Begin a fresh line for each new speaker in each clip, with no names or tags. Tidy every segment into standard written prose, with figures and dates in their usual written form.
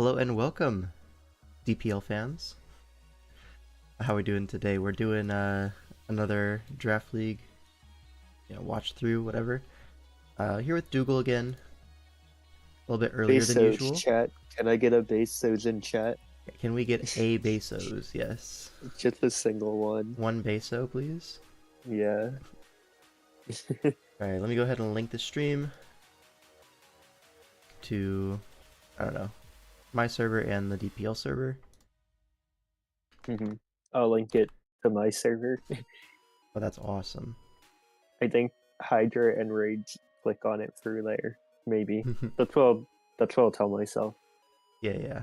Hello and welcome, DPL fans. How are we doing today? We're doing another Draft League, watch through, whatever. Here with Dougal again, a little bit earlier than
Bezos
usual.
chat. Can I get a Bezos in chat?
Can we get a Bezos? Yes.
Just a single one.
One Beso, please.
Yeah.
Alright, let me go ahead and link the stream to, I don't know, my server and the DPL server.
I'll link it to my server.
Oh, that's awesome.
I think Hydra and Rage click on it through there. Maybe. That's what I'll tell myself.
Yeah.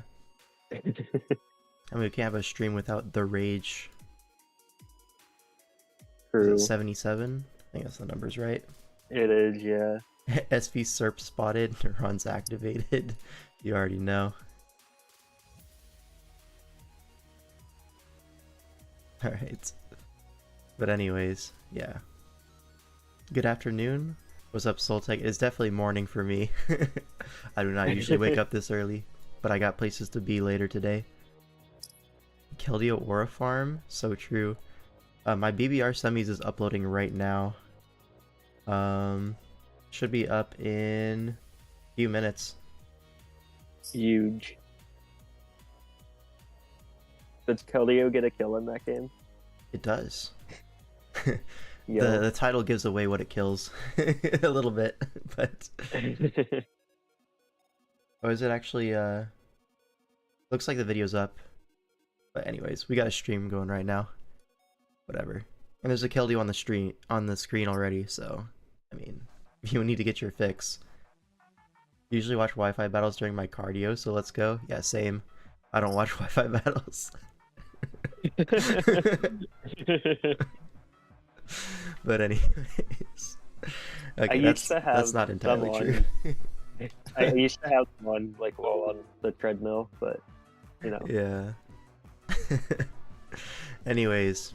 I mean, we can't have a stream without the Rage.
True.
Is it 77? I think that's the numbers, right?
It is, yeah.
SV SERP spotted, neurons activated. You already know. Alright. But anyways, yeah. Good afternoon. What's up, Soltech? It's definitely morning for me. I do not usually wake up this early, but I got places to be later today. Keldeo Aura Farm, so true. My BBR semis is uploading right now. Should be up in a few minutes.
Huge. Does Keldeo get a kill in that game?
It does.
Yeah.
The title gives away what it kills a little bit, but oh, is it actually looks like the video's up. But anyways, we got a stream going right now. Whatever. And there's a Keldeo on the screen already, so I mean, you need to get your fix. Usually watch Wi-Fi battles during my cardio, so let's go. Yeah, same. I don't watch Wi-Fi battles. But anyways, okay, that's not entirely true.
I used to have one like while on the treadmill, but you know.
Yeah. Anyways,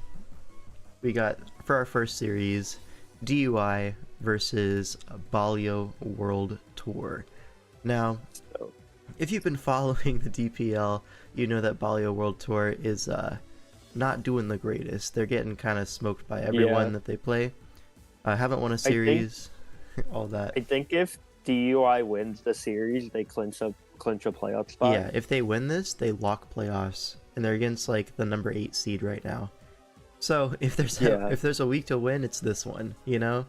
we got for our first series DUI versus Balio World Tour. Now, if you've been following the DPL, you know that Balio World Tour is not doing the greatest. They're getting kind of smoked by everyone that they play. Haven't won a series, all that.
I think if DUI wins the series, they clinch a playoff spot.
Yeah, if they win this, they lock playoffs, and they're against like the number 8 seed right now. So if there's a week to win, it's this one, you know.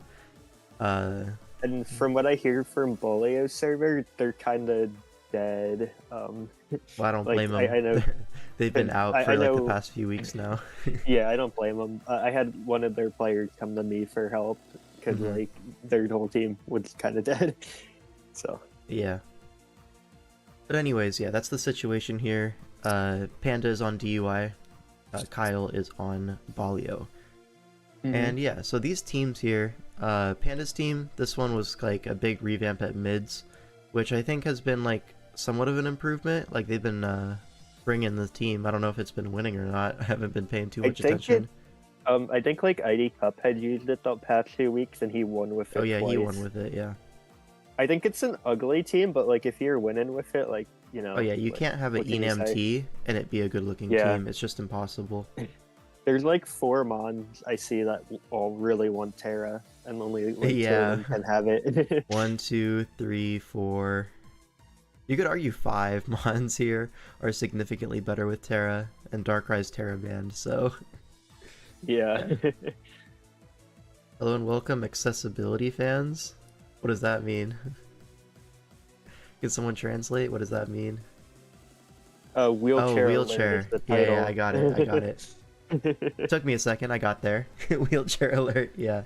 And from what I hear from Bolio's server, they're kind of dead.
Well, I don't blame them.
I know
they've been out for like the past few weeks now.
Yeah, I don't blame them. I had one of their players come to me for help because like their whole team was kind of dead. So
yeah. But anyways, yeah, that's the situation here. Panda is on DUI. Kyle is on Balio. And yeah, so these teams here, Panda's team, this one was like a big revamp at mids, which I think has been like somewhat of an improvement. Like they've been bringing the team. I don't know if it's been winning or not. I haven't been paying too much attention.
I think like ID Cup had used it the past 2 weeks and he won with it.
Oh yeah,
twice.
he won with it, yeah.
I think it's an ugly team, but like if you're winning with it, like, you know.
Oh yeah, you can't have an ENMT and it be a good looking team. It's just impossible.
There's like 4 Mons I see that all really want Terra, and only like 2 of them can have it.
1, 2, 3, 4. You could argue 5 Mons here are significantly better with Terra, and Darkrai's Terra banned, so.
Yeah.
Hello and welcome, accessibility fans. What does that mean? Can someone translate? What does that mean?
Wheelchair.
Oh, wheelchair. Yeah, I got it. It took me a second, I got there. Wheelchair alert, yeah.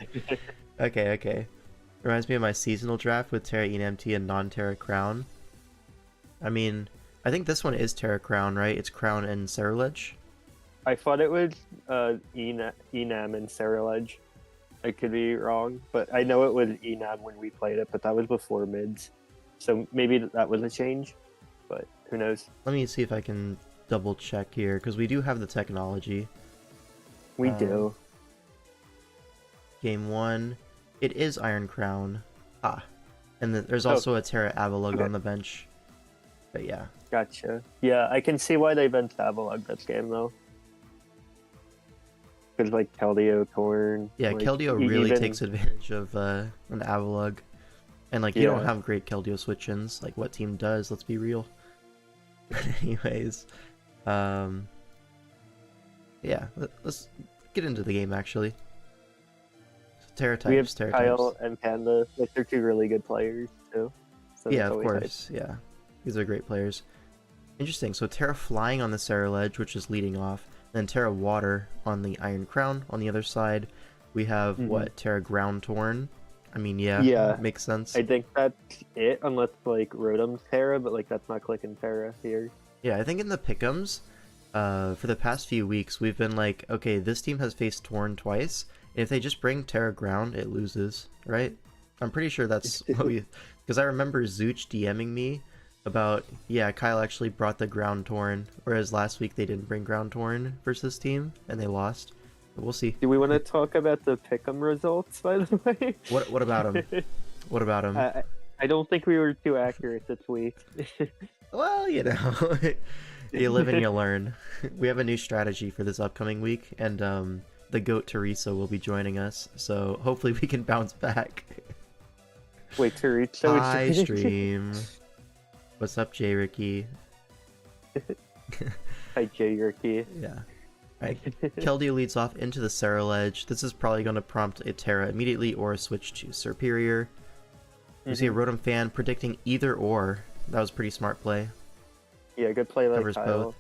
Okay. Reminds me of my seasonal draft with Terra ENMT and non-Terra Crown. I mean, I think this one is Terra Crown, right? It's Crown and Cerulege.
I thought it was Enam and Cerulege. I could be wrong, but I know it was Enam when we played it, but that was before mids. So maybe that was a change, but who knows?
Let me see if I can double check here, because we do have the technology.
We do.
Game 1, it is Iron Crown. And there's also a Terra Avalugg on the bench. But yeah,
Gotcha. Yeah, I can see why they've been Savalog this game though. Because like Keldeo, Torn.
yeah,
like,
Keldeo really takes advantage of an Avalugg. And like, you don't
Yeah.
have great Keldeo switch-ins. Like, what team does? Let's be real. But anyways, yeah, let's get into the game actually. Terra
We have
types, Terra
Kyle
types.
and Panda. Like they're two really good players too. So
Yeah,
that's
of
always hype.
course. Yeah, these are great players. Interesting. So Terra Flying on the Ceruledge, which is leading off. Then Terra Water on the Iron Crown. On the other side, we have
Mhm.
what? Terra Ground Torn. I mean, yeah,
Yeah.
makes sense.
I think that's it, unless like Rotom's Terra, but like that's not clicking Terra here.
Yeah, I think in the pick'ems, for the past few weeks, we've been like, okay, this team has faced Torn twice, and if they just bring Terra Ground, it loses, right? I'm pretty sure that's what we... Because I remember Zooch DMing me about, yeah, Kyle actually brought the Ground Torn, whereas last week they didn't bring Ground Torn versus this team, and they lost. But we'll see.
Do we want to talk about the pick'em results, by the way?
What about him? What about him?
I don't think we were too accurate this week.
Well, you know, you live and you learn. We have a new strategy for this upcoming week, and the goat Teresa will be joining us, so hopefully we can bounce back.
Wait, Teresa was
Hi,
joining?
stream. What's up, J. Ricky?
Hi, J. Ricky.
Yeah. Alright, Keldeo leads off into the Ceruledge. This is probably going to prompt a Terra immediately or a switch to Superior. You see a Rotom fan predicting either or. That was a pretty smart play.
Yeah, good play like
Covers
Kyle.
both.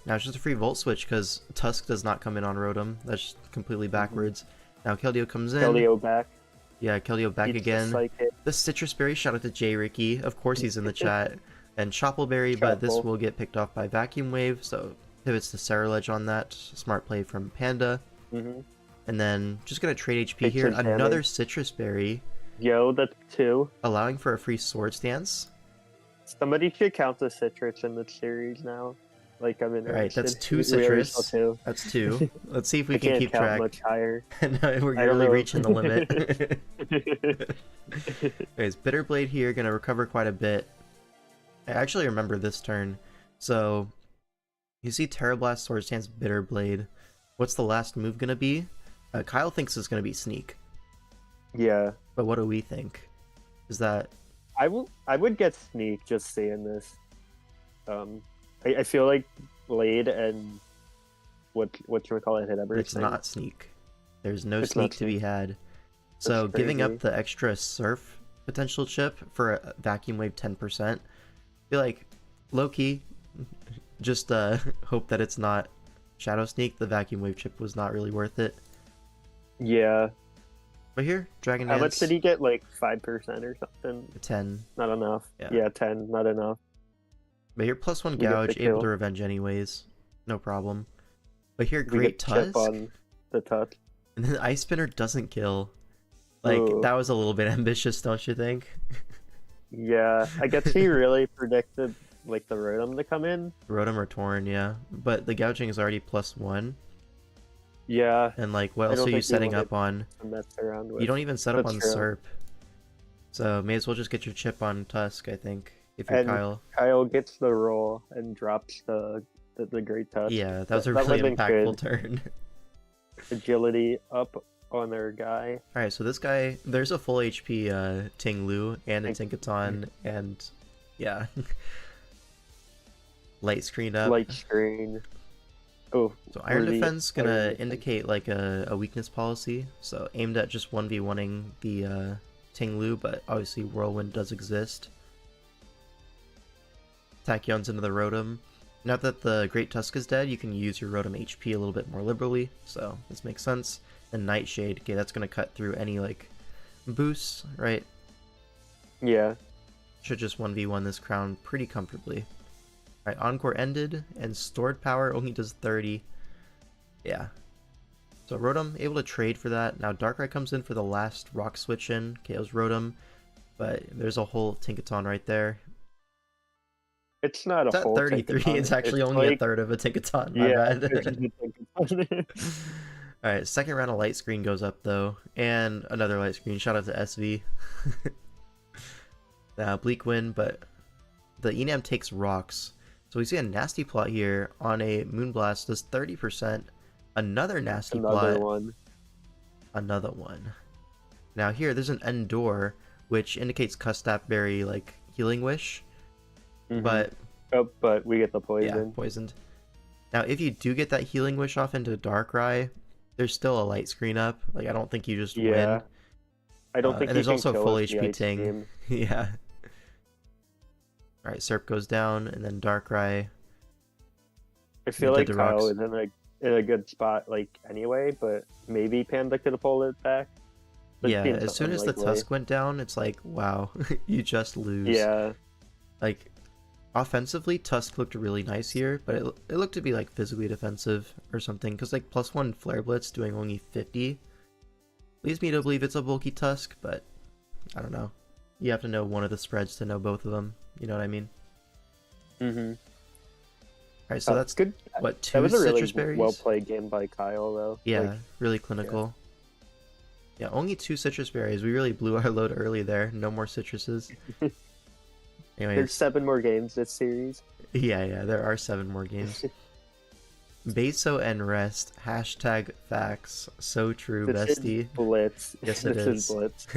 Now it's just a free Volt Switch because Tusk does not come in on Rotom. That's just completely backwards. Now Keldeo comes in.
Keldeo back.
Yeah, Keldeo back
Eats the
again.
Psychic.
The Citrus Berry, shout out to J. Ricky. Of course he's in the chat. And Choppleberry, but this
Chopple.
will get picked off by Vacuum Wave, so pivots to Ceruledge on that. Smart play from Panda.
Mhm.
And then just gonna trade HP
Takes
here.
some damage.
Another Citrus Berry,
Yo, that's two.
allowing for a free Swords Dance.
Somebody should count the citrus in the series now. Like I'm interested.
Alright, that's two
We already saw
Citrus.
two.
That's two. Let's see if we
I
can
can't
keep
count
track.
much higher.
No, we're
I don't
really
know.
reaching the limit. Anyways, Bitterblade here, gonna recover quite a bit. I actually remember this turn. So, you see Terra Blast, Swords Dance, Bitterblade. What's the last move gonna be? Kyle thinks it's gonna be Sneak.
Yeah,
But what do we think? Is that...
I would get sneak just seeing this. I feel like Blade and what you would call it hit everything.
It's not Sneak. There's no
It's not
Sneak to be had. So
That's
giving
crazy.
up the extra Surf potential chip for a Vacuum Wave 10%, feel like, low-key, just hope that it's not Shadow Sneak. The Vacuum Wave chip was not really worth it.
Yeah.
But here, Dragon
How
Dance,
much did he get? Like 5% or something?
10.
Not enough.
Yeah.
Yeah, 10. Not enough.
But here, +1
We get the
Gouge, able
kill.
to revenge anyways. No problem. But here,
We
Great
get chip
Tusk,
on the Tusk.
and then Ice Spinner doesn't kill. Like,
Ooh.
that was a little bit ambitious, don't you think?
Yeah, I guess he really predicted like the Rotom to come in.
Rotom or Torn, yeah. But the gouging is already +1.
Yeah,
And like, what
I
else
don't
are you
think he
setting
wanted
up on?
to mess around with.
You don't even set up
That's
on
true.
Serp. So may as well just get your chip on Tusk, I think, if you're
And
Kyle.
Kyle gets the roll and drops the Great Tusk.
Yeah, that was a
that
really
would've been
impactful
good.
turn.
Agility up on their guy.
Alright, so this guy, there's a full HP Ting Lu and a Tinkaton, and yeah. Light screen up.
Light screen. Oh,
So Iron
worthy-
Defense gonna
Iron Defense.
indicate like a weakness policy, so aimed at just 1v1ing the Ting Lu, but obviously Whirlwind does exist. Tachyon's into the Rotom. Now that the Great Tusk is dead, you can use your Rotom HP a little bit more liberally, so this makes sense. And Nightshade, okay, that's gonna cut through any like boosts, right?
Yeah.
Should just 1v1 this crown pretty comfortably. Alright, Encore ended, and Stored Power only does 30. Yeah. So Rotom able to trade for that. Now Darkrai comes in for the last Rock Switch in, KO's Rotom, but there's a whole Tinkaton right there.
It's not
It's
a
at
full
33,
Tinkaton.
it's actually
It's
only a
like-
third of a Tinkaton, my
Yeah,
bad.
it's just a Tinkaton.
Alright, second round of Light Screen goes up though, and another Light Screen. Shout out to SV. Bleak win, but the Enam takes rocks. So we see a nasty plot here on a Moonblast does 30%. Another nasty
Another
plot.
one.
Another one. Now here, there's an Endure, which indicates Custap Berry, like, Healing Wish.
Mhm.
But,
but we get the
yeah,
poison.
poisoned. Now, if you do get that Healing Wish off into Darkrai, there's still a light screen up. Like, I don't think you just
Yeah.
win.
I don't think
And
he
there's
can
also
kill
full
with the
HP
Ice
Ting.
Beam.
Yeah. Alright, Serp goes down, and then Darkrai.
I feel
did
like
the
Kyle
rocks.
is in a good spot, like, anyway, but maybe Panda could have pulled it back. But
Yeah,
seems
as soon as the
unlikely.
Tusk went down, it's like, wow, you just lose.
Yeah.
Like, offensively, Tusk looked really nice here, but it looked to be, like, physically defensive or something, because, like, +1 Flare Blitz doing only 50 leads me to believe it's a bulky Tusk, but I don't know. You have to know one of the spreads to know both of them. You know what I mean?
Mm-hmm.
Alright, so that's,
good.
what,
That
2
was a really
Citrus Berries?
well played game by Kyle, though.
Yeah,
Like,
really clinical. Yeah, only 2 Citrus Berries. We really blew our load early there. No more citruses.
there's
Anyways,
7 more games this series.
yeah, there are 7 more games. Beso and Rest, hashtag facts, so true,
This
bestie.
is Blitz.
Yes, it
this
is.
Blitz.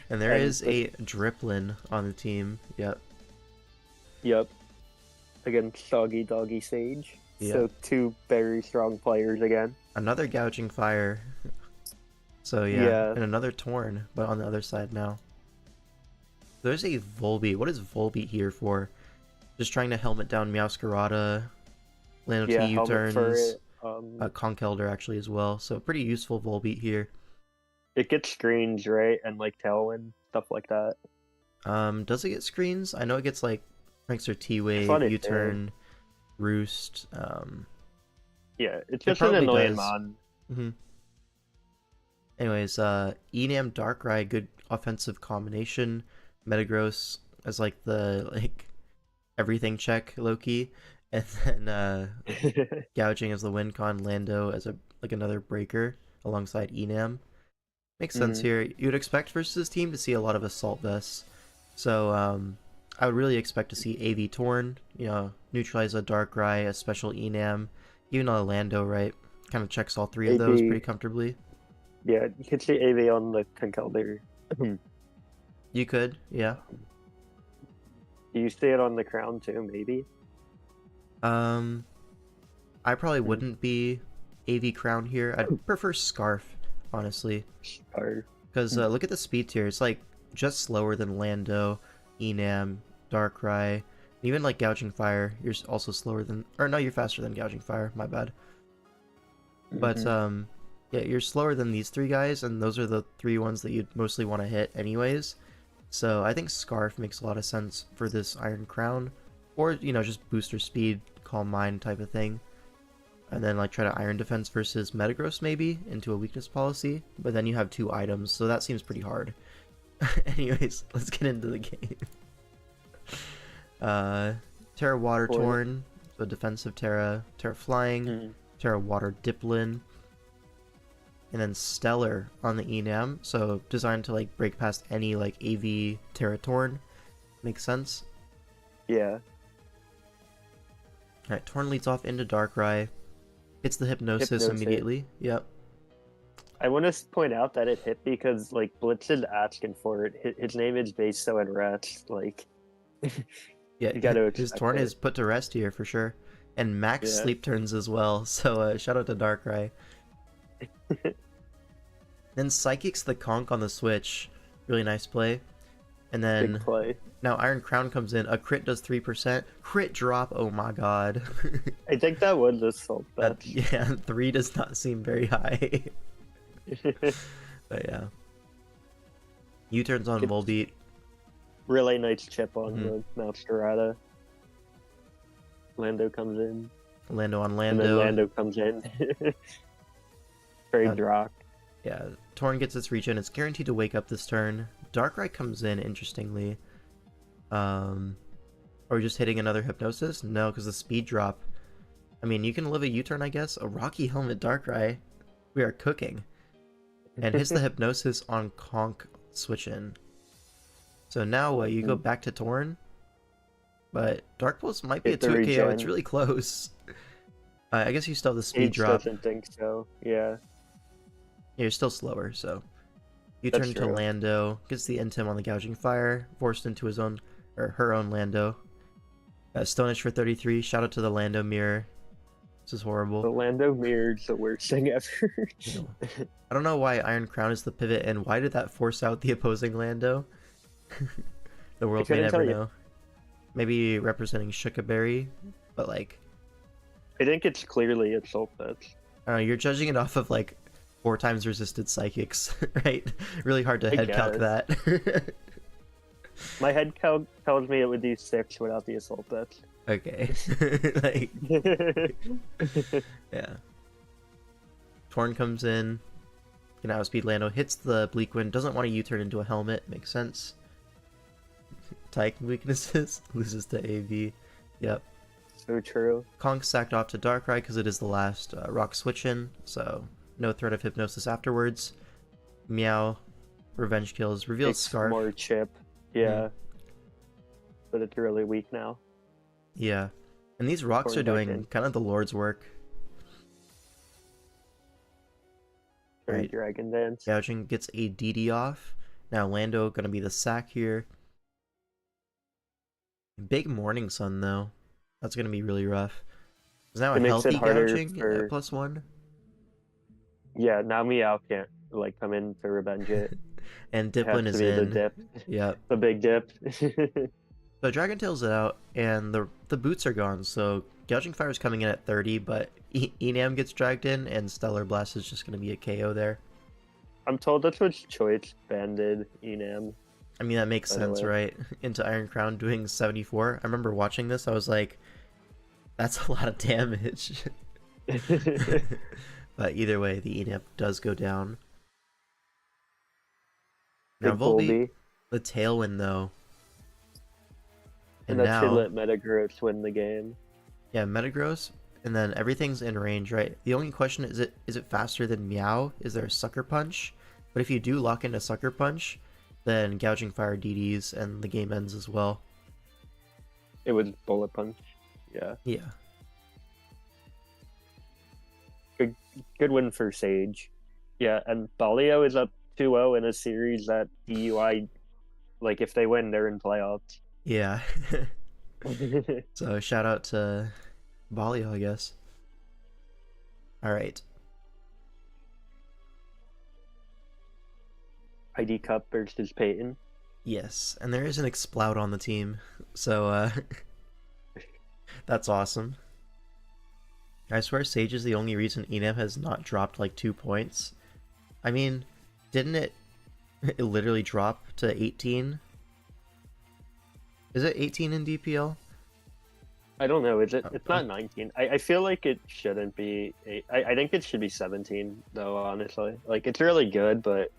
And there
And
is a Driplin on the team. Yep.
Yep. Against Soggy Doggy Sage.
Yep.
So 2 very strong players again.
Another Gouging Fire. So yeah, and another Torn, but on the other side now. There's a Volbeat. What is Volbeat here for? Just trying to helmet down Meowscarada, Lando
Yeah,
T
helmet for
U-turns,
it.
Conkeldurr actually as well. So pretty useful Volbeat here.
It gets screens, right? And like Tailwind, stuff like that.
Does it get screens? I know it gets like Prankster
I
T-Wave,
thought it
U-turn, Roost.
Yeah, it's
It
just an
probably
annoying
does.
mon.
Anyways, Enam Darkrai, good offensive combination. Metagross as like the everything check low-key. And then Gouging as the win con, Lando as another breaker alongside Enam. Makes sense here. You would expect versus this team to see a lot of Assault Vests. So I would really expect to see AV Torn, neutralize a Darkrai, a special Enam, even a Lando, right? Kind of checks all 3 of those
AV.
pretty comfortably.
Yeah, you can see AV on the Conkeldurr.
You could, yeah.
Do you see it on the crown too, maybe?
I probably wouldn't be AV Crown here. I'd prefer Scarf, honestly.
Or
Because look at the speed tier. It's like just slower than Lando, Enam, Darkrai. Even like Gouging Fire, you're also slower than... Or no, you're faster than Gouging Fire. My bad. But yeah, you're slower than these 3 guys, and those are the 3 ones that you'd mostly want to hit anyways. So I think Scarf makes a lot of sense for this Iron Crown. Or, just booster speed, Calm Mind type of thing. And then like try to Iron Defense versus Metagross maybe into a weakness policy. But then you have 2 items, so that seems pretty hard. Anyways, let's get into the game. Terra Water Torn, so defensive Terra, Terra Flying, Terra Water Diplin, and then Stellar on the Enam, so designed to like break past any like AV Terra Torn. Makes sense.
yeah.
Alright, Torn leads off into Darkrai. Hits the Hypnosis immediately. Yep.
I want to point out that it hit because like Blitz is asking for it. His name is Beso and Rest. Like,
Yeah,
you gotta
his
expect
Torn
it.
is put to rest here for sure. And max
Yeah.
sleep turns as well, so shout out to Darkrai. Then Psychics the Conk on the Switch. Really nice play. And then
Big play.
now Iron Crown comes in. A crit does 3%. Crit drop, oh my god.
I think that was Assault
That,
Vest.
yeah, 3 does not seem very high. But yeah. U-turns on
It's-
Volbeat.
Really nice chip on
Mhm.
the Meowscarada. Lando comes in.
Lando on
And then
Lando.
Lando comes in. Very
Uh,
rock.
Yeah, Torn gets its regen. It's guaranteed to wake up this turn. Darkrai comes in, interestingly. Are we just hitting another Hypnosis? No, because the speed drop. I mean, you can live a U-turn, I guess. A Rocky Helmet Darkrai. We are cooking. And hits the Hypnosis on Conk switch in. So now you go back to Torn. but Dark Pulse might be a
Get the
2-KO. It's
regen.
really close. I guess you still have the speed
Sage
drop.
doesn't think so. Yeah,
Yeah, you're still slower, so you
That's
turn into
true.
Lando, gets the intim on the Gouging Fire, forced into his own or her own Lando. Stonish for 33. Shout out to the Lando mirror. This is
The
horrible.
Lando mirror's the worst thing ever.
You know, I don't know why Iron Crown is the pivot, and why did that force out the opposing Lando? The world may
couldn't
never
tell you.
know. Maybe representing Shukaberry, but like,
I think it's clearly a Soul Pitch.
I don't know, you're judging it off of like 4 times resisted psychics, right? Really hard to
I
head calc
guess.
that.
My head count tells me it would do 6 without the Assault Pitch.
Okay. Like, yeah. Torn comes in. Can outspeed Lando, hits the Bleak Wind, doesn't want to U-turn into a helmet, makes sense. Tyke weaknesses, loses to AV. Yep.
So true.
Kong sacked off to Darkrai because it is the last rock switch in, so no threat of hypnosis afterwards. Meow, revenge kills, reveals
It's
Scarf.
more chip. Yeah. But it's really weak now.
Yeah. And these rocks
Torn
are
back
doing
in.
kind of the Lord's work.
Very
Right.
Dragon Dance.
Gouging gets a DD off. Now Lando gonna be the sack here. Big Morning Sun though. That's gonna be really rough. Is now
It
a
makes it
healthy
harder
gouging
for-
at +1?
Yeah, now Meow can't like come in to revenge it.
And
It has
Diplin
to
is
be the
in.
dip.
Yep.
The big dip.
So Dragon Tails it out, and the boots are gone, so Gouging Fire is coming in at 30, but Enam gets dragged in, and Stellar Blast is just gonna be a KO there.
I'm told that's what Choice banded Enam.
I mean, that makes
By the
sense,
way.
right? Into Iron Crown doing 74. I remember watching this, I was like, that's a lot of damage. But either way, the Enam does go down. Now
Good
Volbeat,
Volbeat.
the Tailwind though.
And
And
that should
now,
let Metagross win the game.
yeah, Metagross, and then everything's in range, right? The only question is it faster than Meow? Is there a Sucker Punch? But if you do lock into Sucker Punch, then Gouging Fire DDs and the game ends as well.
It was Bullet Punch. Yeah.
Yeah.
Good win for Sage. Yeah, and Balio is up 2-0 in a series that DUI, like, if they win, they're in playoffs.
Yeah. So shout out to Balio, I guess. Alright.
ID Cup versus Peyton.
Yes. And there is an Exploud on the team. So that's awesome. I swear Sage is the only reason Enam has not dropped like 2 points. I mean, didn't it literally drop to 18? Is it 18 in DPL?
I don't know, is it? It's
Oh.
not 19. I feel like it shouldn't be. I think it should be 17, though, honestly. Like, it's really good, but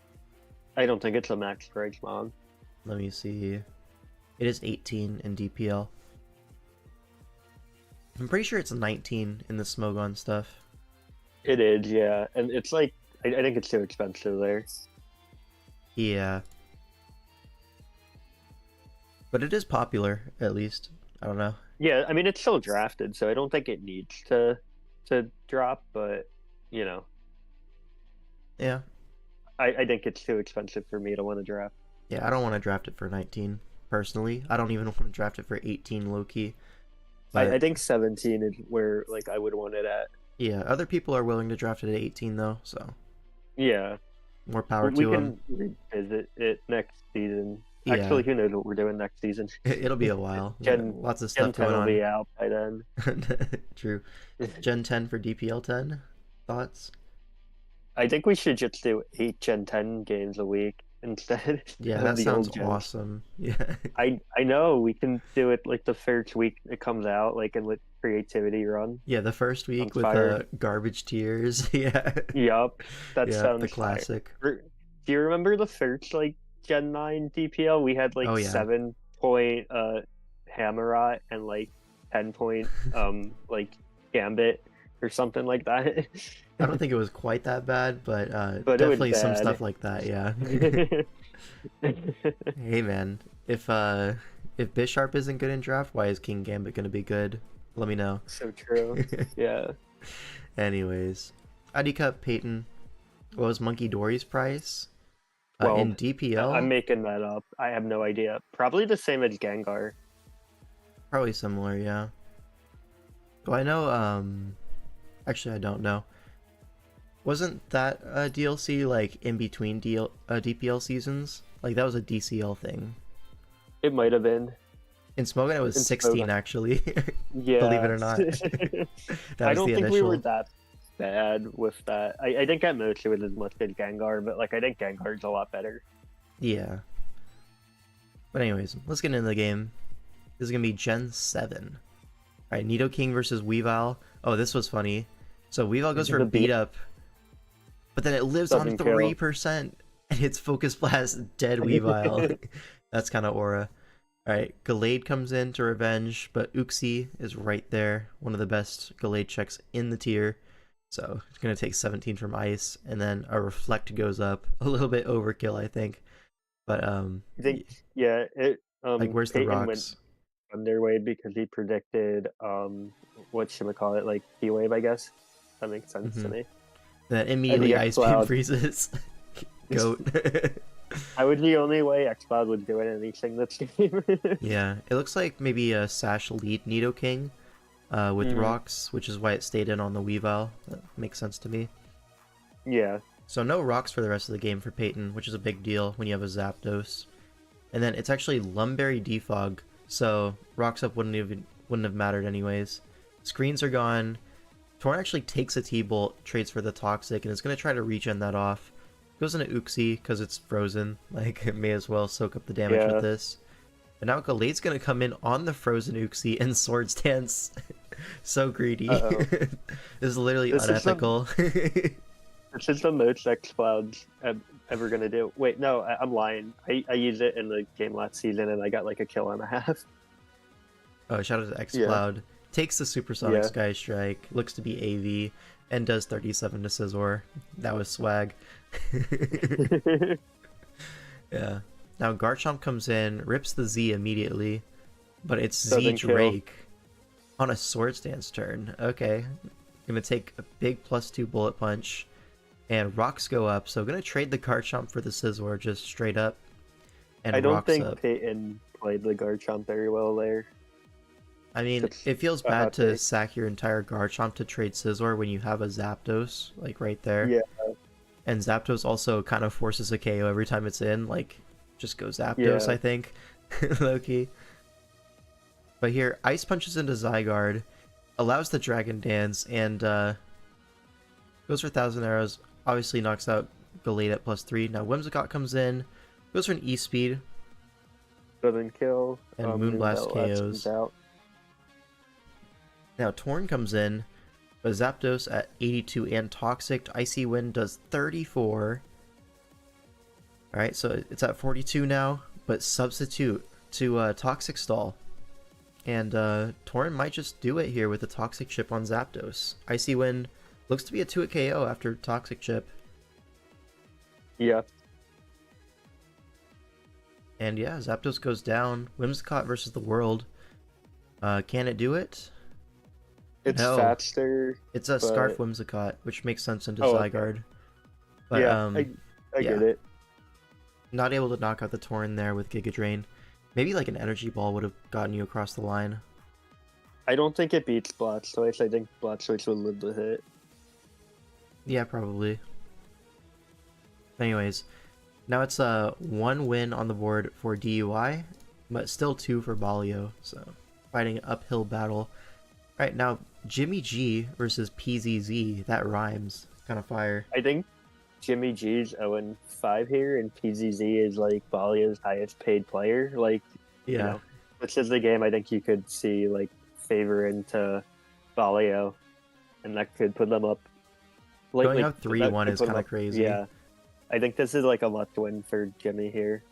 I don't think it's a max price mod.
Let me see. It is 18 in DPL. I'm pretty sure it's 19 in the Smogon stuff.
It is, yeah. And it's like, I think it's too expensive there.
Yeah. But it is popular, at least. I don't know.
Yeah, I mean, it's still drafted, so I don't think it needs to drop, but, you know,
Yeah.
I think it's too expensive for me to want to draft.
Yeah, I don't want to draft it for 19, personally. I don't even want to draft it for 18, low-key. But,
I think 17 is where, like, I would want it at.
yeah, other people are willing to draft it at 18, though, so
Yeah.
more power
We
to them.
can revisit it next season.
Yeah.
Actually, who knows what we're doing next season?
It'll be a while.
Gen-
Lots of
Gen
stuff
10
going
will
on.
be out by then.
True. Gen 10 for DPL 10? Thoughts?
I think we should just do 8 Gen 10 games a week instead.
Yeah,
of
that
the
sounds
old gens.
awesome. Yeah.
I know we can do it like the first week it comes out, like in the creativity run.
Yeah, the first week with
fire.
garbage tears. Yeah.
Yup, that
Yeah,
sounds
the
fire.
classic.
Do you remember the first like Gen 9 DPL? We had like
Oh, yeah.
7-point Hammerot and like 10-point like Gambit or something like that.
I don't think it was quite that bad, but
But it was
definitely some
bad.
stuff like that, yeah. Hey man, if if Bisharp isn't good in draft, why is King Gambit gonna be good? Let me know.
So true. Yeah.
Anyways, ID Cup Peyton. What was Monkey Dory's price? In
12.
DPL,
I'm making that up. I have no idea. Probably the same as Gengar.
probably similar, yeah. Well, I know, actually I don't know. Wasn't that a DLC like in between DPL seasons? Like that was a DCL thing.
It might have been.
In Smogon it was
In
16
Smogon.
actually.
Yeah.
Believe it or not. That
I
was
don't
the
think we
initial.
were that bad with that. I didn't get most of it as much as Gengar, but like I think Gengar's a lot better.
Yeah. But anyways, let's get into the game. This is gonna be Gen 7. Alright, Nidoking versus Weavile. Oh, this was funny. So Weavile goes for
The
a beat up, but then it lives on
Doesn't kill.
3%, and it's Focus Blast dead Weavile. That's kind of aura. Alright, Gallade comes in to revenge, but Uxie is right there. One of the best Gallade checks in the tier. So it's going to take 17 from Ice, and then a Reflect goes up. A little bit overkill, I think. But,
I think, yeah, it
like, where's the
Peyton
rocks?
went Underwave because he predicted what should we call it, like P-Wave, I guess. That makes sense to
Mhm.
me.
Then immediately Ice Beam
X-Cloud.
freezes. Goat.
I would the only way X-Cloud would do it anything this game.
Yeah, it looks like maybe a Sash lead Nidoking with
Mhm.
rocks, which is why it stayed in on the Weavile. That makes sense to me.
Yeah.
So no rocks for the rest of the game for Peyton, which is a big deal when you have a Zapdos. And then it's actually Lumberry Defog, so rocks up wouldn't have mattered anyways. Screens are gone. Torn actually takes a T-Bolt, trades for the Toxic, and is going to try to regen that off. Goes into Uxie because it's frozen. Like, it may as well soak up the damage
Yeah.
with this. But now Gallade's going to come in on the frozen Uxie and Swords Dance. So greedy.
Uh-oh.
This is literally
This is some-
unethical.
This is the most X-Cloud's ever gonna do. Wait, no, I'm lying. I used it in the game last season and I got like a kill and a half.
Oh, shout out to
Yeah.
X-Cloud. Takes the Supersonic
Yeah.
Sky Strike, looks to be AV, and does 37 to Scizor. That was swag. Yeah. Now Garchomp comes in, rips the Z immediately, but it's Z
Doesn't kill.
Drake on a Swords Dance turn. Okay. Gonna take a big +2 Bullet Punch, and rocks go up, so gonna trade the Garchomp for the Scizor just straight up. And
I don't
rocks
think
up.
Peyton played the Garchomp very well there.
I mean,
It's
it feels
a
bad
hot
to
take.
sack your entire Garchomp to trade Scizor when you have a Zapdos, like, right there.
Yeah.
And Zapdos also kind of forces a KO every time it's in, like, just go Zapdos,
Yeah.
I think, low-key. But here, Ice punches into Zygarde, allows the Dragon Dance, and goes for 1,000 Arrows, obviously knocks out Gallade at +3. Now Whimsicott comes in, goes for an E-Speed,
Doesn't kill.
And Moonblast
Moonblast
KOs.
out.
Now Torn comes in, but Zapdos at 82 and Toxic. Icy Wind does 34. Alright, so it's at 42 now, but substitute to Toxic Stall. And Torn might just do it here with the Toxic Chip on Zapdos. Icy Wind looks to be a 2-hit KO after Toxic Chip.
Yeah.
And yeah, Zapdos goes down. Whimsicott versus the world. Can it do it?
It's
No.
faster.
It's a Scarf
But-
Whimsicott, which makes sense into
Oh, okay.
Zygarde. But
yeah, I
yeah.
get it.
Not able to knock out the Torn there with Giga Drain. Maybe like an Energy Ball would have gotten you across the line.
I don't think it beats Blastoise. I think Blastoise would live the hit.
Yeah, probably. Anyways, now it's one win on the board for DUI, but still 2 for Balio. So fighting an uphill battle. All right, now Jimmy G versus PZZ. That rhymes. Kind of fire.
I think Jimmy G's 0-5 here, and PZZ is like Balio's highest paid player. Like,
Yeah.
you know, this is the game I think you could see like favor into Balio, and that could put them up.
Going up
that
3-1
could
is
put them
kinda
up-
crazy.
Yeah, I think this is like a luck win for Jimmy here.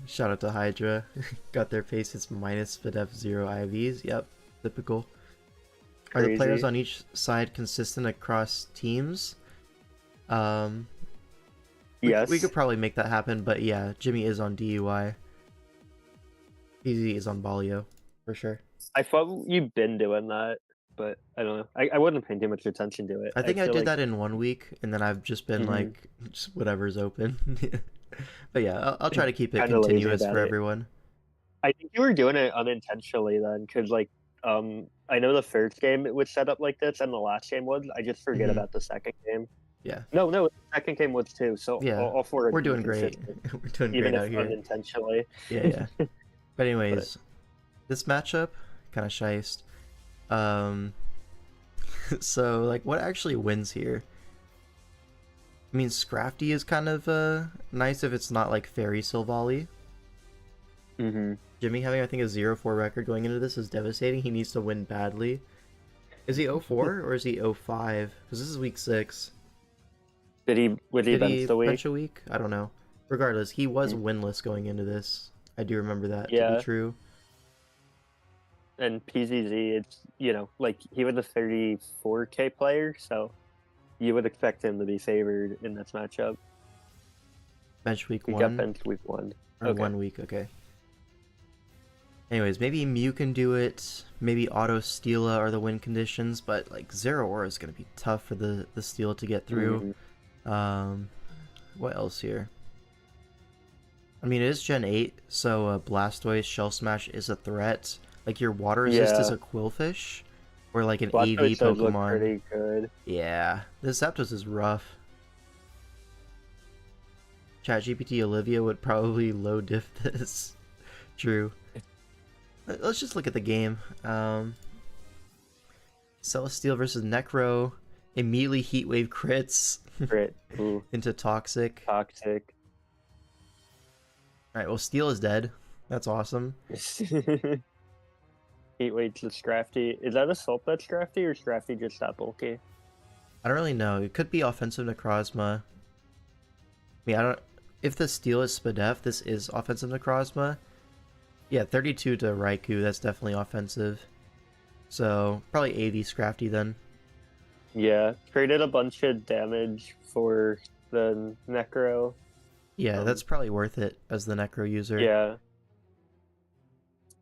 Shout out to Hydra. Got their faces minus FIDF 0 IVs. Yep, typical. Are the players
Crazy.
on each side consistent across teams? Yeah,
Yes.
We could probably make that happen, but yeah, Jimmy is on DUI. PZ is on Balio, for sure.
I thought you've been doing that, but I don't know. I wouldn't pay too much attention to it.
I think I
feel
did
like,
that in 1 week, and then I've just been
Mhm.
like, just whatever's open. But yeah, I'll try to keep it
Kinda lazy
continuous
about
for
it.
everyone.
I think you were doing it unintentionally then, because like I know the first game it was set up like this, and the last game was. I just forget
Mhm.
about the second game.
Yeah,
No, the second game was too. So
yeah,
all four are
we're doing great.
consistent,
We're doing
even
great out
if
here.
unintentionally.
Yeah, yeah. But anyways, this matchup kind of shiced. Um, so like, what actually wins here? I mean, Scrafty is kind of nice if it's not like Fairy Silvally.
Mm-hmm.
Jimmy having I think a 0-4 record going into this is devastating. He needs to win badly. Is he 0-4 or is he 0-5? Because this is week 6.
Would he
Did
bench
he
the week?
bench a week? I don't know. Regardless, he was
Mm.
winless going into this. I do remember that to
Yeah.
be true.
And PZZ, it's like he was a 34K player, so you would expect him to be favored in this matchup.
Bench week
He
1
got benched week 1.
or
Okay.
1 week. Okay. Anyways, maybe Mew can do it. Maybe Auto Steela are the win conditions, but like Zeraora is gonna be tough for the Steel to get through.
Mhm.
What else here? I mean, it is Gen 8, so Blastoise, Shell Smash is a threat. Like, your Water Resist is
Yeah.
a Quillfish, or like an
Blastoise
AV
does look
Pokemon.
pretty good.
Yeah, this Zapdos is rough. ChatGPT Olivia would probably low diff this. True. Let's just look at the game. Celesteal versus Necro. Immediately Heatwave crits
Crit. Ooh,
into Toxic.
toxic.
Alright, well, Steel is dead. That's awesome.
Heatwave to Scrafty. Is that Assault that's Scrafty, or Scrafty just that bulky?
I don't really know. It could be offensive Necrozma. I mean, I don't. If the Steel is Spadef, this is offensive Necrozma. Yeah, 32 to Raikou. That's definitely offensive. So probably 80 Scrafty then.
Yeah, traded a bunch of damage for the Necro.
Yeah, that's probably worth it as the Necro user.
Yeah.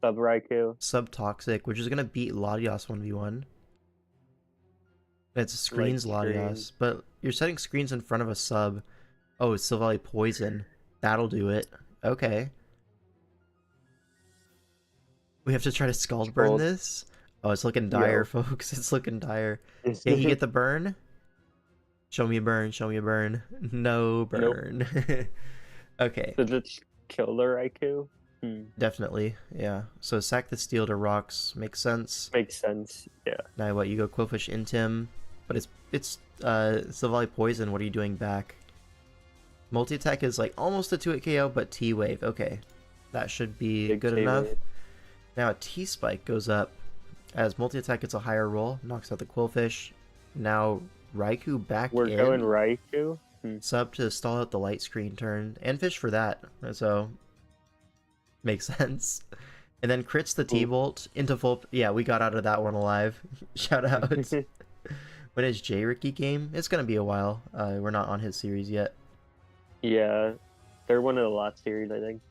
Sub Raikou.
Subtoxic, which is gonna beat Latios 1v1. It's screens
Like
Latios,
screens.
but you're setting screens in front of a sub. Oh, it's Silvally Poison. That'll do it. Okay. We have to try to Scald Burn
Scald.
this? Oh, it's looking dire,
Yo.
folks. It's looking dire. Can he get the burn? Show me a burn, show me a burn. No burn. Okay,
Does it kill the Raikou?
definitely. Yeah. So sack the Steel to rocks. Makes sense.
Makes sense. Yeah.
Now what, you go Quillfish into him, but it's Silvally Poison, what are you doing back? Multi-attack is like almost a 2-hit KO, but T-Wave, okay. That should be
Big
good
T-Wave.
enough. Now a T-Spike goes up, as multi-attack gets a higher roll, knocks out the Quillfish. Now Raikou back
We're
in.
going Raikou.
Sub to stall out the light screen turn, and fish for that, so makes sense. And then crits the T-Bolt into full. Yeah, we got out of that one alive. Shout out. When is J Ricky game? It's gonna be a while. We're not on his series yet.
Yeah. They're one of the last series, I think.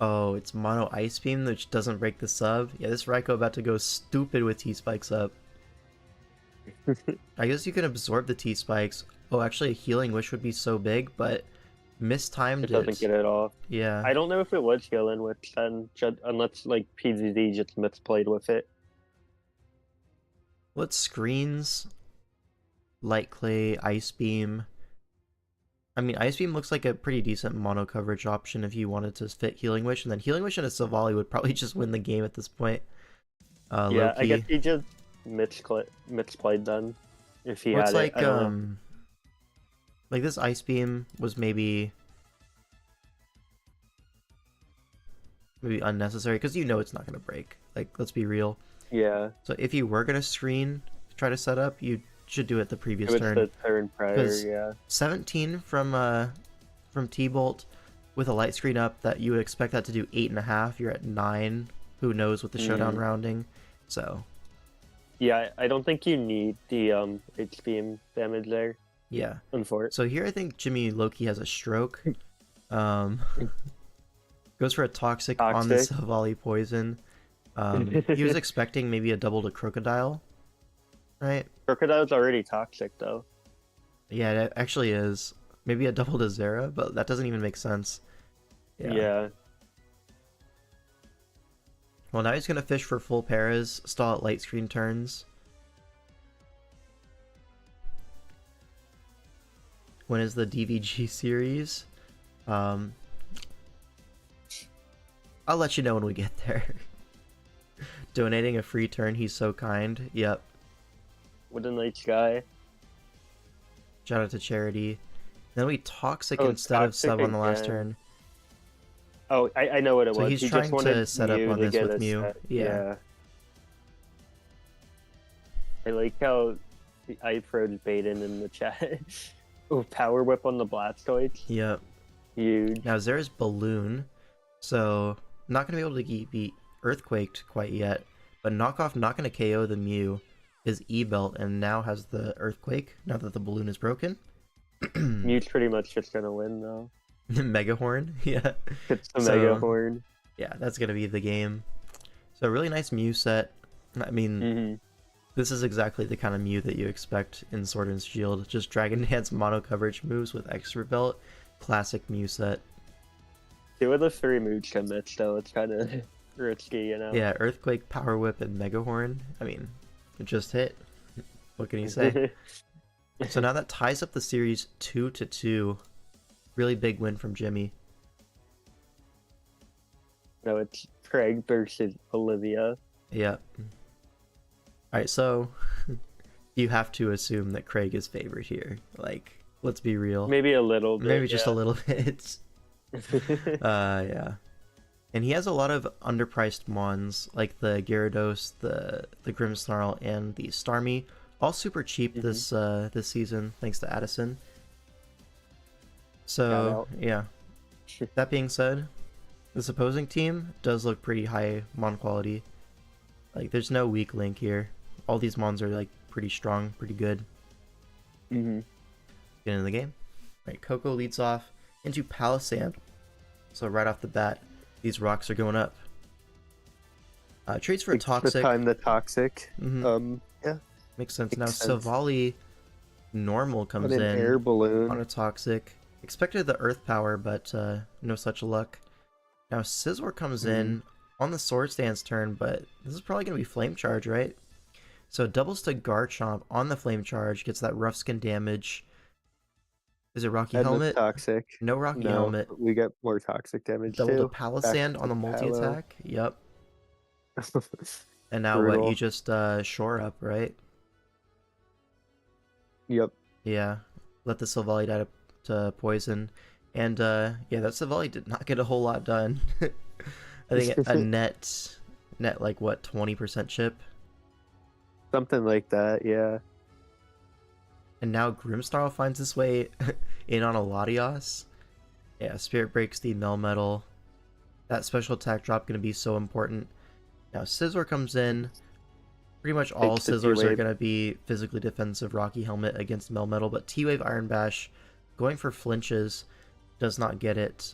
Oh, it's Mono Ice Beam, which doesn't break the sub. Yeah, this Raikou about to go stupid with T-Spikes up. I guess you can absorb the T-Spikes. Oh, actually, a Healing Wish would be so big, but mistimed
It doesn't get it off.
Yeah.
I don't know if it was Healing Wish then, unless like PZZ just misplayed with it.
Let's screens. Light Clay, Ice Beam. I mean, Ice Beam looks like a pretty decent mono coverage option if you wanted to fit Healing Wish, and then Healing Wish and a Silvally would probably just win the game at this point.
Yeah,
low-key.
I guess he just misplayed then. If he
Well,
had
it's like
it, I don't know.
like this Ice Beam was maybe unnecessary because you know it's not gonna break. Like, let's be real.
Yeah,
So if you were gonna screen, try to set up, you should do it the
it
previous
was
turn.
the turn prior.
'Cause-
Yeah,
17 from T-Bolt with a light screen up that you would expect that to do 8.5. You're at 9. Who knows with the showdown rounding? So
yeah. I don't think you need the H beam damage there.
Yeah.
Unfortunately.
So here I think Jimmy Loki has a stroke. Um, goes for a toxic on the
Toxic.
Savali poison. He was expecting maybe a double to Crocodile, right?
Crocodile's already toxic though.
Yeah, it actually is. Maybe a double to Zera, but that doesn't even make sense. Yeah.
Yeah.
Well, now he's gonna fish for full paras, stall at light screen turns. When is the DVG series? I'll let you know when we get there. Donating a free turn, he's so kind. Yep.
What a nice guy.
Shout out to Charity. Then we toxic
Oh,
instead of
Toxic
sub on the last
again.
turn.
Oh, I know what it
So
was.
he's
He
trying
just
to
wanted
set up
Mew
on
to
this
get
with
a
Mew.
set.
Yeah.
I like how I froze Baden in the chat. Oh, Power Whip on the Blastoise.
Yep.
Huge.
Now Zera's Balloon, so not gonna be able to be Earthquaked quite yet, but Knockoff not gonna KO the Mew. His E-Belt and now has the Earthquake now that the balloon is broken.
Mew's pretty much just gonna win though.
Mega Horn, yeah.
It's the
So-
Mega Horn.
Yeah, that's gonna be the game. So a really nice Mew set. I mean,
Hmm.
this is exactly the kind of Mew that you expect in Sword and Shield. Just Dragon Dance mono coverage moves with Extra Belt. Classic Mew set.
2 of the 3 moves commits though. It's kind of risky, you know.
Yeah, Earthquake, Power Whip, and Mega Horn. I mean, it just hit. What can you say? So now that ties up the series 2-2. Really big win from Jimmy.
No, it's Craig versus Olivia.
Yeah. Alright, so you have to assume that Craig is favorite here. Like, let's be real.
Maybe a little bit.
Maybe just a little bit.
little.
Yeah. And he has a lot of underpriced mons, like the Gyarados, the Grimmsnarl, and the Starmie. All super cheap this season, thanks to Addison. So, yeah. That being said, this opposing team does look pretty high mon quality. Like, there's no weak link here. All these mons are, like, pretty strong, pretty good.
Hmm.
Get into the game. Right, Coco leads off into Palisand. So right off the bat, these rocks are going up. Trades for a Toxic.
The time the Toxic.
Mhm.
Yeah.
Makes sense.
makes
Now
sense.
Savali normal comes
Put an
in
air balloon.
on a Toxic. Expected the Earth Power, but no such luck. Now Scizor comes in on the Swords Dance turn, but this is probably going to be Flame Charge, right? So it doubles to Garchomp on the Flame Charge, gets that rough skin damage. Is it Rocky
And the
Helmet?
Toxic.
No Rocky
No,
Helmet.
we get more Toxic damage
Double
too.
to Palisand
Back
on the
to
multi
Palo.
attack. Yep. And now what?
Brutal.
You just shore up, right?
Yep.
Yeah. Let the Silvally die to poison. And yeah, that Silvally did not get a whole lot done. I think a net like what, 20% chip?
Something like that, yeah.
And now Grimmsnarl finds his way in on a Latios. Yeah, Spirit breaks the Melmetal. That special attack drop going to be so important. Now Scizor comes in. Pretty much all
Takes the
Scizors are
T-Wave.
going to be physically defensive Rocky Helmet against Melmetal, but T-Wave Iron Bash going for flinches does not get it.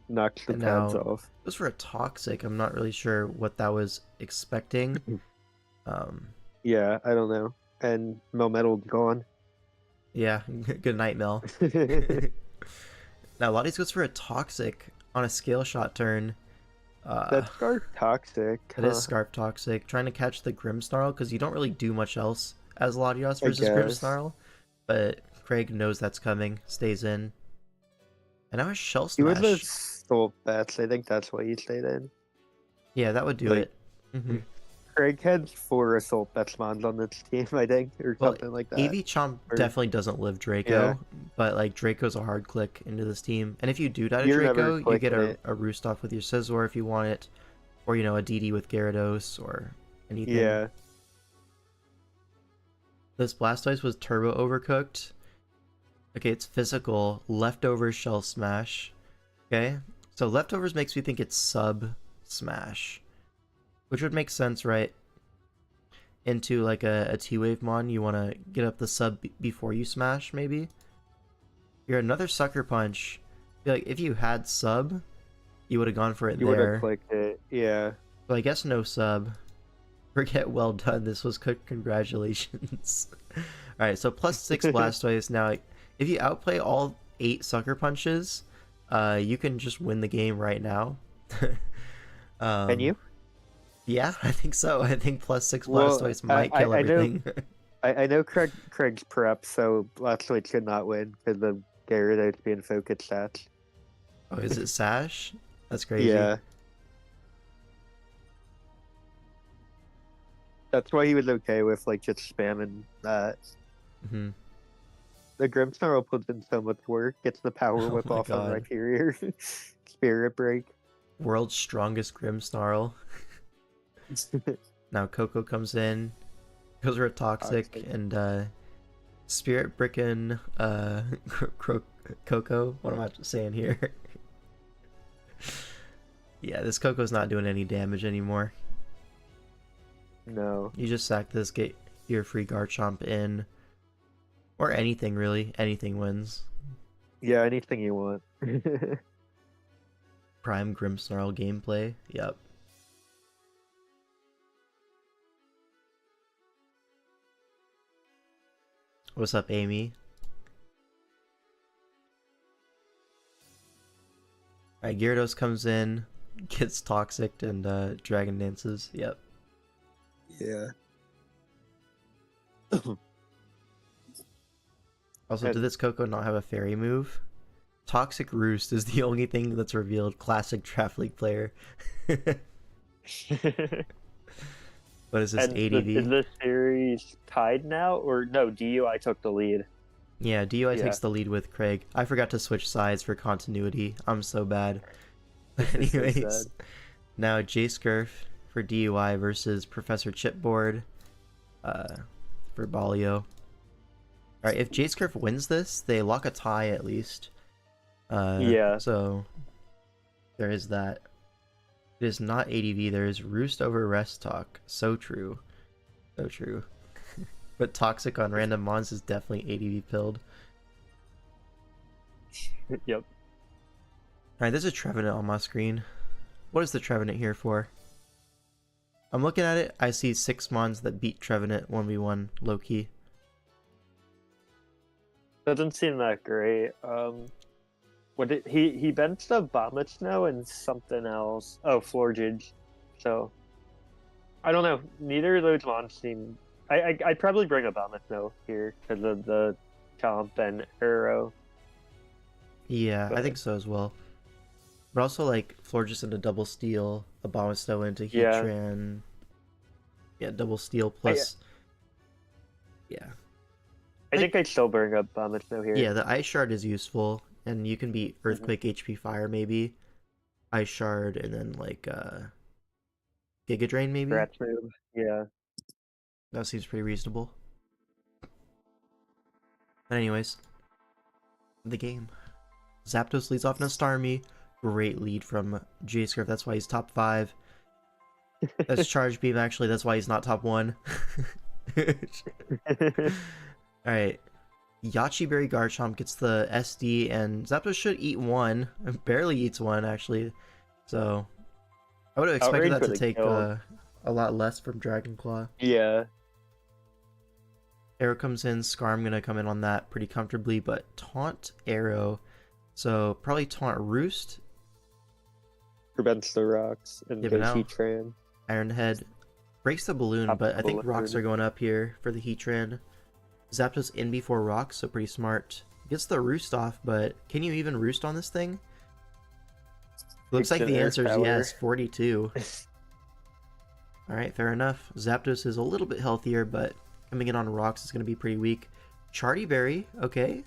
Knocks the
And
pads
now-
off.
It was for a Toxic. I'm not really sure what that was expecting.
Yeah, I don't know. And Melmetal gone.
Yeah, good night, Mel. Now Latios goes for a Toxic on a Scale Shot turn.
That's Scarf Toxic.
It is Scarf Toxic. Trying to catch the Grimmsnarl because you don't really do much else as Latios
I
versus
guess.
Grimmsnarl. But Craig knows that's coming, stays in. And now a Shell
He would have
Smash.
stole bets. I think that's why he stayed in.
Yeah, that would do
Like-
it. Mhm.
Craig had 4 Assault Betsmons on this team, I think, or
Well,
something like that.
AV Chomp
Or-
definitely doesn't live Draco,
Yeah.
but like Draco's a hard click into this team. And if you do die to
You're never
Draco, you get
clicking it.
a Roostoff with your Scizor if you want it, or you know, a DD with Gyarados or anything.
Yeah.
This Blastoise was turbo overcooked. Okay, it's physical. Leftovers Shell Smash. Okay, so leftovers makes me think it's sub Smash, which would make sense, right? Into like a T-Wave mon, you want to get up the sub before you smash, maybe. You're another Sucker Punch. I feel like if you had sub, you would have gone for it
You would have
there.
clicked it. Yeah.
But I guess no sub. Forget well done. This was cooked. Congratulations. Alright, so +6 Blastoise. Now, if you outplay all 8 Sucker Punches, you can just win the game right now.
Can you?
Yeah, I think so. I think +6
Well,
Blastoise might kill
I know-
everything.
I know Craig's prep, so Blastoise should not win because of Gyarados being focus stats.
Oh, is it Sash? That's crazy.
Yeah. That's why he was okay with like just spamming that.
hmm
The Grimmsnarl puts in so much work, gets the power
Oh
whip
my
off on
God.
Rhyperior. Spirit Break.
World's strongest Grimmsnarl. Now Coco comes in, goes for a Toxic,
Toxic.
and Spirit Brickin' Coco. What am I saying here? Yeah, this Coco's not doing any damage anymore.
No.
You just sack this, get your free Garchomp in. Or anything, really. Anything wins.
Yeah, anything you want.
Prime Grimmsnarl gameplay. Yep. What's up, Amy? Alright, Gyarados comes in, gets Toxic, and Dragon Dances. Yep.
Yeah.
Also,
And-
did this Coco not have a fairy move? Toxic Roost is the only thing that's revealed. Classic Draft League player. What is this,
And
ADV?
is the series tied now, or no? DUI took the lead.
Yeah, DUI
Yeah.
takes the lead with Craig. I forgot to switch sides for continuity. I'm so bad. Anyways,
sad.
now J-Scurf for DUI versus Professor Chipboard for Balio. Alright, if J-Scurf wins this, they lock a tie at least.
Yeah.
So, there is that. It is not ADV, there is Roost over Rest Talk. So true. So true. But Toxic on random mons is definitely ADV pilled.
Yep.
Alright, there's a Trevenant on my screen. What is the Trevenant here for? I'm looking at it, I see 6 mons that beat Trevenant 1v1 low-key.
Doesn't seem that great. He benched a Bombachno and something else. Oh, Florgage. So I don't know. Neither of those mons seem. I'd probably bring a Bombachno here because of the Chomp and Arrow.
Yeah, I
But-
think so as well. But also, like, Florges into double steal, Abomasnow into
Yeah.
Heatran. Yeah, double steal plus. Yeah.
I think I'd still bring up Bombachno here.
Yeah, the Ice Shard is useful, and you can beat Earthquake, HP Fire, maybe. Ice Shard, and then, like, Giga Drain, maybe?
Scratch move. Yeah.
That seems pretty reasonable. But anyways, the game. Zapdos leads off in a Starmie. Great lead from J-Scurf. That's why he's top 5. That's Charge Beam, actually. That's why he's not top 1. Alright. Yachi Berry Garchomp gets the SD, and Zapdos should eat 1. Barely eats 1, actually. So, I would have expected
Outrage
that to
for the
take
kill.
a lot less from Dragon Claw.
Yeah.
Arrow comes in, Skarm gonna come in on that pretty comfortably, but Taunt Arrow, so probably Taunt Roost,
Prevents the rocks and
Yeah, but
goes
now-
Heatran.
Iron Head, breaks the balloon,
Top
but I think
balloon.
rocks are going up here for the Heatran. Zapdos in before rocks, so pretty smart. Gets the Roost off, but can you even Roost on this thing? Looks like the
Earth
answer is
power.
yes, 42. Alright, fair enough. Zapdos is a little bit healthier, but coming in on rocks is going to be pretty weak. Charty Berry, okay.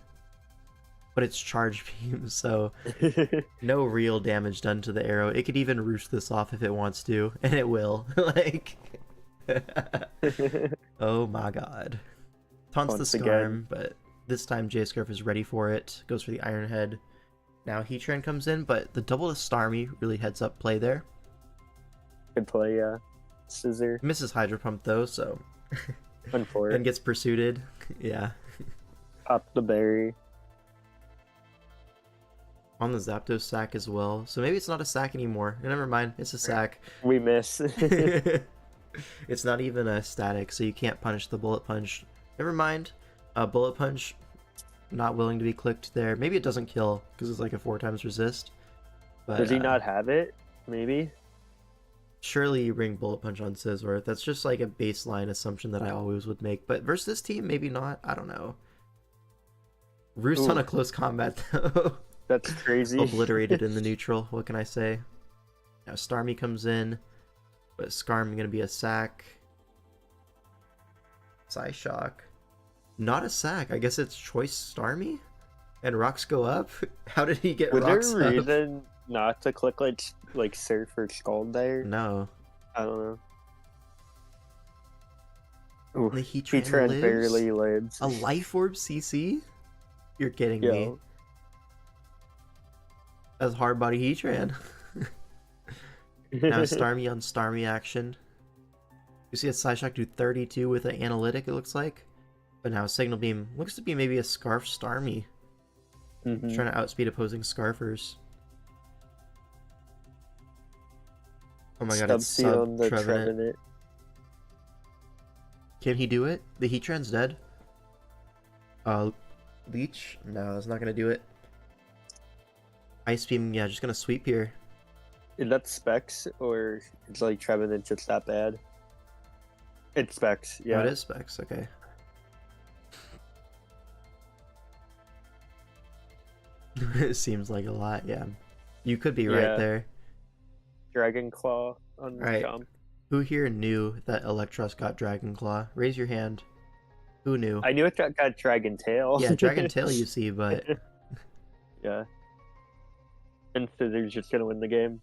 But it's Charge Beam, so no real damage done to the arrow. It could even roost this off if it wants to, and it will. Like, oh my god. Taunts
Once
the
again.
Skarm, but this time J-Scurf is ready for it. Goes for the Iron Head. Now Heatran comes in, but the double to Starmie really heads up play there.
Good play, yeah. Scissor.
Misses Hydro Pump though, so
Fun for
and
it.
gets pursued. Yeah.
Pop the berry.
on the Zapdos sack as well. So maybe it's not a sack anymore. Never mind, it's a sack.
We miss.
It's not even a static, so you can't punish the Bullet Punch. Never mind. Bullet Punch, not willing to be clicked there. Maybe it doesn't kill, because it's like a 4x resist. But,
Does he not have it? Maybe?
surely you bring Bullet Punch on Sizzworth. That's just like a baseline assumption that I always would make. But versus this team, maybe not. I don't know. Roost on
Ooh.
a close combat, though.
That's crazy.
Obliterated in the neutral. What can I say? Now Starmie comes in, but Skarm gonna be a sack. Psyshock. Not a sack. I guess it's choice Starmie? And rocks go up? How did he get
Was
rocks
there a
up?
reason not to click like Surf or Scald there?
No.
I don't know. Ooh,
The
Heatran
lives?
barely lives.
A Life Orb CC? You're kidding me.
Yo.
That's hard body Heatran. Now Starmie on Starmie action. You see a Psyshock do 32 with an analytic, it looks like. But now Signal Beam looks to be maybe a Scarf Starmie.
Mhm.
Trying to outspeed opposing Scarfers. Oh my god, it's
Subsea on the
Trevenant.
Trevenant.
Can he do it? The Heatran's dead. Leech? No, that's not gonna do it. Ice Beam, yeah, just gonna sweep here.
Is that Specs or it's like Trevenant just that bad? It's Specs,
Oh,
yeah.
it is Specs, okay. It seems like a lot, yeah. You could be right
Yeah.
there.
Dragon Claw on the
Right.
jump.
Who here knew that Electros got Dragon Claw? Raise your hand. Who knew?
I knew it got Dragon Tail.
Yeah, Dragon Tail you see, but
Yeah. And Scissor's just gonna win the game.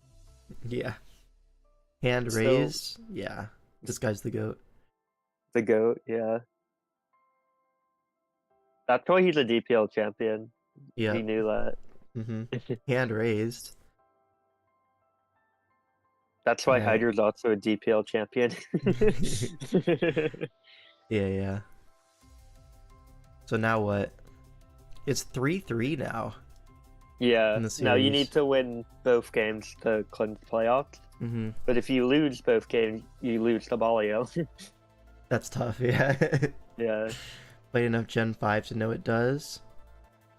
yeah. Hand
So-
raised? Yeah. This guy's the GOAT.
The GOAT, yeah. That's why he's a DPL champion.
Yeah.
He knew that.
Hand raised.
That's why
Yeah.
Hydra's also a DPL champion.
Yeah. So now what? It's 3-3 now.
Yeah.
In the
Now you
series.
need to win both games to clinch playoffs. But if you lose both games, you lose the Balio.
That's tough, yeah.
Yeah.
Played enough Gen 5 to know it does.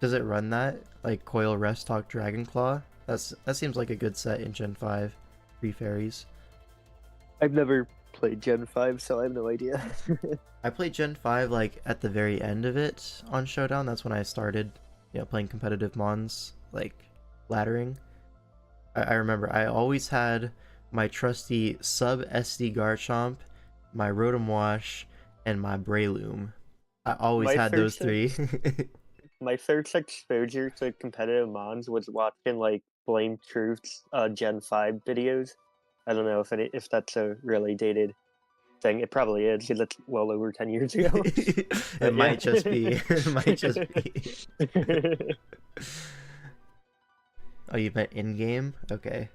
Does it run that? Like Coil, Rest Talk, Dragon Claw? That seems like a good set in Gen 5. 3 fairies.
I've never played Gen 5, so I have no idea.
I played Gen 5 like at the very end of it on Showdown. That's when I started, playing competitive Mons, like laddering. I remember I always had my trusty sub SD Garchomp, my Rotom Wash, and my Breloom. I always
My
had those
first
three.
My first exposure to competitive Mons was watching like Blame Truth's Gen 5 videos. I don't know if that's a really dated thing. It probably is because it's well over 10 years ago.
It might just be. It might just be. Oh, you meant in game? Okay.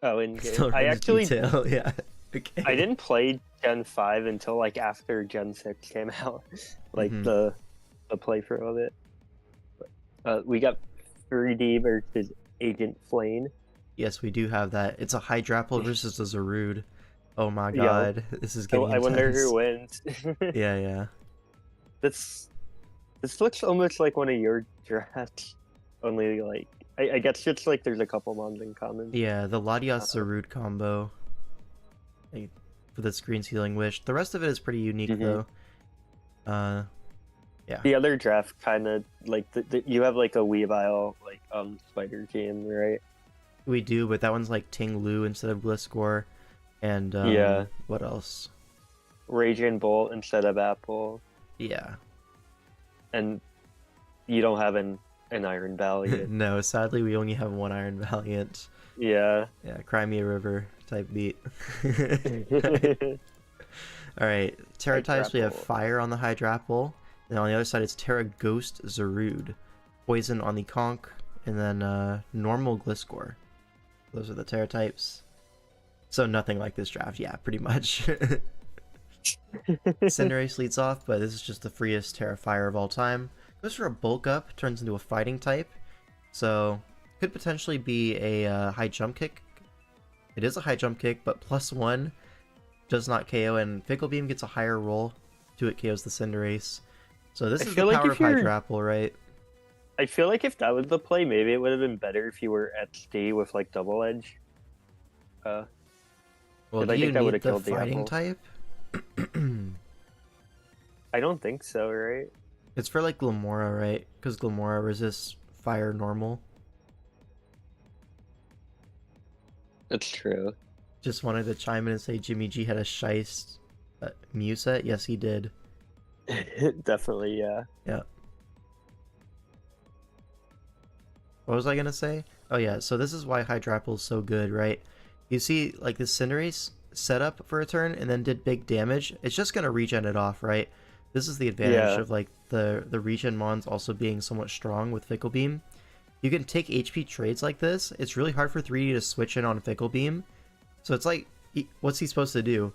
Oh, in game.
Still
I
runs
actually
detail. Yeah. Okay.
I didn't play Gen 5 until like after Gen 6 came out, like
Mhm.
the playthrough of it. We got 3D versus Agent Flame.
Yes, we do have that. It's a Hydrapple versus a Zarude. Oh my
Yo.
god, this is getting
I wonder
intense.
who wins.
Yeah.
This looks almost like one of your drafts. Only like I guess just like there's a couple mons in common.
Yeah, the Latias Zarude combo. Like, for the Screen's Healing Wish. The rest of it is pretty unique
Mhm.
though.
The other draft kind of like you have like a Weavile like spider team, right?
We do, but that one's like Ting Lu instead of Gliscor. And
Yeah.
what else?
Raging Bolt instead of Apple,
Yeah.
and you don't have an Iron Valiant.
No, sadly we only have one Iron Valiant.
Yeah.
Yeah, Crimea River type beat. Alright, Terra types, we have
Hydrapple.
Fire on the Hydrapple. And on the other side it's Terra Ghost Zarude. Poison on the Conch, and then normal Gliscor. Those are the Terra types. So nothing like this draft, yeah, pretty much. Cinderace leads off, but this is just the freest Terra Fire of all time. Goes for a bulk up, turns into a fighting type. So, could potentially be a high jump kick. It is a high jump kick, but +1 does not KO, and Fickle Beam gets a higher roll to it KOs the Cinderace. So this
I
is the
feel like
power
if
of
you're
Hydrapple, right?
I feel like if that was the play, maybe it would have been better if you were at stay with like double edge.
Well,
'Cause
do
I
you
think that would
need
have
the
killed the
fighting
apple.
type?
I don't think so, right?
It's for like Glamora, right? Because Glamora resists fire normal.
That's true.
Just wanted to chime in and say Jimmy G had a Shiest Mew set. Yes, he did.
Definitely, yeah.
Yeah. What was I gonna say? Oh yeah, so this is why Hydrapple is so good, right? You see, like, this Cinderace set up for a turn and then did big damage. It's just gonna regen it off, right? This is the advantage
Yeah.
of like the regen mons also being somewhat strong with Fickle Beam. You can take HP trades like this. It's really hard for 3D to switch in on Fickle Beam. So it's like, what's he supposed to do?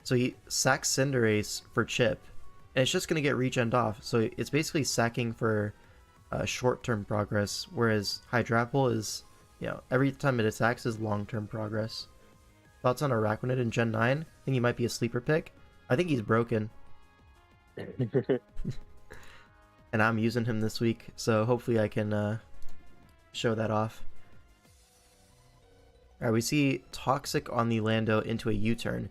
So he sacks Cinderace for chip, and it's just gonna get regened off. So it's basically sacking for short-term progress, whereas Hydrapple is, every time it attacks is long-term progress. Thoughts on Araquanid in Gen 9? I think he might be a sleeper pick. I think he's broken, and I'm using him this week, so hopefully I can show that off. Alright, we see Toxic on the Lando into a U-turn.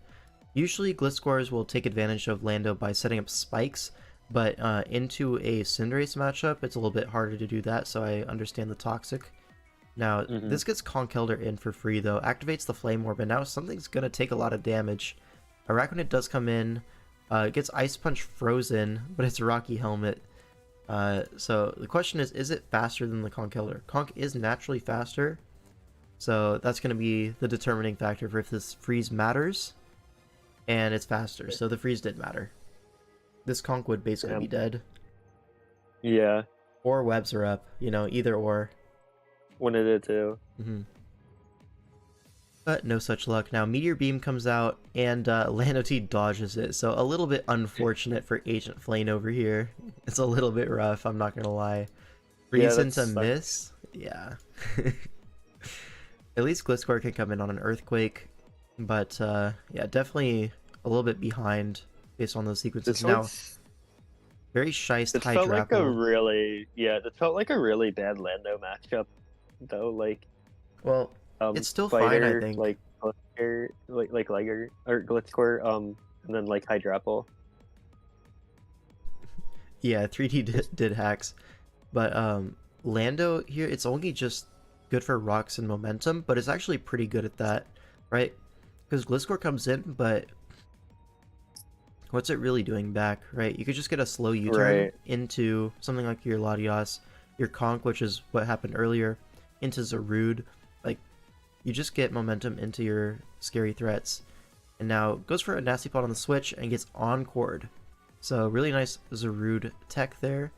Usually Gliscors will take advantage of Lando by setting up spikes, but into a Cinderace matchup, it's a little bit harder to do that, so I understand the Toxic. Now, this gets Conkeldurr in for free, though, activates the Flame Orb, and now something's going to take a lot of damage. Araquanid does come in, gets Ice Punch frozen, but it's Rocky Helmet. So the question is it faster than the Conkeldurr? Conk is naturally faster, so that's going to be the determining factor for if this freeze matters, and it's faster, so the freeze did matter. This Conk would basically be dead.
Yeah.
Or webs are up, either or.
One of the two.
But no such luck. Now Meteor Beam comes out, and Lando T dodges it, so a little bit unfortunate for Agent Flame over here. It's a little bit rough, I'm not gonna lie. Reason to miss? Yeah. At least Gliscor can come in on an Earthquake, but yeah, definitely a little bit behind based on those sequences. Now, very Shiest Hydrapple.
Felt like a really, it felt like a really bad Lando matchup, though. Like,
well, it's still fine, I think.
Like Liger or Gliscor, and then like Hydrapple.
Yeah, 3D did hacks, but Lando here, it's only just good for rocks and momentum, but it's actually pretty good at that, right? Because Gliscor comes in, but what's it really doing back, right? You could just get a slow U-turn into something like your Latios, your Conk, which is what happened earlier, into Zarude. Like, you just get momentum into your scary threats. And now goes for a Nasty Plot on the switch and gets Encored. So really nice Zarude tech there.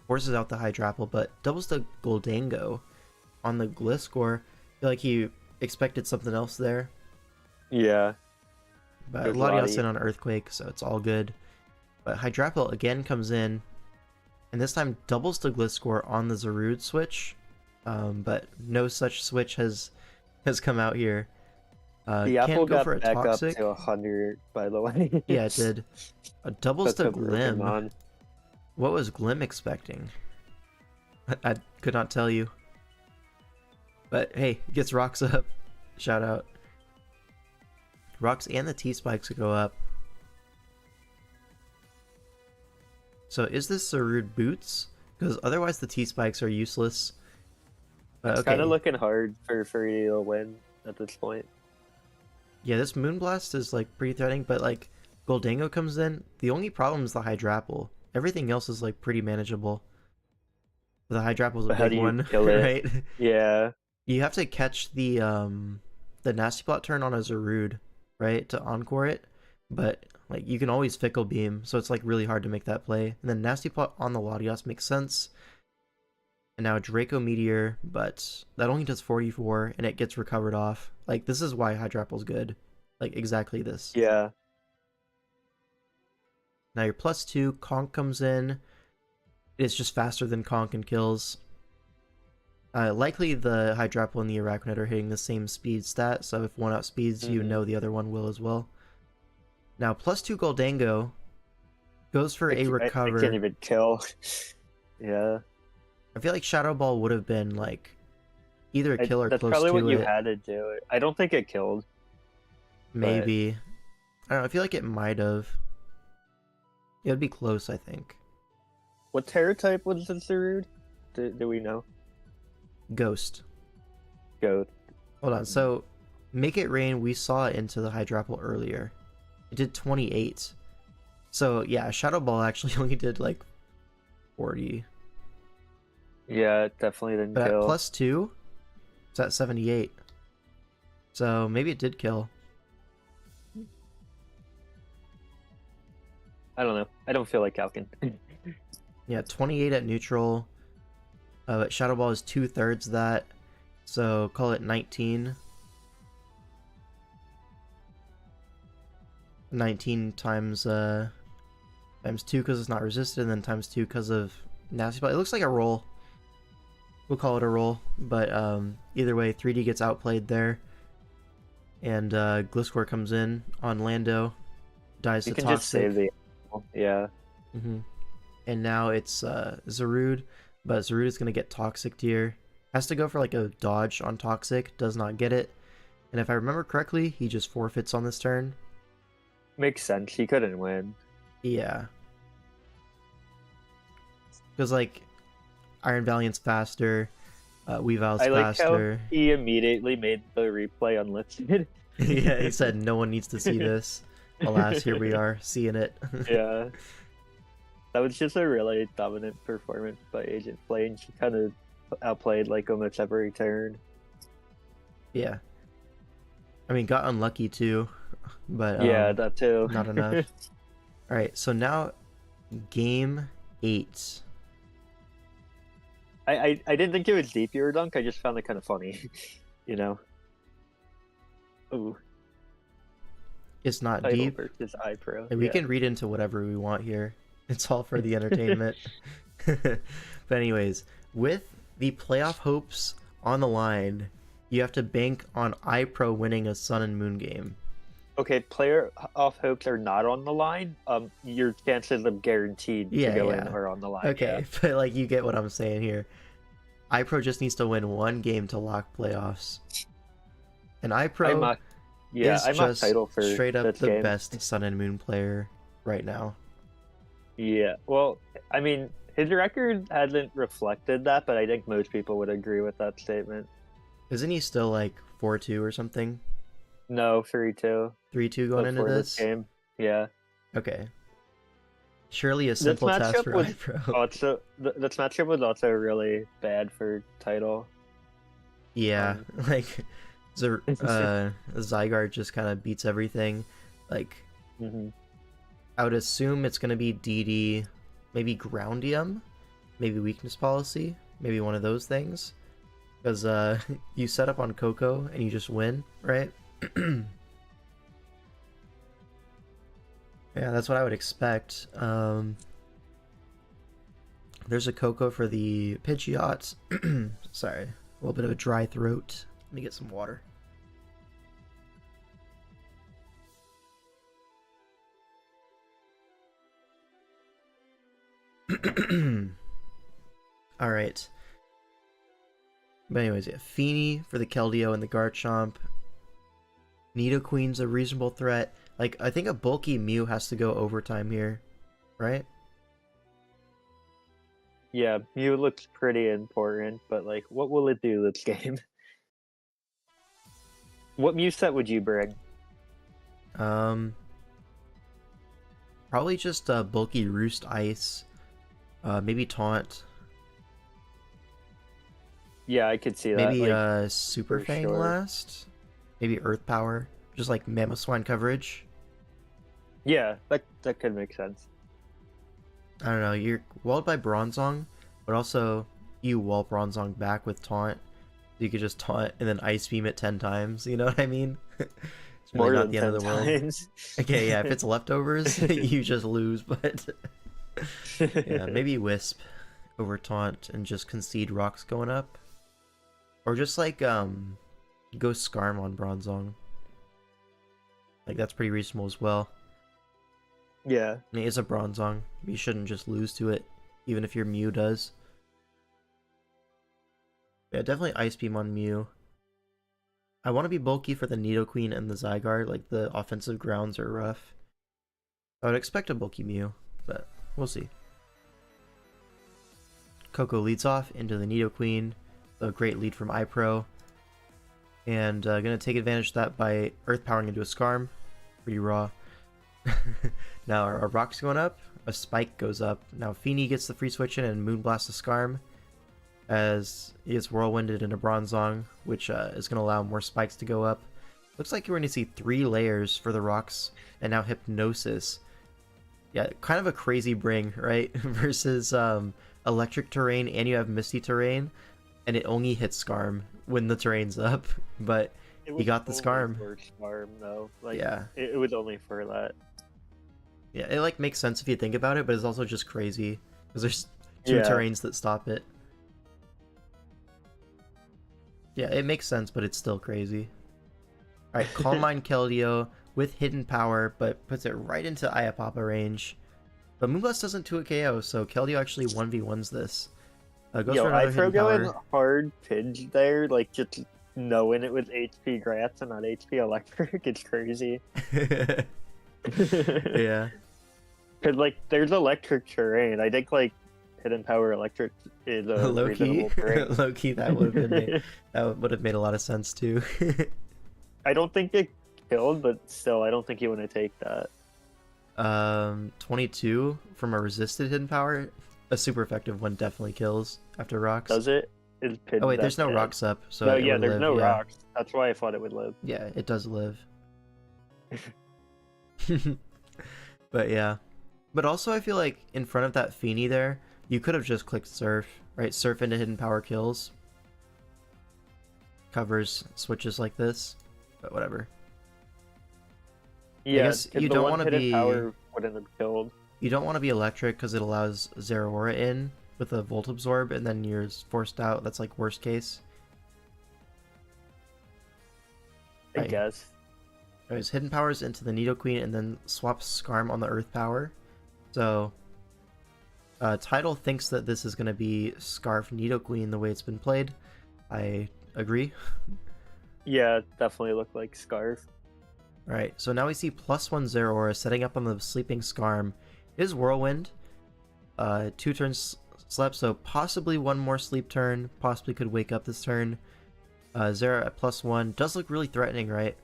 Forces out the Hydrapple, but doubles the Goldango on the Gliscor. I feel like he expected something else there.
Yeah.
But Latios in on Earthquake, so it's all good. But Hydrapple again comes in, and this time doubles the Gliscor on the Zarude switch. But no such switch has come out here.
The apple
go
got
for a
back
Toxic.
up to 100, by the way.
Yeah, it did. Doubles the Glim.
Mon.
What was Glim expecting? I could not tell you. But hey, gets rocks up. Shout out. Rocks and the T-Spikes go up. So is this Zarude Boots? Because otherwise the T-Spikes are useless.
It's kind of looking hard for Furry to win at this point.
Yeah, this Moonblast is like pretty threatening, but like Goldango comes in. The only problem is the Hydrapple. Everything else is like pretty manageable. The Hydrapple's a big one, right?
Yeah.
You have to catch the Nasty Plot turn on a Zarude, right, to encore it. But like you can always Fickle Beam, so it's like really hard to make that play. And then Nasty Plot on the Latios makes sense. And now Draco Meteor, but that only does 44, and it gets recovered off. Like, this is why Hydrapple's good. Like, exactly this.
Yeah.
Now your +2, Conk comes in. It's just faster than Conk and kills. Likely the Hydrapple and the Arachnid are hitting the same speed stat, so if one outspeeds, you know the other one will as well. Now +2 Goldango goes for a recover.
I can't even kill. Yeah.
I feel like Shadow Ball would have been like either a kill or close to it.
That's probably what you had to do. I don't think it killed.
Maybe. I don't know. I feel like it might have. It would be close, I think.
What Terra type was the Zarude? Do we know?
Ghost.
Goat.
Hold on. So, Make It Rain, we saw it into the Hydrapple earlier. It did 28. So, yeah, Shadow Ball actually only did like 40.
Yeah, it definitely didn't
But
kill.
At +2, it's at 78. So, maybe it did kill.
I don't know. I don't feel like Falcon.
Yeah, 28 at neutral. Shadow Ball is 2/3 that. So, call it 19. 19 times 2 because it's not resisted, and then times 2 because of Nasty Ball. It looks like a roll. We'll call it a roll. But either way, 3D gets outplayed there. And Gliscor comes in on Lando. Dies
You
to
can
Toxic.
just save the animal. Yeah.
And now it's Zarude. But Zarude is going to get Toxic here. Has to go for like a dodge on Toxic. Does not get it. And if I remember correctly, he just forfeits on this turn.
Makes sense. He couldn't win.
Yeah. Because, like, Iron Valiant's faster, Weavile's
I like
faster.
how he immediately made the replay unlisted.
Yeah, he said, no one needs to see this. Alas, here we are, seeing it.
Yeah. That was just a really dominant performance by Agent Flame. She kind of outplayed, like, almost every turn.
Yeah. I mean, got unlucky, too. But
yeah, that too.
Not enough. Alright, so now, Game 8.
I didn't think it was deep your dunk. I just found it kind of funny, you know. Ooh.
It's not
Title
deep.
versus iPro.
And we can read into whatever we want here. It's all for the entertainment. But anyways, with the playoff hopes on the line, you have to bank on iPro winning a Sun and Moon game.
Okay, player off hopes are not on the line. Your chances of guaranteed to go in are on the line.
Okay,
yeah.
but like you get what I'm saying here. iPro just needs to win one game to lock playoffs. And iPro is just
title for
straight up the
game.
best Sun and Moon player right now.
Yeah, well, I mean, his record hasn't reflected that, but I think most people would agree with that statement.
Isn't he still like 4-2 or something?
No, 3-2.
3-2 going into this
game. Yeah.
Okay. Surely a simple task for iPro.
Also, this matchup was also really bad for title.
Yeah, like Zygarde just kind of beats everything. Like, I would assume it's gonna be DD, maybe Groundium, maybe Weakness Policy, maybe one of those things. Because you set up on Coco and you just win, right? Yeah, that's what I would expect. There's a Coco for the Pidgeot. Sorry, a little bit of a dry throat. Let me get some water. Alright. But anyways, yeah, Feeny for the Keldeo and the Garchomp. Nidoqueen's a reasonable threat. Like, I think a bulky Mew has to go overtime here, right?
Yeah, Mew looks pretty important, but like, what will it do this game? What Mew set would you bring?
Probably just bulky Roost Ice. Maybe Taunt.
Yeah, I could see that.
Maybe
like,
Super
for
Fang
sure.
last. Maybe Earth Power. Just like Mamoswine coverage.
Yeah, that could make sense.
I don't know. You're walled by Bronzong, but also you wall Bronzong back with Taunt. You could just taunt and then Ice Beam it 10 times. You know what I mean? It's really
More
not
than
the end of
10
the world.
times.
Okay, yeah, if it's leftovers, you just lose, but yeah, maybe Wisp over Taunt and just concede rocks going up. Or just like go Skarm on Bronzong. Like that's pretty reasonable as well.
Yeah.
I mean, it's a Bronzong. You shouldn't just lose to it, even if your Mew does. Yeah, definitely Ice Beam on Mew. I want to be bulky for the Nidoqueen and the Zygarde, like the offensive grounds are rough. I would expect a bulky Mew, but we'll see. Coco leads off into the Nidoqueen, a great lead from iPro. And gonna take advantage of that by Earth Powering into a Skarm. Pretty raw. Now our rock's going up, a Spike goes up. Now Feeny gets the free switch in and Moonblast the Skarm. As he gets Whirlwinded into Bronzong, which is going to allow more spikes to go up. Looks like we're going to see 3 layers for the rocks, and now Hypnosis. Yeah, kind of a crazy bring, right? Versus electric terrain, and you have misty terrain, and it only hits Skarm when the terrain's up, but he got the Skarm.
For Skarm, though. Like,
Yeah.
It was only for that.
Yeah, it like makes sense if you think about it, but it's also just crazy, because there's 2 terrains that stop it. Yeah, it makes sense, but it's still crazy. Alright, Calm Mind Keldeo with Hidden Power, but puts it right into Ayapapa range. But Moonblast doesn't 2-hit KO, so Keldeo actually 1v1s this. Goes for another Hidden
going
Power.
hard Pidge there, like just knowing it was HP Grass and not HP Electric. It's crazy.
Yeah.
Because, like, there's electric terrain. I think, like, Hidden Power Electric is a
Low-key,
reasonable terrain.
Low-key, that would have made a lot of sense too.
I don't think it killed, but still, I don't think you want to take that.
22 from a resisted Hidden Power. A super effective one definitely kills after rocks.
Does it? Is Pidge
Oh wait, there's no
dead?
rocks up, so
No,
it
yeah,
would
there's
live,
no
yeah.
rocks. That's why I thought it would live.
Yeah, it does live. But yeah. But also I feel like in front of that Feeny there, you could have just clicked Surf, right? Surf into Hidden Power kills. Covers switches like this, but whatever.
Yeah,
guess
if
you
the
don't
one
wanna
Hidden
be-
Power wouldn't have killed.
You don't want to be electric because it allows Zeraora in with a Volt Absorb, and then you're forced out. That's like worst case.
I
Right.
guess.
Anyways, Hidden Powers into the Nidoqueen and then swaps Skarm on the Earth Power. So, Tidal thinks that this is going to be Scarf Nidoqueen the way it's been played. I agree.
Yeah, it definitely looked like Scarf.
Alright, so now we see +1 Zeraora setting up on the sleeping Skarm. It is Whirlwind. 2 turns slept, so possibly one more sleep turn. Possibly could wake up this turn. Zera at +1 does look really threatening, right?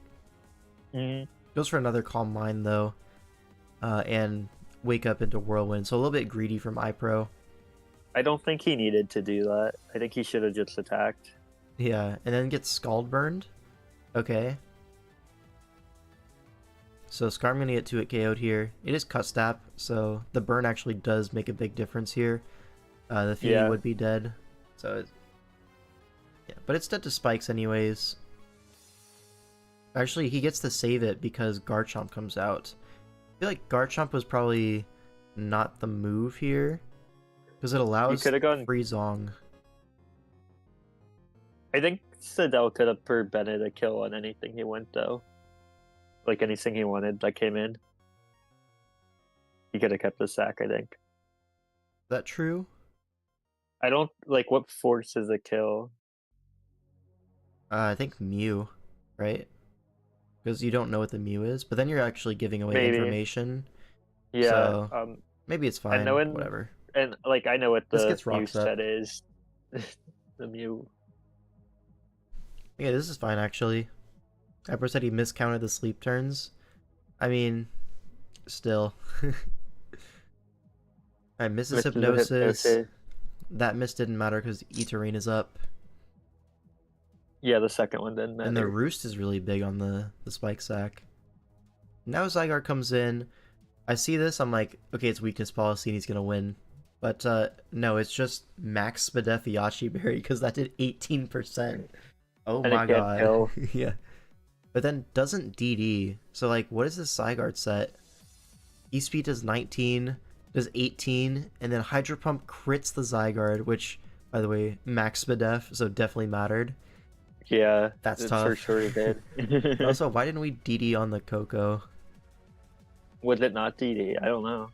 Mm-hmm.
Goes for another Calm Mind though, and wake up into Whirlwind. So a little bit greedy from iPro.
I don't think he needed to do that. I think he should have just attacked.
Yeah, and then gets Scald Burned. Okay. So Skarm gonna get 2-hit KO'd here. It is Cut Stap, so the burn actually does make a big difference here. The Feeny
Yeah.
would be dead. So yeah, but it's dead to spikes anyways. Actually, he gets to save it because Garchomp comes out. I feel like Garchomp was probably not the move here because it allows
coulda gone-
free Zong.
I think Sidel could have prevented a kill on anything he went, though. Like anything he wanted that came in. He could have kept the sack, I think.
Is that true?
I don't like what forces a kill.
I think Mew, right? Because you don't know what the Mew is, but then you're actually giving away
Maybe.
information.
Yeah,
So- Maybe it's fine.
know in-
Whatever.
and like I know what
This
the
gets
Mew
rocks up.
set is. The Mew.
Yeah, this is fine actually. Pepper said he miscounted the sleep turns. I mean, still. I misses
Misses the
Hypnosis. That miss didn't matter because E-Terrain is up.
Yeah, the second one didn't matter.
And the Roost is really big on the Spike Sack. Now Zygarde comes in. I see this, I'm like, okay, it's weakness policy and he's gonna win. But no, it's just Max Spadef Yachi Berry because that did 18%. Oh
And it
my
can't
god.
kill.
Yeah. But then doesn't DD. So like, what is this Zygarde set? E-Speed does 19, does 18, and then Hydro Pump crits the Zygarde, which, by the way, max Spadef, so definitely mattered.
Yeah,
That's
it for
tough.
sure did.
Also, why didn't we DD on the Coco?
Was it not DD? I don't know.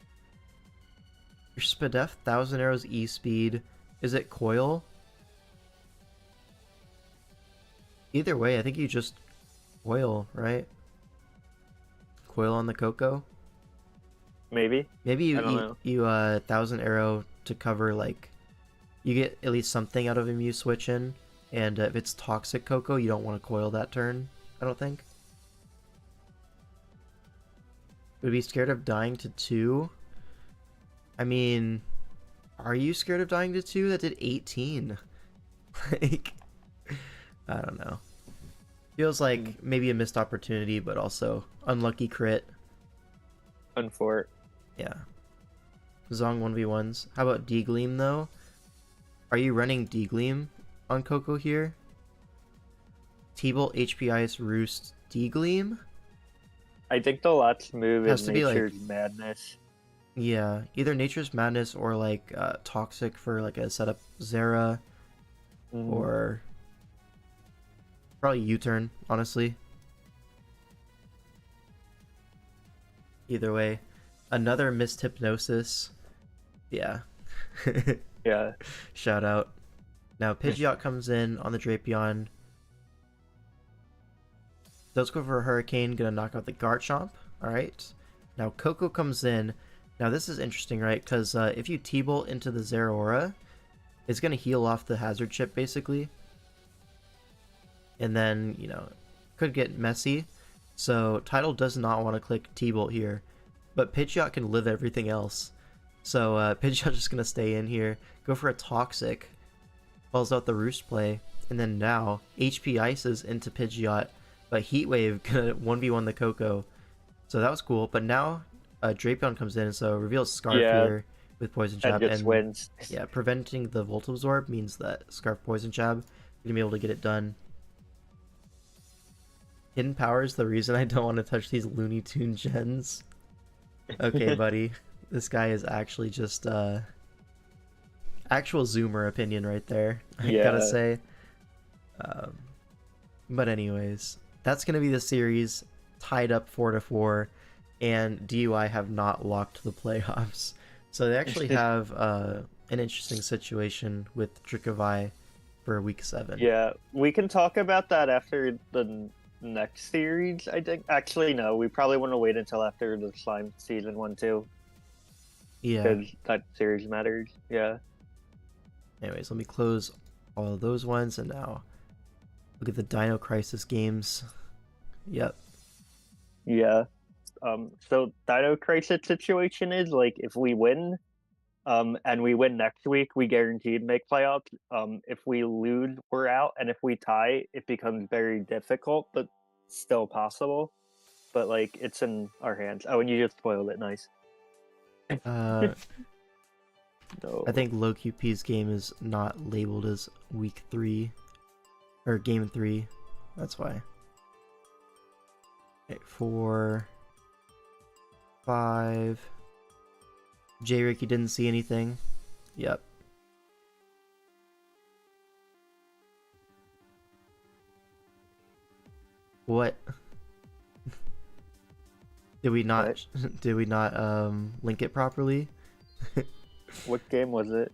Your Spadef, 1000 arrows E-Speed. Is it Coil? Either way, I think you just Coil, right? Coil on the Coco?
Maybe.
Maybe
I don't know.
you 1000 arrow to cover, like, you get at least something out of a Mew switch in, and if it's toxic Coco, you don't want to coil that turn, I don't think. Would be scared of dying to 2? I mean, are you scared of dying to 2? That did 18. Like, I don't know. Feels like maybe a missed opportunity, but also unlucky crit.
Unfort.
Yeah. Zong 1v1s. How about D-Gleam, though? Are you running D-Gleam on Coco here? T-Bolt, HP Ice, Roost, D-Gleam?
I think the last move
Has
is
to be, like-
Nature's Madness.
Yeah, either Nature's Madness or like Toxic for like a setup Zera, or probably U-turn, honestly. Either way. Another missed Hypnosis. Yeah.
Yeah.
Shout out. Now Pidgeot comes in on the Drapion. Does go for a Hurricane, gonna knock out the Garchomp. Alright. Now Coco comes in. Now this is interesting, right? Because if you T-Bolt into the Zeraora, it's gonna heal off the Hazard Chip, basically. And then, you know, could get messy. So Tidal does not want to click T-Bolt here. But Pidgeot can live everything else. So Pidgeot's just gonna stay in here, go for a Toxic, falls out the Roost play, and then now HP Ices into Pidgeot, but Heat Wave gonna 1v1 the Coco. So that was cool, but now Drapion comes in, so reveals Scarf here with Poison Jab,
and just wins.
yeah, preventing the Volt Absorb means that Scarf Poison Jab gonna be able to get it done. Hidden Power is the reason I don't want to touch these Looney Tune gens. Okay, buddy. This guy is actually just actual Zoomer opinion right there, I gotta say. But anyways, that's gonna be the series, tied up 4-4, and DUI have not locked the playoffs. So they actually have an interesting situation with Dricovai for week 7.
Yeah, we can talk about that after the next series, I think. Actually, no, we probably want to wait until after the Slime Season 1 too.
Yeah.
Because that series matters. Yeah.
Anyways, let me close all of those ones, and now look at the Dino Crisis games. Yep.
Yeah. So Dino Crisis situation is like if we win, and we win next week, we guaranteed make playoffs. If we lose, we're out, and if we tie, it becomes very difficult, but still possible. But like it's in our hands. Oh, and you just spoiled it. Nice.
No.
So,
I think Low QP's game is not labeled as week 3 or game 3. That's why. Okay, 4, 5. J Ricky didn't see anything. Yep. What? Did we not link it properly?
what game was it?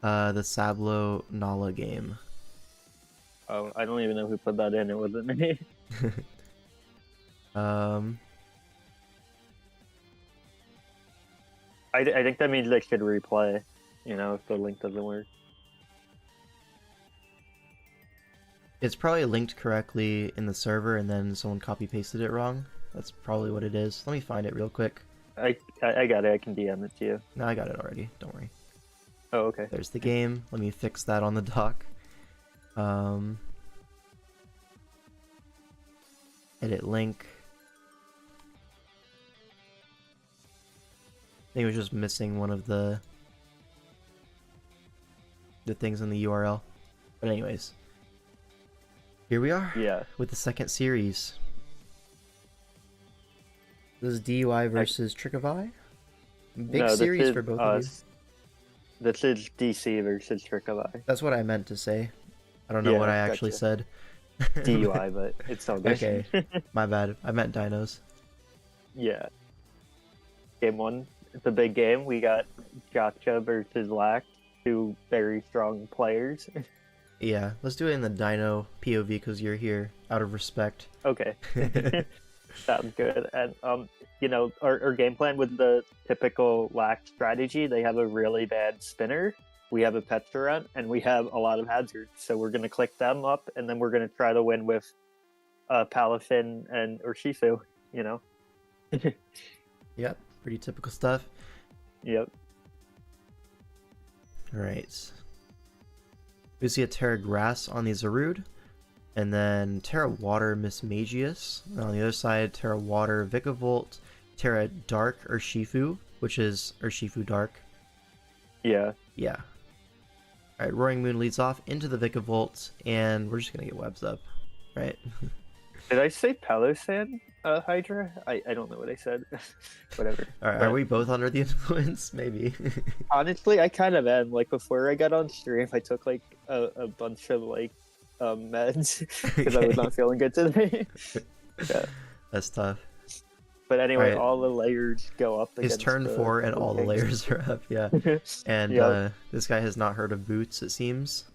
The Sablo Nala game.
Oh, I don't even know who put that in. It wasn't me. I think that means they should replay, you know, if the link doesn't work.
It's probably linked correctly in the server and then someone copy pasted it wrong. That's probably what it is. Let me find it real quick.
I got it. I can DM it to you.
No, I got it already. Don't worry.
Oh, okay.
There's the game. Let me fix that on the dock. Edit link. I think it was just missing one of the things in the URL. But anyways, here we are.
Yeah.
With the second series. This is DUI versus Trick of Eye. Big
No,
series for both of you.
This is DC versus Trick of Eye.
That's what I meant to say. I don't know what I actually
gotcha.
said.
DUI, but it's all good.
Okay, my bad. I meant dinos.
Yeah. Game 1. It's a big game. We got Gotcha versus Lax, two very strong players.
Yeah, let's do it in the dino POV because you're here, out of respect.
Okay. Sounds good. And our game plan with the typical Lax strategy, they have a really bad spinner, we have a Petrarant, and we have a lot of hazards. So we're gonna click them up, and then we're gonna try to win with Palafin and Urshifu,
Yep, pretty typical stuff.
Yep.
Alright. We see a Terra Grass on the Zarude, and then Terra Water Mismagius. And on the other side, Terra Water Vikavolt, Terra Dark Urshifu, which is Urshifu Dark.
Yeah.
Yeah. Alright, Roaring Moon leads off into the Vikavolt, and we're just gonna get webs up, right?
Did I say Palosan Hydra? I don't know what I said. Whatever.
Alright, are we both under the influence? Maybe.
Honestly, I kind of am. Like, before I got on stream, I took like a bunch of meds because I was not feeling good today. Yeah.
That's tough.
But anyway,
Right.
all the layers go up.
It's turn 4 and all the layers are up, yeah. And
Yep.
this guy has not heard of boots, it seems.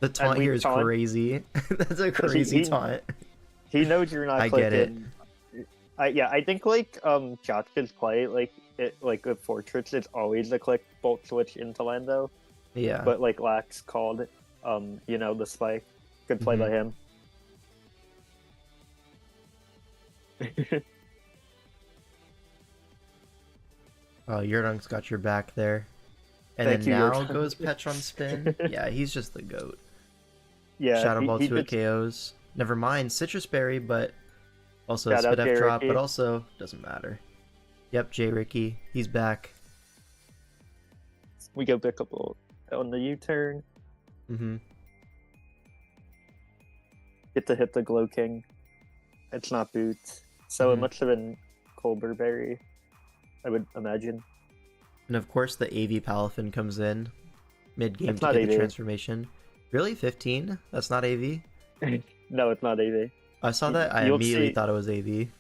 The taunt
we
here is
taunt-
crazy. That's a crazy taunt.
He knows you're not
I
clicking.
get it.
I think Jotka's play with Fortress, it's always a click bolt switch into Lando.
Yeah.
But like Lax called the spike. Good play by him.
Oh, Yurdunk's got your back there. And
Thank
then
you,
now
Yurdunk.
goes Petron spin. Yeah, he's just the GOAT.
Yeah,
Shadow Ball
he
2
just-
KOs. Never mind, Citrus Berry, but also
Shout out
Spit F
J.
drop,
Ricky.
but also doesn't matter. Yep, J. Ricky, he's back.
we go pick up on the U-turn.
Mm-hmm.
Get to hit the Glow King. It's not Boots. So it
Mhm.
must have been Colbur Berry, I would imagine.
And of course the AV Palafin comes in mid-game
It's
to
not
get the
AV.
transformation. Really? 15? That's not AV?
No, it's not AV.
I saw that, I
You'll
immediately
see-
thought it was AV. Just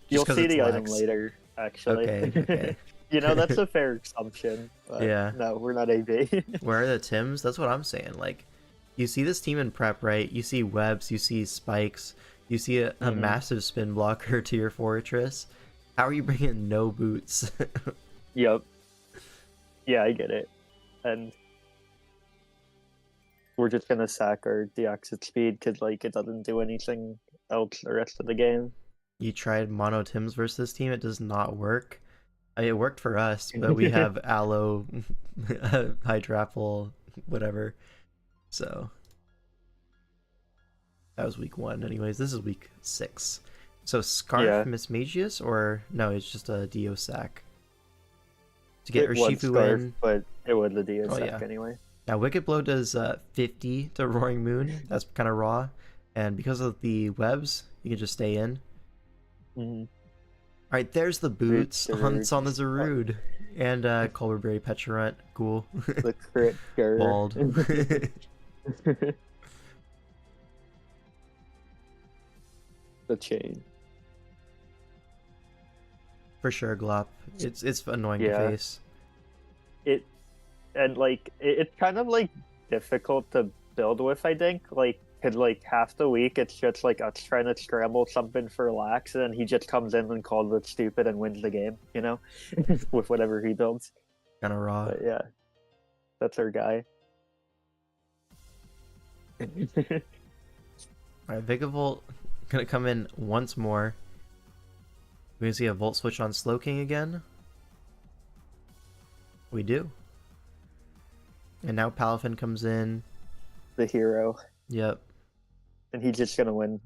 You'll
'cause
see
it's
the item
Lex.
later, actually.
Okay, okay.
That's a fair assumption. But
Yeah.
No, we're not AV.
Where are the Tims? That's what I'm saying. Like, you see this team in prep, right? You see webs, you see spikes, you see a
Mhm.
massive spin blocker to your fortress. How are you bringing no boots?
Yep. Yeah, I get it. And we're just gonna sack our Deoxys speed because it doesn't do anything else the rest of the game.
You tried mono Tims versus this team, it does not work. I mean, it worked for us, but we have Aloe, Hydrapple, whatever. So that was week 1. Anyways, this is week 6. So Scarf
Yeah.
Mismagius, or no, it's just a Dio sack. To get
It was
Urshifu
Scarf,
in.
but it was the Dio
Oh,
sack
yeah.
anyway.
Now Wicked Blow does 50 to Roaring Moon. That's kind of raw. And because of the webs, you can just stay in.
Mm-hmm.
Alright, there's the boots.
Zarude.
Hunts on the Zarude. And Colbur Berry Petrarant. Cool.
The crit girl.
Bald.
The chain.
For sure, Glop. It's annoying
Yeah.
to face.
It's kind of difficult to build with, I think. Cause half the week it's just us trying to scramble something for Lax, and then he just comes in and calls it stupid and wins the game, with whatever he builds.
Kind of raw.
But yeah, that's our guy.
Alright, Vigavolt gonna come in once more. We gonna see a Volt Switch on Slowking again? We do. And now Palafin comes in.
The hero,
Yep.
and he's just gonna win.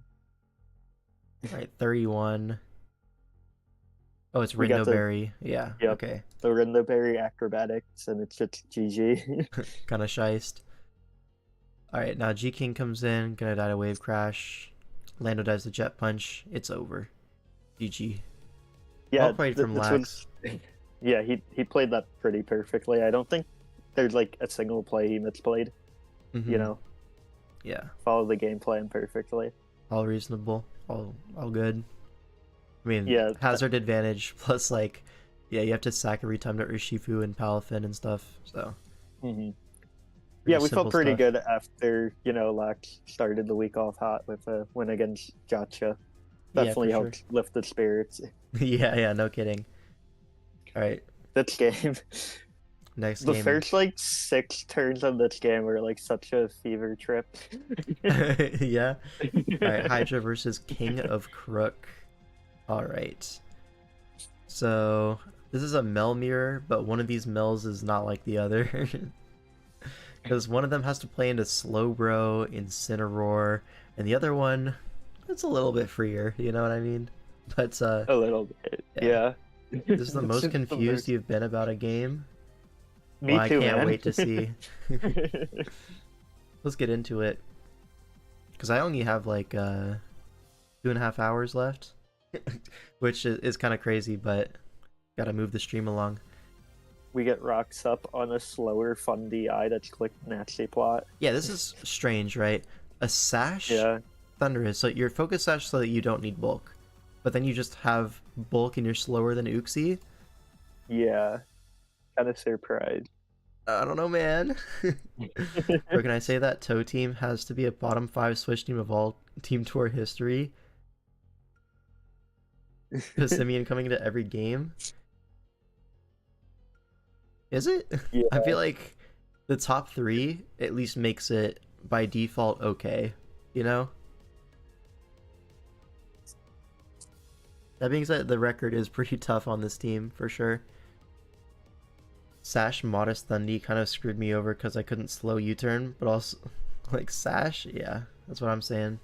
Alright, 31. Oh, it's
We got
Rindo
the-
Berry. Yeah,
Yep.
okay.
The Rindoberry acrobatics, and it's just GG.
Kinda shiced. Alright, now G King comes in, gonna die to Wave Crash. Lando dies the Jet Punch. It's over. GG. Well
Yeah,
played from
this
Lax.
was. Yeah, he played that pretty perfectly. I don't think there's like a single play he misplayed. You
Mm-hmm.
know,
Yeah,
follow the game plan perfectly.
all reasonable, all good. I mean,
Yeah,
hazard advantage plus like, yeah, you have to sack every time to Urshifu and Palafin and stuff. So
mhm.
pretty
Yeah, we felt
simple
pretty
stuff.
good after Lax started the week off hot with a win against Gotcha.
Yeah, for
Definitely
sure.
helped lift the spirits.
Yeah, no kidding. All right,
This game,
next
the
game.
first like 6 turns of this game were like such a fever trip.
Yeah. All right, Hydra versus King of Crook. All right. So this is a Mel mirror, but one of these Mel's is not like the other. Because one of them has to play into Slowbro, Incineroar, and the other one, it's a little bit freer, you know what I mean? But
A little bit,
yeah.
yeah.
This is the
It's
most
just the
confused you've been about a game. Well,
Me
I
too,
can't
man.
wait to see. Let's get into it. Because I only have like 2.5 hours left. Which is kind of crazy, but gotta move the stream along.
We get rocks up on a slower, fun DI that's clicked nasty plot.
Yeah, this is strange, right? A Sash
Yeah,
Thundurus, so your focus Sash so that you don't need bulk. But then you just have bulk and you're slower than Uxie?
yeah. Kind of surprised.
I don't know, man. Or can I say that Toe Team has to be a bottom 5 Switch team of all Team Tour history? Simeon coming into every game? Is it?
Yeah.
I feel like the top 3 at least makes it by default okay, you know? That being said, the record is pretty tough on this team, for sure. Sash Modest Thundy kind of screwed me over because I couldn't slow U-turn, but also, like, Sash? Yeah, that's what I'm saying.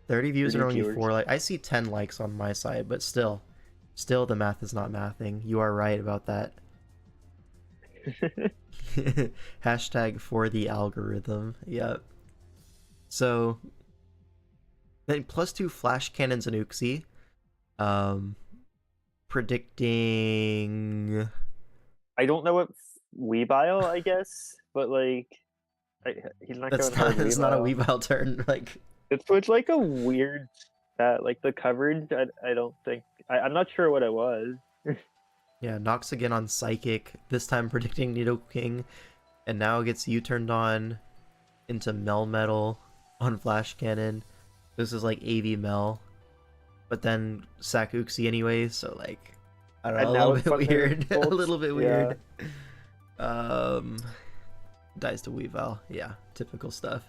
30 views
30
are only
viewers.
4 like I see 10 likes on my side, but still the math is not mathing. You are right about that. Hashtag for the algorithm. Yep. So then +2 flash cannons and Uxie. Predicting.
I don't know what Weebile, I guess, but like, he's not
That's
going hard.
not. It's not a
Weebile.
Weavile turn. Like,
It's like a weird stat. Like the coverage, I don't think. I'm not sure what it was.
yeah, knocks again on Psychic. This time predicting Nidoking, and now gets U-turned on into Melmetal on Flash Cannon. This is like AV Mel, but then sack Uxie anyway. So like, I don't know,
And
a
now
little
it's
bit
Thunder
weird. A
Bolts.
little bit
Yeah.
weird. Dies to Weavile. Yeah, typical stuff.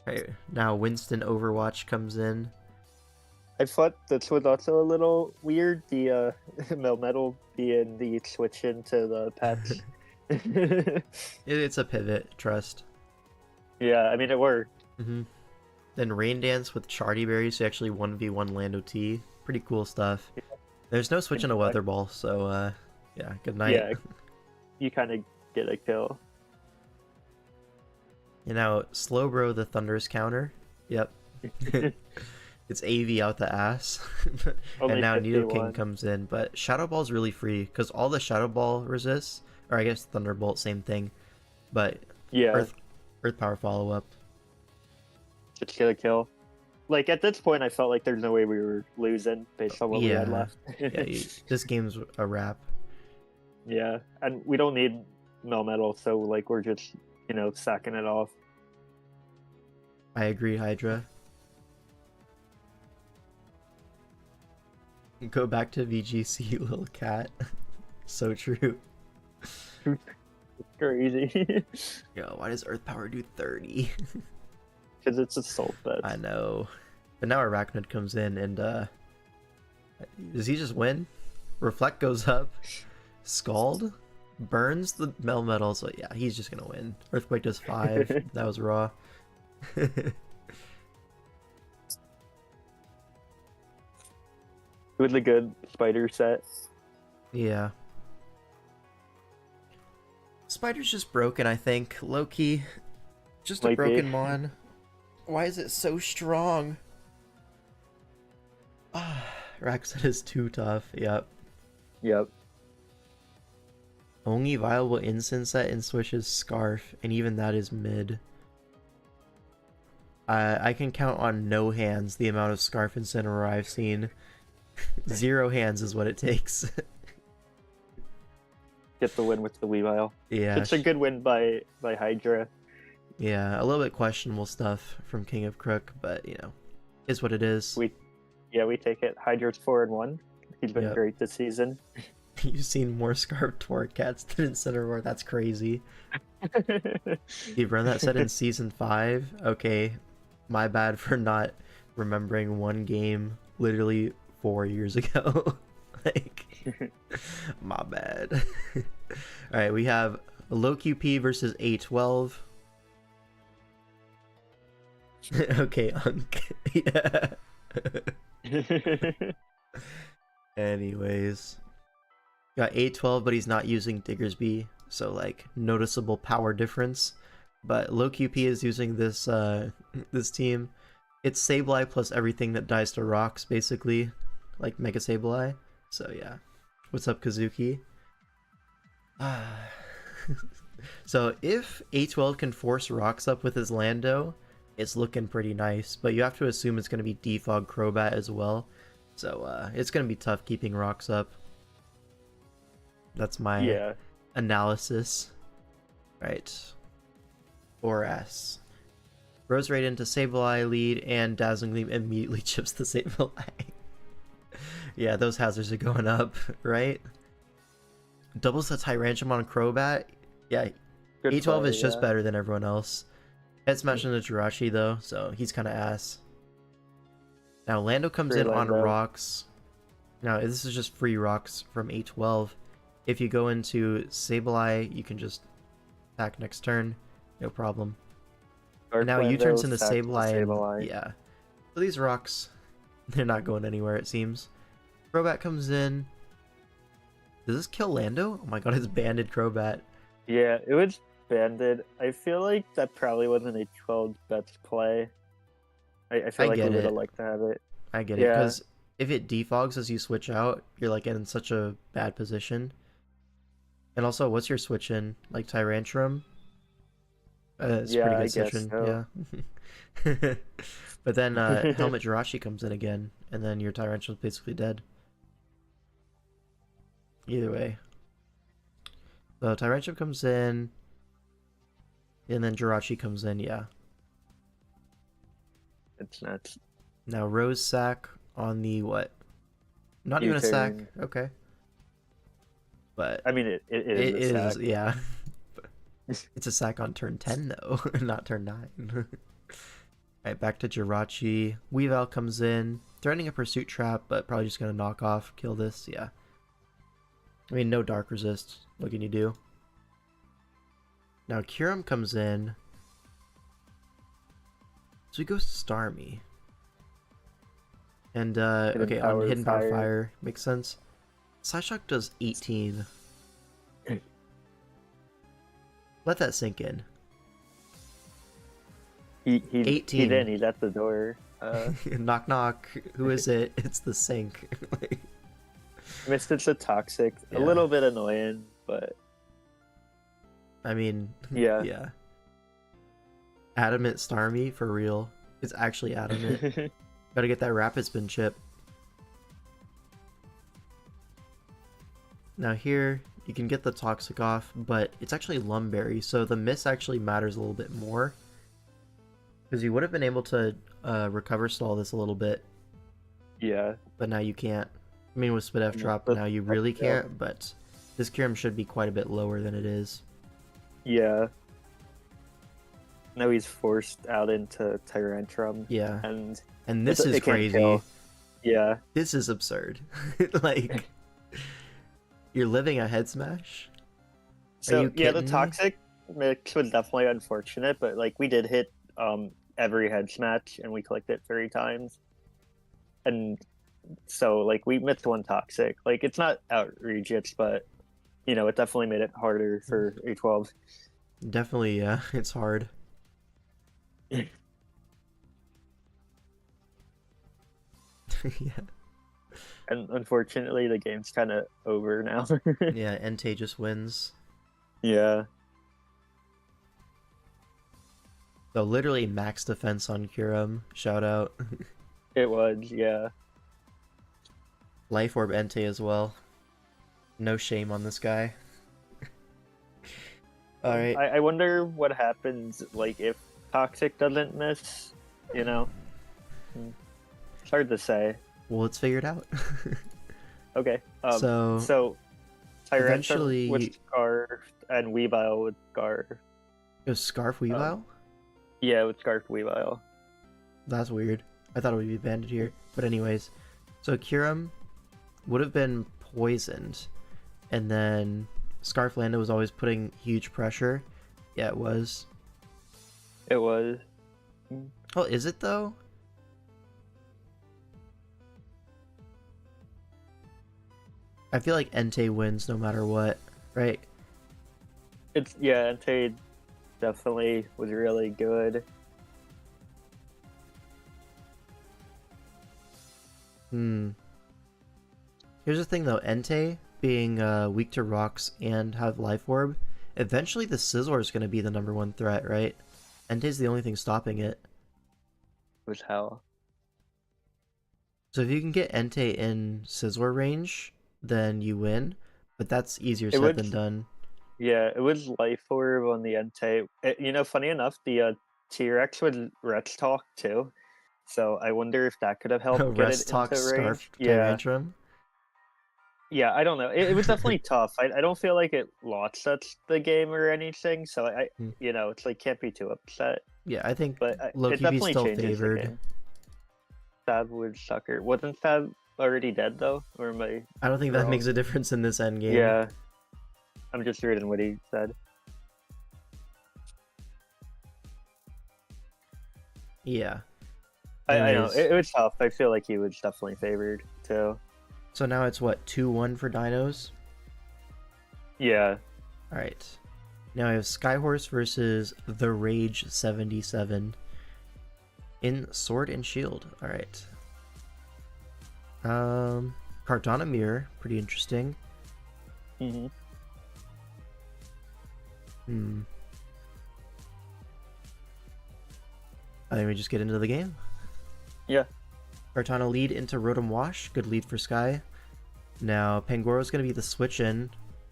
Right, now Winston Overwatch comes in.
I thought this was also a little weird. The Melmetal being the switch into the pets.
It's a pivot, trust.
Yeah, I mean it worked.
Then Rain Dance with Charty Berry, so actually 1v1 Lando T. Pretty cool stuff. There's no switch in a Weather Ball, so yeah, good night.
Yeah, you kind of get a kill.
And now Slowbro the Thunderous counter. Yep. It's AV out the ass.
Only
And now
51.
Nidoking comes in, but Shadow Ball's really free because all the Shadow Ball resists, or I guess Thunderbolt, same thing. But
Yeah,
Earth Power follow up.
just get a kill. Like at this point, I felt like there's no way we were losing based on what we had
Yeah.
left.
Yeah, this game's a wrap.
Yeah, and we don't need Melmetal, so like we're just sacking it off.
I agree, Hydra. Go back to VGC, little cat. So true.
Crazy,
Yo, why does Earth Power do 30?
because it's a soul bet.
I know. But now Arachnid comes in and does he just win? Reflect goes up. Scald burns the Melmetal, so yeah, he's just gonna win. Earthquake does 5. That was raw.
It was a good spider set.
Yeah. Spider's just broken, I think. Low-key. Just a
Might be.
broken Mon. Why is it so strong? Raxet is too tough. Yep.
Yep.
Only viable instant set in Switch is Scarf, and even that is mid. I can count on no hands the amount of Scarf Incineroar I've seen. 0 hands is what it takes.
Get the win with the Weavile.
Yeah.
It's a good win by Hydra.
Yeah, a little bit questionable stuff from King of Crook, but is what it is.
We take it. Hydra's 4-1. He's been great this season.
You've seen more Scarf Torcats than Incineroar. That's crazy. You've run that set in Season 5? Okay, my bad for not remembering one game literally 4 years ago. Like, my bad. Alright, we have low QP versus A12. Okay, Unk. Yeah. Anyways. Got A12, but he's not using Diggersby, so like noticeable power difference. But low QP is using this this team. It's Sableye plus everything that dies to rocks, basically, like Mega Sableye. So yeah, what's up, Kazuki? So if A12 can force rocks up with his Lando, it's looking pretty nice. But you have to assume it's going to be Defog Crobat as well. So it's going to be tough keeping rocks up. That's my analysis. Right. Or S. Rose right into Sableye lead, and Dazzling Gleam immediately chips the Sableye. Yeah, those hazards are going up, right? Doubles the Tyrantrum on Crobat. Yeah,
Good
A12
play,
is just better than everyone else. Head smash into Jirachi though, so he's kind of ass. Now Lando comes in on rocks. Now this is just free rocks from A12. If you go into Sableye, you can just attack next turn, no problem. And now U-turns into Sableye. Yeah. So these rocks, they're not going anywhere, it seems. Crobat comes in. Does this kill Lando? Oh my god, it's banded Crobat.
Yeah, it was banded. I feel like that probably wasn't a 12 best play. I feel like we would have liked to have it.
I get it, because if it defogs as you switch out, you're like in such a bad position. And also, what's your switch in? Like Tyrantrum? It's pretty good switch in, so. Yeah. But then Helmet Jirachi comes in again, and then your Tyrantrum's basically dead. Either way. So Tyrantrum comes in, and then Jirachi comes in, yeah.
It's nuts.
Now Rose Sack on the what? Not even a sack. Okay. But
I mean, it is a sack.
Yeah. It's a sack on turn 10 though, not turn 9. Alright, back to Jirachi. Weavile comes in, threatening a pursuit trap, but probably just gonna knock off, kill this, yeah. I mean, no dark resist. What can you do? Now Kyurem comes in. So he goes to Starmie. And okay, on Hidden Power Fire makes sense. Psyshock does 18. Let that sink in.
He
18.
He's at the door.
Knock knock. Who is it? It's the sink.
Missed it's a toxic. A little bit annoying, but
I mean,
yeah.
Yeah. Adamant Starmie for real. It's actually adamant. Gotta get that Rapid Spin chip. Now here, you can get the Toxic off, but it's actually Lumberry, so the miss actually matters a little bit more. Because you would have been able to recover stall this a little bit.
Yeah.
But now you can't. I mean, with Spit F drop, now you really can't, but this Kyurem should be quite a bit lower than it is.
Yeah. Now he's forced out into Tyrantrum.
Yeah.
And
this is crazy.
Yeah.
This is absurd. Like, you're living a head smash?
So, yeah, the Toxic mix was definitely unfortunate, but, like, we did hit every head smash, and we clicked it 3 times. And so, like, we missed one Toxic. Like, it's not outrageous, but, you know, it definitely made it harder for A12.
Definitely, yeah. It's hard. Yeah.
And unfortunately, the game's kind of over now.
Yeah, Entei just wins.
Yeah.
So literally max defense on Kyurem. Shout out.
It was, yeah.
Life Orb Entei as well. No shame on this guy. Alright.
I wonder what happens, like, if Toxic doesn't miss, you know? It's hard to say.
Well, let's figure it out.
Okay.
So
Tyrantrum
eventually-
with Scarf and Weavile with Scarf.
it was Scarf Weavile?
Yeah, with Scarf Weavile.
That's weird. I thought it would be banded here. But anyways, so Kyurem would have been poisoned, and then Scarf Lando was always putting huge pressure. Yeah, it was.
It was.
Oh, is it though? I feel like Entei wins no matter what, right?
It's, yeah, Entei definitely was really good.
Here's the thing though, Entei being weak to rocks and have Life Orb, eventually the Scizor is going to be the #1 threat, right? Entei's the only thing stopping it.
It was hell.
So if you can get Entei in Scizor range, then you win, but that's easier said
would-
than done.
Yeah, it was Life Orb on the Entei. You know, funny enough, the T-Rex was Retch Talk too. So I wonder if that could have helped get
Rest
it
Talk
into range.
Scarf
Yeah,
Tyrantrum.
yeah, I don't know. It was definitely tough. I don't feel like it lost the game or anything. So
Hmm.
you know, it's like can't be too upset.
Yeah, I think
But
Loki
it
be
definitely
still
changes
favored.
the game. Fab would sucker. Wasn't Fab already dead though? Or am I?
I don't think that
wrong?
makes a difference in this end game.
Yeah. I'm just reading what he said.
Yeah.
I know
Anyways,
it was tough. I feel like he was definitely favored too.
so now it's what, 2-1 for Dinos?
Yeah.
Alright. Now we have Skyhorse versus The Rage 77 in Sword and Shield. Alright. Cardano Mirror, pretty interesting.
Hmm.
I think we just get into the game.
Yeah.
Kartana lead into Rotom Wash. Good lead for Sky. Now Pangoro's going to be the switch in.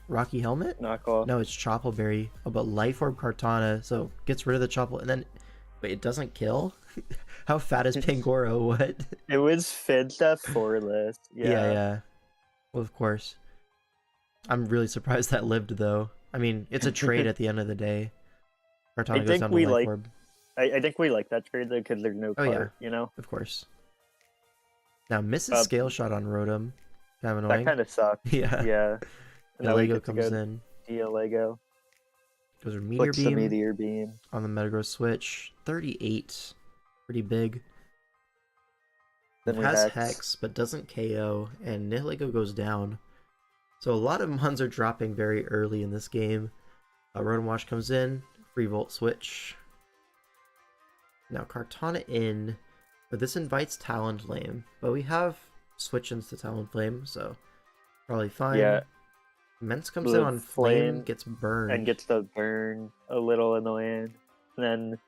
Rocky Helmet?
Knock off.
No, it's Choppleberry. Oh, but Life Orb Kartana, so gets rid of the Chopple, and then... Wait, it doesn't kill? How fat is Pangoro? What?
It was Fid's that 4 list. Yeah.
Yeah. Well, of course. I'm really surprised that lived, though. I mean, it's a trade at the end of the day. Kartana goes
think
down to
we
Life
like-
Orb.
I think we like that trade though because there's no
Oh,
cart,
yeah.
you know?
Of course. Now, misses Scale Shot on Rotom. Kind of annoying.
That kind of sucked.
Yeah.
Yeah.
And Lego comes in.
Lego.
Goes with Meteor
Flicks the
Beam
Meteor Beam.
on the Metagross switch. 38. Pretty big.
Then
It
we
has
Hex.
Hex, but doesn't KO, and Nihilego goes down. So a lot of Mons are dropping very early in this game. Rotom Wash comes in, free Volt Switch. Now Kartana in, but this invites Talonflame. But we have switch-ins to Talonflame, so probably fine.
Yeah.
Mence comes
The
in on Flame,
flame
gets burned.
And gets the burn a little annoying. And then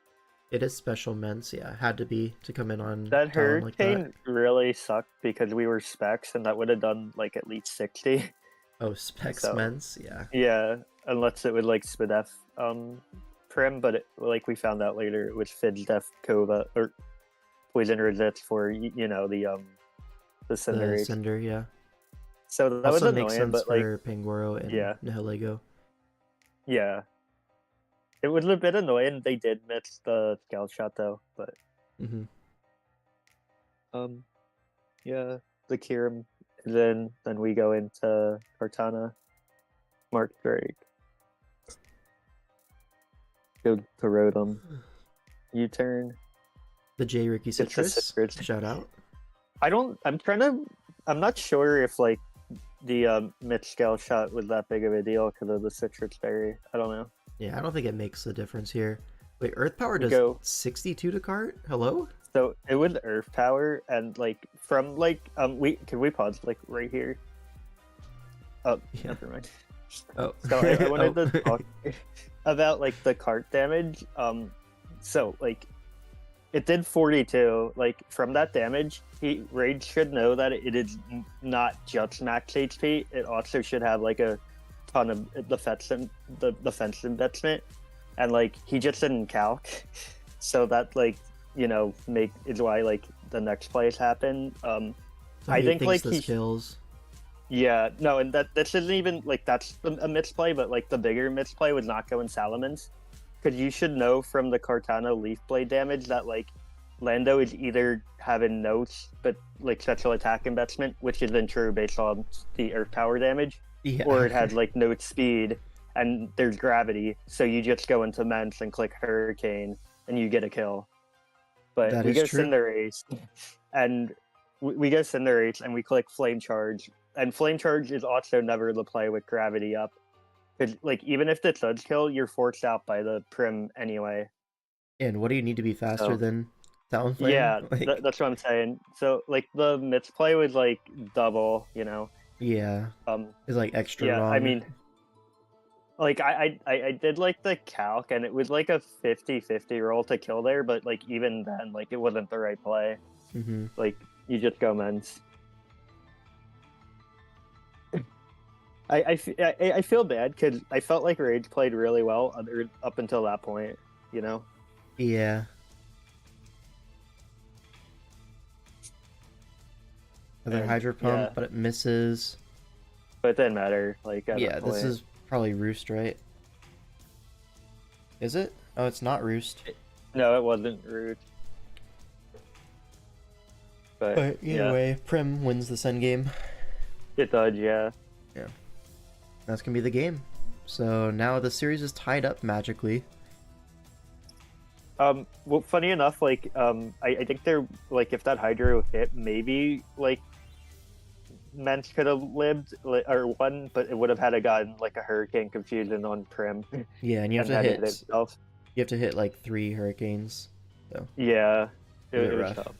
It is special Mence, yeah. Had to be to come in on
that
Talon like that.
Hurricane really sucked because we were specs and that would have done like at least 60.
Oh, Specs
So-
Mence, yeah.
Yeah, unless it would like Spidef Prim, but like we found out later, it was Fidef Kova or Poison Resist for you know the
The
Cinderace.
Cinder, yeah.
So that was
Also makes
annoying,
sense
but like
for Pangoro and
Yeah.
Nihilego.
yeah, it was a bit annoying. They did miss the Scout Shot though, but
Hmm.
yeah, the Kyurem. Then we go into Kartana, Mark Drake. Go to Rotom. U-turn.
The J. Ricky
the
Citrus.
Citrus.
Shout out.
I'm not sure if like the Mitch Scale Shot was that big of a deal because of the Citrus Berry. I don't know.
Yeah, I don't think it makes the difference here. Wait, Earth Power does
Go.
62 to cart? Hello?
So it was Earth Power, and like from like we can we pause like right here? Oh,
Yeah.
never mind.
Oh.
So I wanted
Oh.
to talk about like the cart damage. So like it did 42. Like from that damage, Rage should know that it is not just max HP. It also should have like a ton of defense investment, and like he just didn't calc. So that like make is why like the next plays happen.
So
I
he
think
thinks
like
this kills.
yeah, no, and that isn't even like that's a misplay, but like the bigger misplay was not going Salamence, because you should know from the Cartano Leaf Blade damage that like Lando is either having notes but like special attack investment, which isn't true based on the Earth Power damage,
Yeah.
or it had like note speed and there's gravity, so you just go into Mence and click Hurricane and you get a kill. But
That
we
is
go
true.
Cinderace, and we go Cinderace and we click Flame Charge, and Flame Charge is also never the play with gravity up, because like even if the does kill, you're forced out by the Prim anyway.
And what do you need to be faster
So
than Talonflame?
yeah,
Like,
that's what I'm saying. So like the misplay was like double,
yeah, it's like extra
Yeah, I
wrong.
mean, like I did like the calc, and it was like a 50-50 roll to kill there, but like even then, like it wasn't the right play.
Hmm.
Like you just go Mence. I feel bad because I felt like Rage played really well up until that point, you know.
Yeah. Another
And
Hydro Pump,
yeah,
but it misses.
but it didn't matter. Like at
Yeah,
that
this
point,
is probably Roost, right? Is it? Oh, it's not Roost.
no, it wasn't rude. But
But either
yeah,
way, Prim wins this endgame.
it does. Yeah.
Yeah. That's gonna be the game. So now the series is tied up magically.
Well, funny enough, like, I think they're like if that Hydro hit, maybe like Mence could have lived or won, but it would have had a gotten like a Hurricane Confusion on Prim
Yeah, and you have
and
to
had
hit
it itself.
you have to hit like 3 hurricanes. So
Yeah,
a bit
it was
rough.
tough.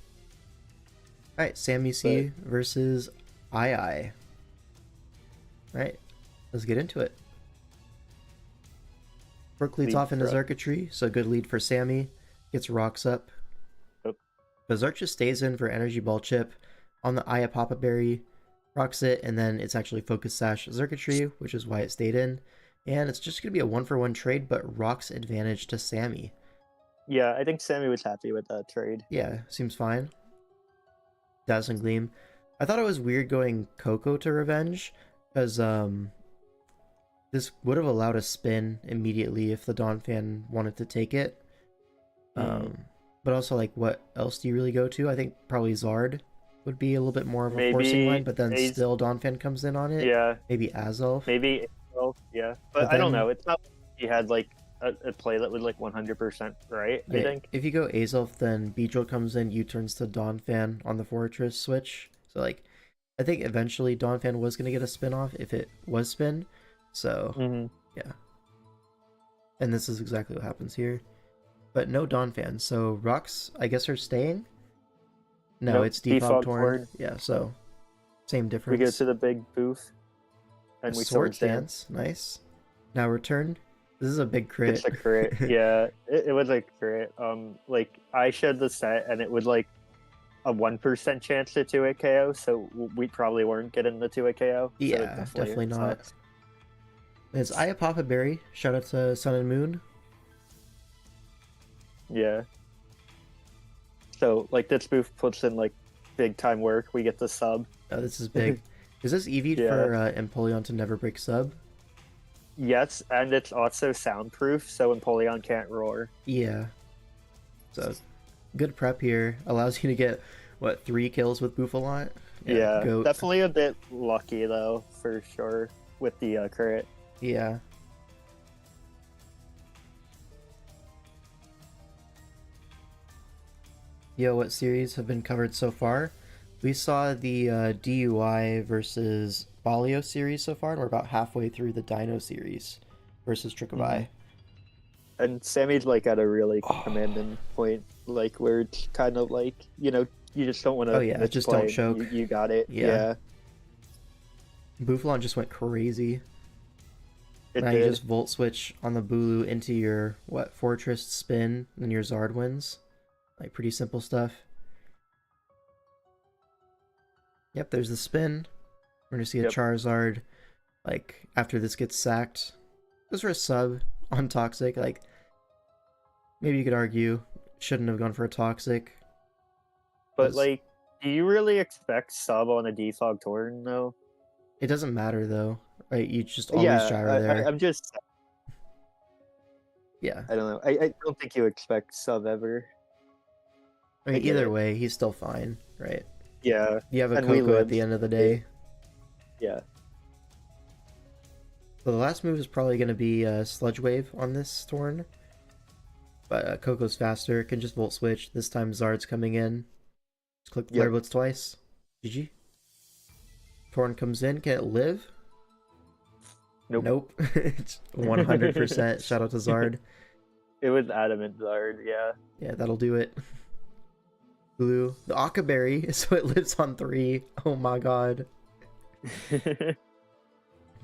Alright, Sammy C versus II. Alright, let's get into it. Brook leads
Lead
off into
for-
Xurkitree, so good lead for Sammy. Gets rocks up.
Yep.
Berserk just stays in for Energy Ball Chip on the Aya Papa Berry, rocks it, and then it's actually Focus Sash Xurkitree, which is why it stayed in. And it's just going to be a 1-for-1 trade, but rocks advantage to Sammy.
Yeah, I think Sammy was happy with that trade.
Yeah, seems fine. Dazzling Gleam. I thought it was weird going Coco to Revenge, because this would have allowed a spin immediately if the Donphan wanted to take it. But also, like, what else do you really go to? I think probably Zard would be a little bit more of a forcing line, but then still Donphan comes in on it.
Yeah,
Maybe Azelf.
maybe. Well, yeah, but
But
I don't
then-
know. It's not like he had like a play that was like 100% right. I
Yeah,
think.
if you go Azelf, then Beedrill comes in, U-turns to Donphan on the Fortress switch. So, like, I think eventually Donphan was going to get a spin-off if it was spin. So, yeah. And this is exactly what happens here. But no Donphan. So, Rocks, I guess, are staying? No,
Nope,
it's Defog Torn.
Torn.
Yeah, so same
We
difference.
go to the big booth, and we
Sword
sword dance.
Dance. Nice. Now return. This is a big crit.
It's a crit. Yeah, it was a crit. Like I showed the set, and it was like a 1% chance to 2-hit KO, so we probably weren't getting the 2-hit KO. So it
Yeah, definitely not.
sucks.
It's Aya Papa Berry. Shout out to Sun and Moon.
Yeah. So like this booth puts in like big time work. We get the sub.
Oh, this is big. Is this EV'd
Yeah.
for Empoleon to never break sub?
Yes, and it's also soundproof, so Empoleon can't roar.
Yeah. So, good prep here. Allows you to get, what, 3 kills with Bouffalant?
Yeah,
goat.
definitely a bit lucky though, for sure, with the crit.
Yeah. Yo, what series have been covered so far? We saw the DUI versus Balio series so far, and we're about halfway through the Dino series versus Trick of Eye.
And Sammy's like at a really commanding point, like where it's kind of like, you just don't want to
Oh yeah, just don't choke.
You got it.
Yeah.
Yeah,
Bouffalant just went crazy.
it
Now you
did.
just volt switch on the Bulu into your Fortress spin, and your Zard wins. Like pretty simple stuff. Yep, there's the spin. We're gonna see a
Yep.
Charizard. Like after this gets sacked, goes for a sub on Toxic. Like maybe you could argue shouldn't have gone for a Toxic.
But
'Cause
like, do you really expect sub on a defog Torn though?
it doesn't matter though, right? You just always
Yeah,
gyro there.
I'm just,
Yeah.
I don't know. I don't think you expect sub ever.
I mean,
get
either
it.
way, he's still fine, right?
Yeah,
You have a
And we
Coco at
lived.
the end of the day.
yeah.
So the last move is probably going to be Sludge Wave on this Torn. But Coco's faster, can just Volt Switch. This time Zard's coming in. Just click Flare
Yep.
Blitz twice. GG. Torn comes in, can it live?
Nope.
It's 100%. Shout out to Zard.
It was Adamant Zard, yeah.
Yeah, that'll do it. Blue. The Akka Berry, so it lives on 3. Oh my god.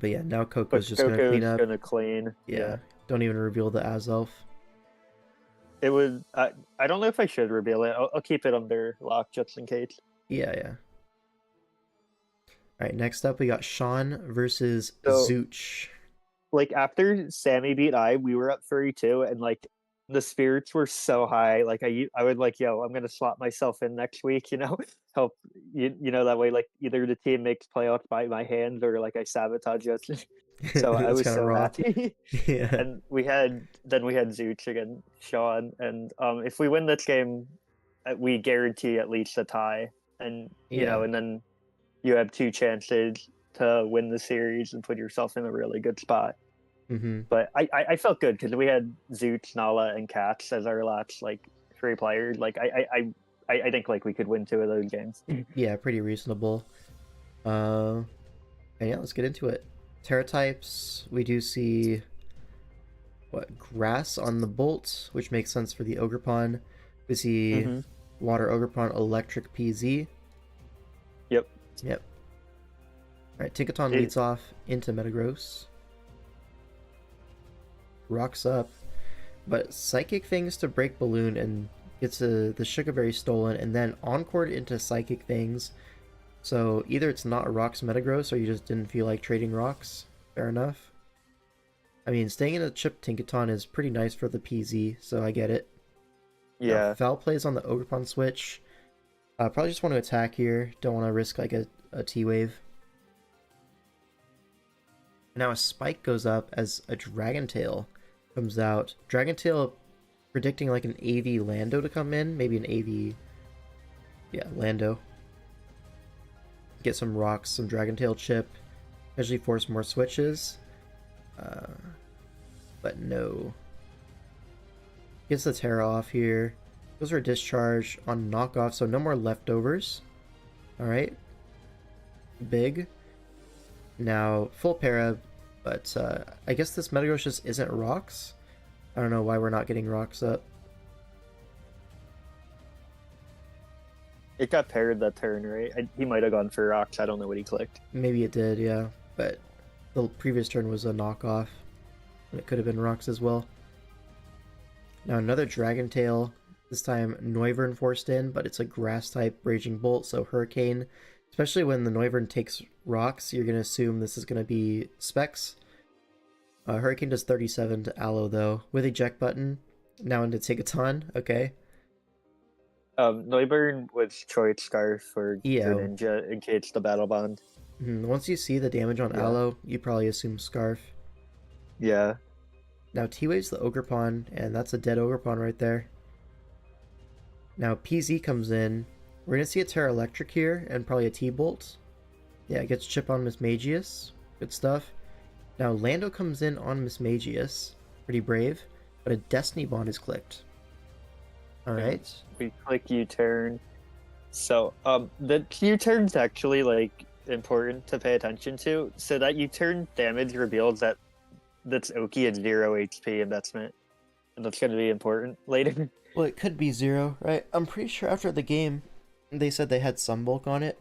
But yeah, now Coco's just going to clean up.
gonna clean.
Yeah. Don't even reveal the Azelf.
It was. I don't know if I should reveal it. I'll keep it under lock just in case.
Yeah. Alright, next up we got Sean versus
So-
Zooch.
Like after Sammy beat we were up 32, and like the spirits were so high. Like I would like, yo, I'm gonna swap myself in next week. Help that way. Like either the team makes playoffs by my hands, or like I sabotage us. So I
That's
was
kinda
so
raw.
happy.
Yeah.
And we had Zooch again, Sean, and if we win this game, we guarantee at least a tie, and
Yeah.
and then you have 2 chances to win the series and put yourself in a really good spot.
Mm-hmm.
But I felt good because we had Zooch, Nala, and Katz as our last like 3 players. Like I think like we could win 2 of those games.
Yeah, pretty reasonable. And yeah, let's get into it. Terra types, we do see grass on the Bolt, which makes sense for the Ogerpon. We see
Mhm.
Water Ogerpon, Electric PZ.
Yep.
Alright, Tinkaton
It-
leads off into Metagross. Rocks up, but Psychic Fangs to break Balloon and gets the Sugar Berry stolen, and then Encored into Psychic Fangs. So either it's not a Rocks Metagross or you just didn't feel like trading Rocks. Fair enough. I mean, staying in a Chip Tinkaton is pretty nice for the PZ, so I get it. Now,
Yeah.
Foul plays on the Ogerpon switch. Probably just want to attack here. Don't want to risk like a T-Wave. Now a Spike goes up as a Dragon Tail comes out. Dragon Tail predicting like an AV Lando to come in. Maybe an AV... Yeah, Lando. Get some rocks, some Dragon Tail chip. Potentially force more switches. But no. Gets the Terra off here. Goes for a discharge on knockoff, so no more leftovers. Alright. Big. Now, full para, but I guess this Metagross just isn't rocks. I don't know why we're not getting rocks up.
It got paired that turn, right? He might have gone for rocks. I don't know what he clicked.
Maybe it did, yeah. But the previous turn was a knockoff. And it could have been rocks as well. Now another Dragon Tail. This time Noivern forced in, but it's a grass type Raging Bolt, so Hurricane. Especially when the Noivern takes rocks, you're going to assume this is going to be Specs. Hurricane does 37 to Aloe though, with eject button. Now into Tinkaton, okay.
Neuburn was Choice Scarf for
Yeah.
Greninja in case the Battle Bond.
Once you see the damage on
Yeah.
Aloe, you probably assume Scarf.
Yeah.
Now T-Wave's the Ogerpon, and that's a dead Ogerpon right there. Now PZ comes in. We're going to see a Terra Electric here, and probably a T-Bolt. Yeah, it gets chip on Mismagius. Good stuff. Now Lando comes in on Mismagius. Pretty brave. But a Destiny Bond is clicked. Alright.
We click U-turn. So, the U-turn's actually, like, important to pay attention to. So that U-turn damage reveals that's Oki at 0 HP investment. That's gonna be important later.
Well, it could be 0, right? I'm pretty sure after the game, they said they had some bulk on it.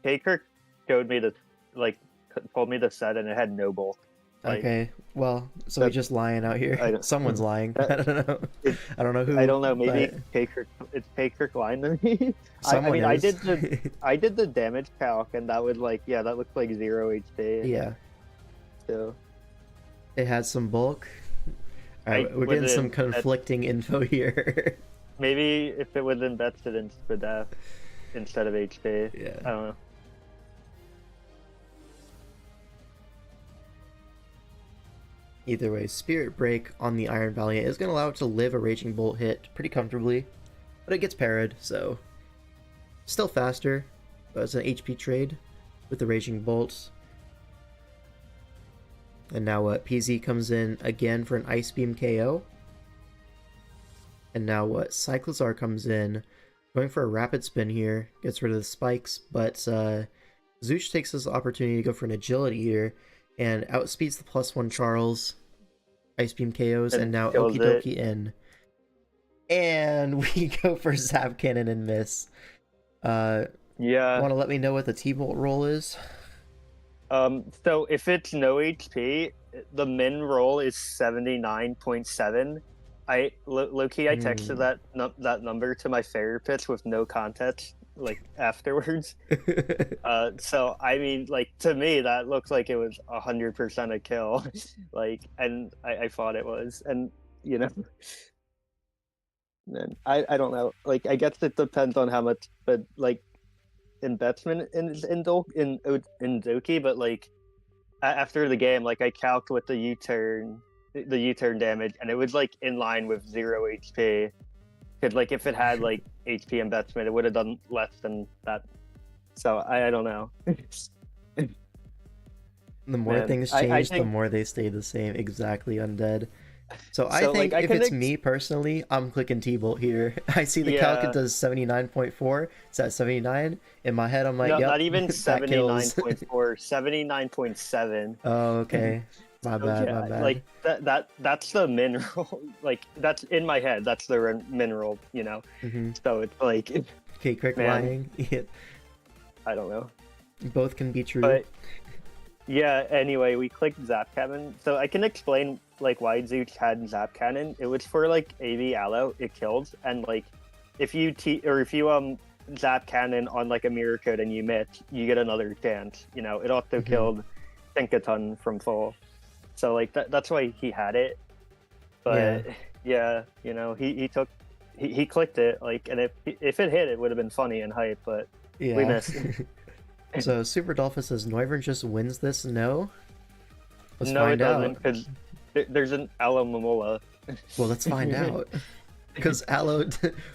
Baker showed me the like told me the set and it had no bulk. Like,
Okay, well, so we're just lying out
I
here.
don't-
Someone's lying. I don't know. I don't know who.
I don't know. Maybe
but
Baker. It's Baker lying to me. I
someone
mean,
is.
I did the damage calc, and that would like that looked like 0 HP.
Yeah,
So
it had some bulk. All right, we're getting some conflicting info here.
maybe if it was invested in Spadaf instead of HP.
Yeah.
I don't know.
Either way, Spirit Break on the Iron Valiant is going to allow it to live a Raging Bolt hit pretty comfortably, but it gets parried, so still faster, but it's an HP trade with the Raging Bolts. And now what? PZ comes in again for an Ice Beam KO. And now what? Cyclozar comes in, going for a Rapid Spin here, gets rid of the spikes, but Zooch takes this opportunity to go for an Agility here, and outspeeds the +1 Charles. Ice Beam KOs, and now Okie Dokie in. And we go for Zap Cannon and miss.
Yeah.
Want to let me know what the T-Bolt roll is?
So if it's no HP, the min roll is 79.7. Low-key, I texted that number to my therapist with no context, like, afterwards. So, I mean, like, to me, that looks like it was 100% a kill. Like, and I thought it was. And, you know, then I don't know. Like, I guess it depends on how much, but, like, investment in Doki, but, like, after the game, like, I calced with the U-turn damage, and it was like in line with 0 HP. Because like if it had like HP investment, it would have done less than that. So I don't know.
The more things
I
change,
think...
the more they stay the same. Exactly, Undead. So I think
like,
if it's me personally, I'm clicking T-Bolt here. I see the calc, it does 79.4. It's at 79. In my head, I'm like,
no,
yep,
not even 79.4, 79.7.
Oh, okay. My bad, my bad.
Like that's the mineral. Like that's in my head. That's the mineral. You know.
Mm-hmm.
So it's like.
Okay, quick lying.
I don't know.
Both can be true.
But yeah. Anyway, we clicked Zap Cannon, so I can explain like why Zooch had Zap Cannon. It was for like AV Allo. It kills, and like if you Zap Cannon on like a mirror code and you miss, you get another chance. You know, it also killed Syncaton from full. So like that's why he had it, but yeah, you know, he clicked it, like, and if it hit, it would have been funny and hype, but we missed.
So Super Dolphin says Noivern just wins this. No, let's
no,
find
it
out.
doesn't, because there's an Alola Momola.
Well, let's find out. Because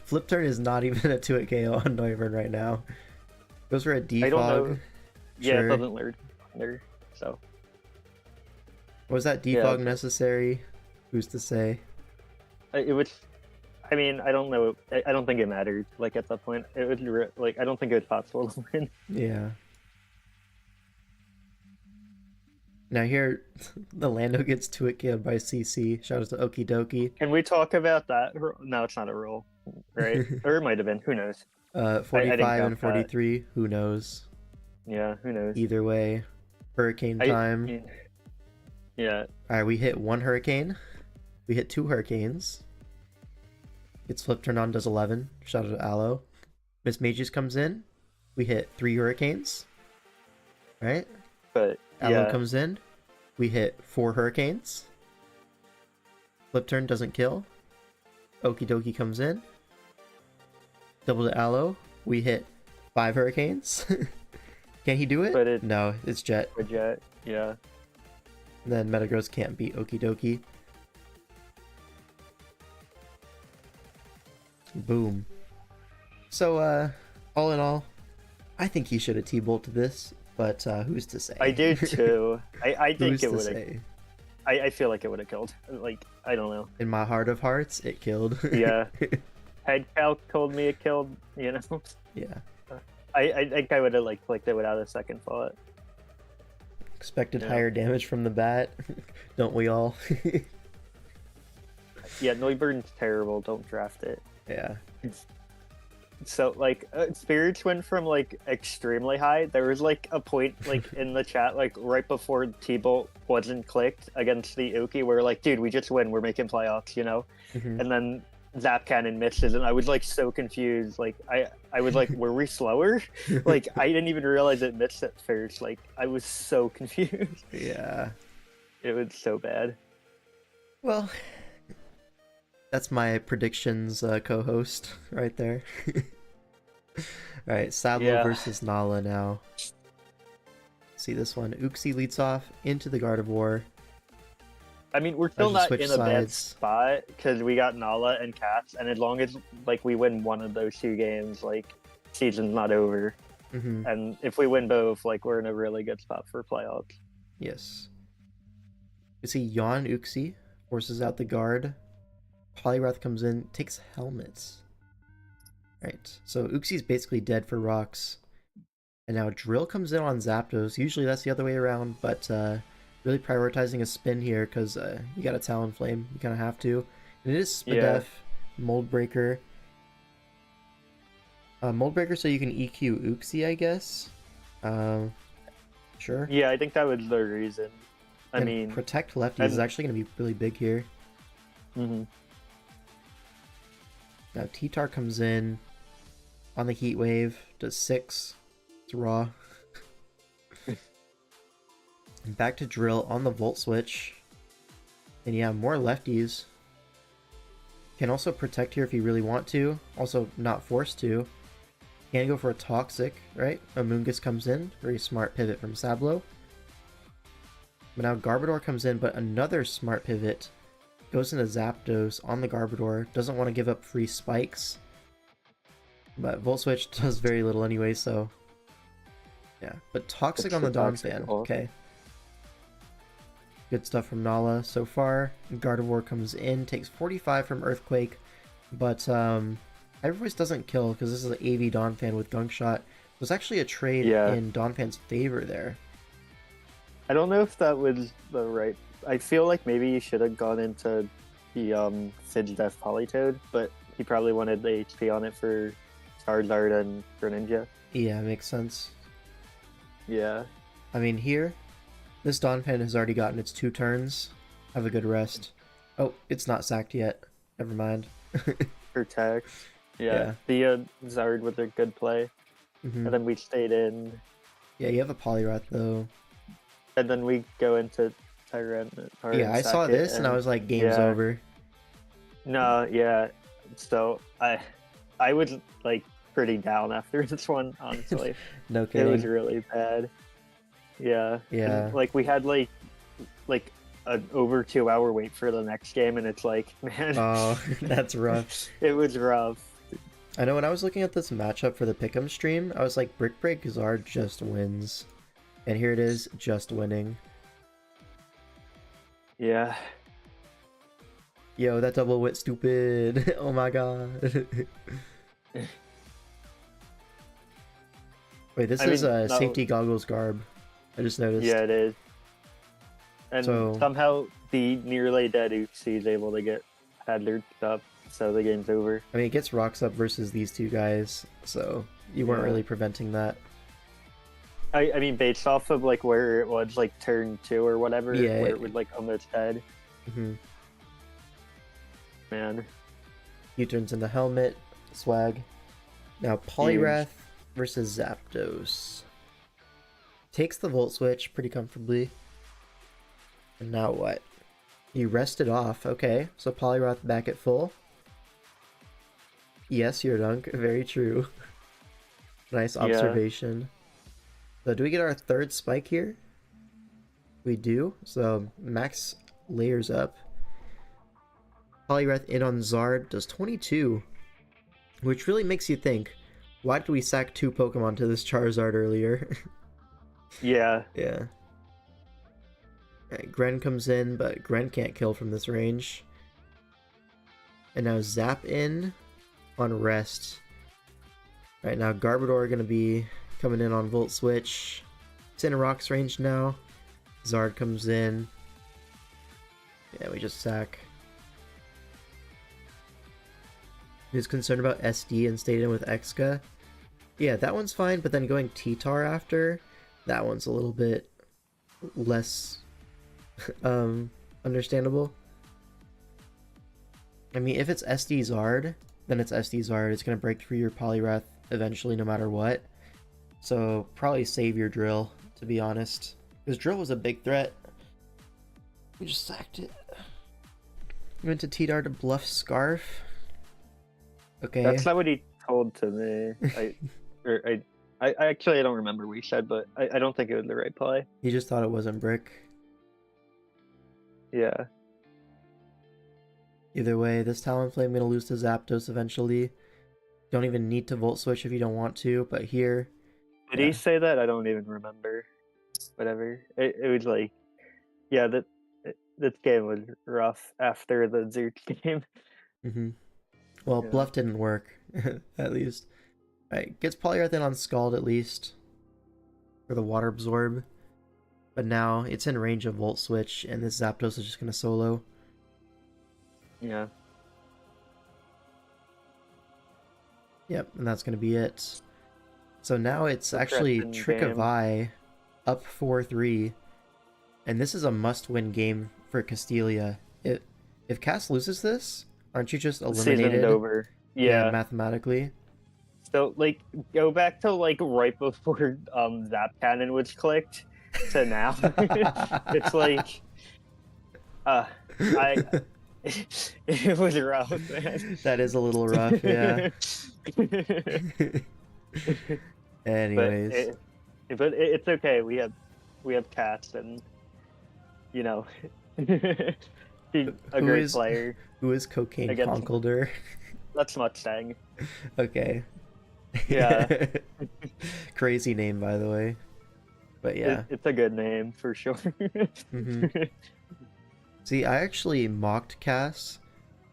Flip Turn is not even a 2-hit KO on Noivern right now. Goes for a Defog.
I don't know. Yeah,
sure.
it doesn't learn there, so.
Was that defog necessary? Who's to say?
It was. I mean, I don't know. I don't think it mattered. Like at that point, it was like I don't think it was possible to win.
Yeah. Now here, the Lando gets 2-hit killed by CC. Shout out to Okie Dokie.
Can we talk about that? No, it's not a roll, right? Or it might have been. Who knows?
45 and 43. That. Who knows?
Yeah, who knows?
Either way, Hurricane time.
Yeah.
Alright, we hit 1 Hurricane. We hit 2 Hurricanes. Gets Flip Turned on, does 11. Shout out to Allo. Miss Mages comes in. We hit 3 Hurricanes. Right?
But
Allo comes in. We hit 4 Hurricanes. Flip Turn doesn't kill. Okie Dokie comes in. Double to Allo. We hit 5 Hurricanes. Can he do it? No, it's Jet.
Jet, yeah.
Then Metagross can't beat Okie Dokie. Boom. So, all in all, I think he should have T-bolted this, but who's to say?
I do too. I think
it would have.
I feel like it would have killed. Like, I don't know.
In my heart of hearts, it killed.
Yeah. Head calc told me it killed, you know?
Yeah.
I think I would have like clicked it without a second thought.
Expected higher damage from the bat, don't we all?
Yeah, Noivern's terrible. Don't draft it.
Yeah.
So like spirits went from like extremely high. There was like a point like in the chat like right before T-Bolt wasn't clicked against the Uki where like, dude, we just win, we're making playoffs, you know.
Mhm.
And then Zap Cannon misses, and I was like so confused. Like I was like, were we slower? Like I didn't even realize it missed at first. Like I was so confused.
Yeah.
It was so bad.
Well, that's my predictions co-host right there. Alright, Sablo
Yeah.
versus Nala now. See this one. Uxie leads off into the Gardevoir.
I mean, we're still
Just
not
switch
in a bad
sides.
spot because we got Nala and Cats, and as long as like we win one of those two games, like season's not over.
Mm-hmm.
And if we win both, like we're in a really good spot for playoffs.
Yes. You see Yon Uxie forces out the guard. Poliwrath comes in, takes helmets. Right, so Uxie's basically dead for rocks. And now Drill comes in on Zapdos. Usually that's the other way around, but really prioritizing a spin here because you got a Talonflame. You kind of have to. And it is Spadef, Mold Breaker. Mold Breaker so you can EQ Uxie, I guess. Sure.
Yeah, I think that was the reason. I
And
mean,
Protect Lefties is actually going to be really big here.
mhm.
Now T-Tar comes in on the Heat Wave, does 6. It's raw. And back to Drill on the Volt Switch. And yeah, more lefties. Can also protect here if you really want to. Also not forced to. Can go for a Toxic, right? Amoonguss comes in. Very smart pivot from Sablo. But now Garbodor comes in, but another smart pivot. Goes into Zapdos on the Garbodor. Doesn't want to give up free spikes. But Volt Switch does very little anyway, so... yeah, but Toxic
It's
on the
the Toxic
Donphan.
ball.
Okay. Good stuff from Nala so far. Gardevoir comes in, takes 45 from Earthquake, but Hyper Voice doesn't kill because this is an AV Donphan with Gunk Shot. It was actually a trade in Donphan's favor there.
I don't know if that was the right. I feel like maybe you should have gone into the Siddeath Polytoad, but he probably wanted the HP on it for Charizard and Greninja.
Yeah, makes sense.
Yeah.
I mean, here, this Donphan has already gotten its 2 turns. Have a good rest. Oh, it's not sacked yet. Never mind.
Protect. Yeah. The Zard was a good play.
Mhm.
And then we stayed in.
Yeah, you have a Poliwrath though.
And then we go into Tyrant.
Yeah, I saw this and I was like, game's over.
No, yeah. So I was like pretty down after this one, honestly.
No
It
kidding.
was really bad. Yeah.
Yeah.
And, like we had like an over 2-hour wait for the next game, and it's like, man,
Oh, that's rough.
it was rough.
I know when I was looking at this matchup for the Pick'em stream, I was like, Brick Break Zard just wins. And here it is, just winning.
Yeah.
Yo, that double went stupid. Oh my god. Wait, this is
no.
Safety Goggles Garb. I just noticed.
Yeah, it is. And
So-
somehow the nearly dead Uxie is able to get Hadler up, so the game's over.
I mean, it gets rocks up versus these two guys, so you weren't
Yeah.
really preventing that.
I mean, based off of like where it was, like turn 2 or whatever,
Yeah,
where
it-
it was like almost dead.
Mm-hmm.
Man,
U-turns into Helmet, swag. Now Poliwrath versus Zapdos. Takes the Volt Switch pretty comfortably. And now what? You rested off. Okay, so Poliwrath back at full. Yes, your dunk. Very true. Nice
Yeah.
observation. So do we get our 3rd spike here? We do. So max layers up. Poliwrath in on Zard does 22. Which really makes you think, why did we sack 2 Pokemon to this Charizard earlier?
yeah,
Yeah. Alright, Gren comes in, but Gren can't kill from this range. And now Zap in on Rest. Right now Garbodor gonna be coming in on Volt Switch. It's in Rock's range now. Zard comes in. Yeah, we just sack. Who's concerned about SD and stayed in with Exca. Yeah, that one's fine, but then going T-Tar after, that one's a little bit less understandable. I mean, if it's SD Zard, then it's SD Zard. It's going to break through your Poliwrath eventually no matter what. So probably save your Drill, to be honest. Because Drill was a big threat. We just sacked it. Went to T-Dar to bluff Scarf. Okay.
That's not what he told to me. I actually I don't remember what he said, but I don't think it was the right play.
He just thought it wasn't Brick.
Yeah.
Either way, this Talonflame gonna lose to Zapdos eventually. Don't even need to Volt Switch if you don't want to, but here...
Did he say that? I don't even remember. Whatever. It was like... Yeah, this game was rough after the Zerch game.
Mm-hmm. Well,
Yeah.
Bluff didn't work, at least. Alright, gets Poliwrath in on Scald at least. For the Water Absorb. But now, it's in range of Volt Switch, and this Zapdos is just gonna solo.
Yeah.
Yep, and that's going to be it. So now it's actually
Interesting
Trick of
game.
Eye up 4-3. And this is a must-win game for Castelia. If Cass loses this, aren't you just eliminated?
Seasoned over. Yeah.
Mathematically.
So like go back to like right before Zap Cannon was clicked to now. It's like it was rough, man.
That is a little rough, yeah. Anyways.
But it's okay. We have Cats, and you know, she's a
Who
great
is-
player.
Who is Cocaine
Against-
Conkeldurr?
That's Mustang.
Okay.
Yeah.
Crazy name, by the way. But yeah.
It's a good name for sure.
Mhm. See, I actually mocked Cass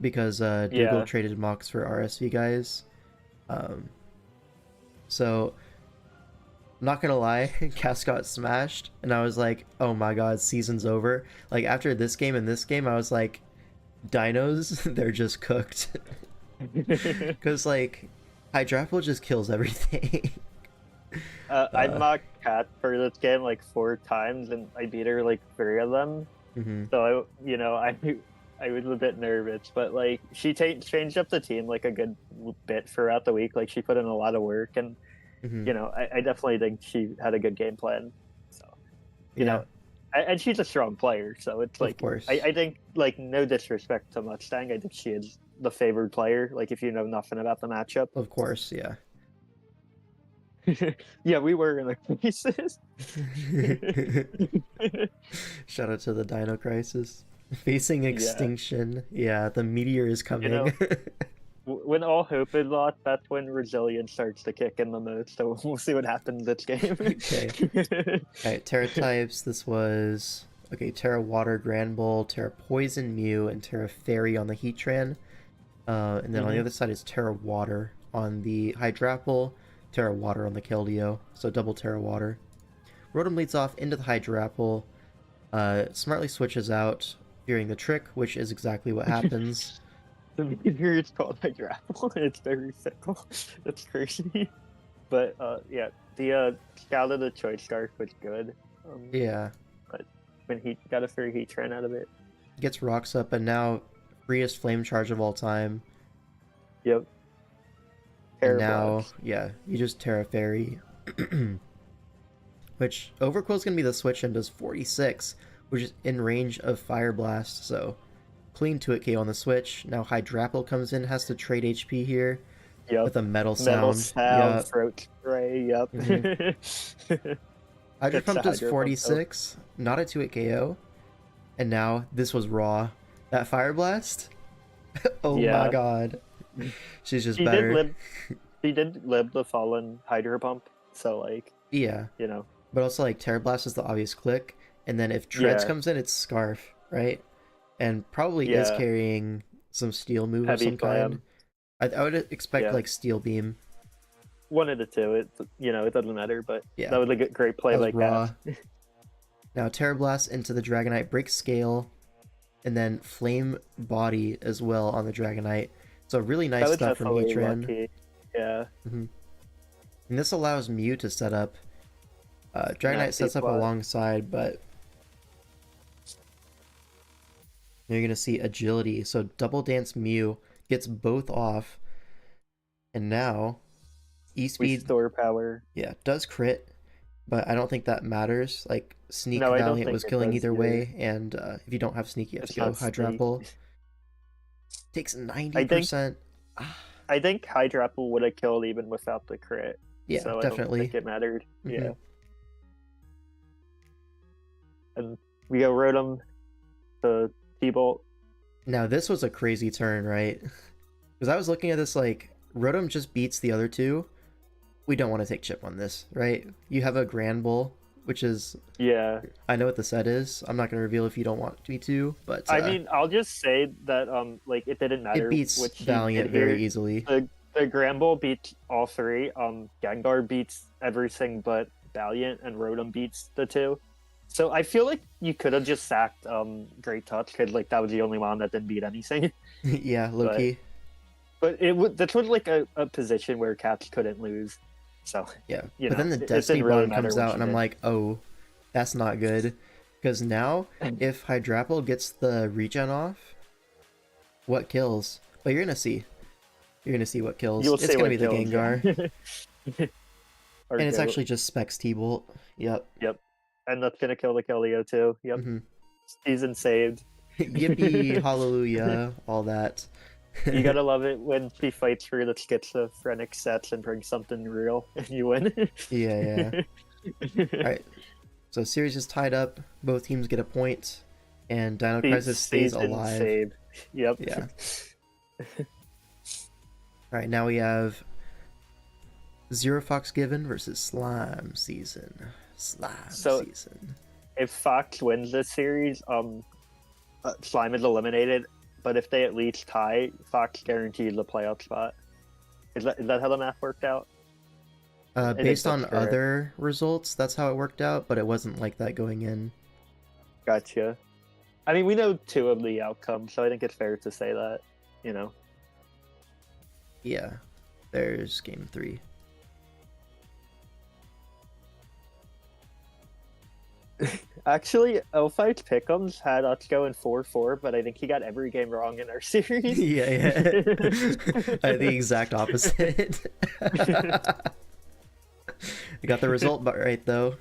because Dougal
Yeah.
traded mocks for RSV guys. So, I'm not gonna lie, Cass got smashed, and I was like, oh my god, season's over. Like, after this game and this game, I was like, Dinos, they're just cooked. Because, like, Hydrapple just kills everything.
I mocked Kat for this game like 4 times, and I beat her like 3 of them.
Hmm.
So I was a bit nervous, but like she changed up the team like a good bit throughout the week. Like she put in a lot of work, and
Hmm.
you know I definitely think she had a good game plan. So you
Yeah,
know, and she's a strong player, so it's like
course.
I think like no disrespect to Mustang, I think she is the favored player. Like if you know nothing about the matchup,
of course, yeah.
yeah, we were in the cases.
Shout out to the Dino Crisis. Facing extinction. Yeah, the meteor is coming.
know, When all hope is lost, that's when resilience starts to kick in the most. So we'll see what happens this game.
Okay. Alright, Terra types. This was... Okay, Terra Water, Grand Bull, Terra Poison, Mew, and Terra Fairy on the Heatran. And then on the
Mhm.
other side is Terra Water on the Hydrapple, Terra Water on the Keldeo. So double Terra Water. Rotom leads off into the Hydrapple. Smartly switches out, fearing the trick, which is exactly what happens.
The meteor is called a grapple. It's very fickle. That's crazy. But yeah, the Scout of the Choice Scarf was good.
Yeah.
When he got a free Heatran out of it.
Gets rocks up, and now freest Flame Charge of all time.
Yep.
And now,
Terrorblast.
yeah, you just Terra Fairy. Which, Overquill's gonna be the switch and does 46, which is in range of Fire Blast, so clean 2-hit KO on the switch. Now Hydrapple comes in, has to trade HP here
Yep.
with a Metal
Metal
Sound.
sound,
Yup.
throat spray. Yep.
Hydro
Gets the
Pump does
Hydro Pump,
46, not a 2-hit KO. And now, this was raw. That Fire Blast? Oh
Yeah.
my god. She's just
She
better.
did live the fallen Hydro Pump, so like,
Yeah.
you know.
But also, like, Terra Blast is the obvious click, and then if Treads
Yeah.
comes in, it's Scarf, right? And probably is
Yeah.
carrying some Steel move
Heavy
of some kind.
Slam.
I would expect,
Yeah.
like, Steel Beam.
One of the two. It it doesn't matter, but
Yeah.
that was a great play
That was
like
raw.
that.
Now, Terra Blast into the Dragonite, breaks Scale, and then Flame Body as well on the Dragonite. So really
That
nice
was
stuff from
definitely
Heatran.
lucky. Yeah.
And this allows Mew to set up. Dragonite
Nasty
sets up
plot.
alongside, but you're gonna see agility. So Double Dance Mew gets both off, and now
We
E-Speed,
store power.
yeah, does crit, but I don't think that matters. Like Sneak
No, I don't
Valiant
think
was
it
killing
does
either
either.
way, and if you don't have Sneak, you have to
It's
go
not Sneak.
Hydrapple. Takes
I think
90%.
I think Hydrapple would have killed even without the crit.
Yeah,
So I don't
definitely.
think it mattered.
Mhm.
Yeah. And we go Rotom to T-Bolt.
Now this was a crazy turn, right? Because I was looking at this like Rotom just beats the other two. We don't want to take chip on this, right? You have a Grand Bull, which is
Yeah.
I know what the set is. I'm not gonna reveal if you don't want me to, but
I mean, I'll just say that like it didn't matter
it beats
which you
Valiant
did here.
very easily.
The Granbull beats all three. Gengar beats everything but Valiant, and Rotom beats the two. So I feel like you could have just sacked Great Touch, because like that was the only one that didn't beat anything.
Yeah, Loki.
But it would this was like a position where Cats couldn't lose. So
Yeah,
you
but
know,
then the
it
Destiny
didn't really
Bond
matter
comes
what
out,
you
and I'm
did.
like, oh, that's not good. Because now, if Hydrapple gets the regen off, what kills? But you're gonna see. You're gonna see what kills.
You'll
It's
see
gonna
what
be the
kills,
Gengar.
yeah.
And it's
Goat.
actually just Specs T-Bolt. Yep.
And that's gonna kill the Keldeo too. Yep.
Mm-hmm.
Season saved.
Yippee, hallelujah, all that.
You gotta love it when she fights for the schizophrenic sets and brings something real and you win.
Yeah. Alright. So series is tied up. Both teams get a point. And Dino Crisis stays
Season
alive.
saved. Yep.
Yeah. Alright, now we have Zero Fox Given versus Slime Season.
So-
Season.
If Fox wins this series, Slime is eliminated. But if they at least tie, Fox guarantees the playoff spot. Is that how the math worked out? I think
Based on
that's correct.
other results, that's how it worked out, but it wasn't like that going in.
Gotcha. I mean, we know two of the outcomes, so I think it's fair to say that, you know.
Yeah. There's game 3.
Actually, L5's Pick'ems had us going 4-4, but I think he got every game wrong in our series.
Yeah. The exact opposite. You got the result but right though.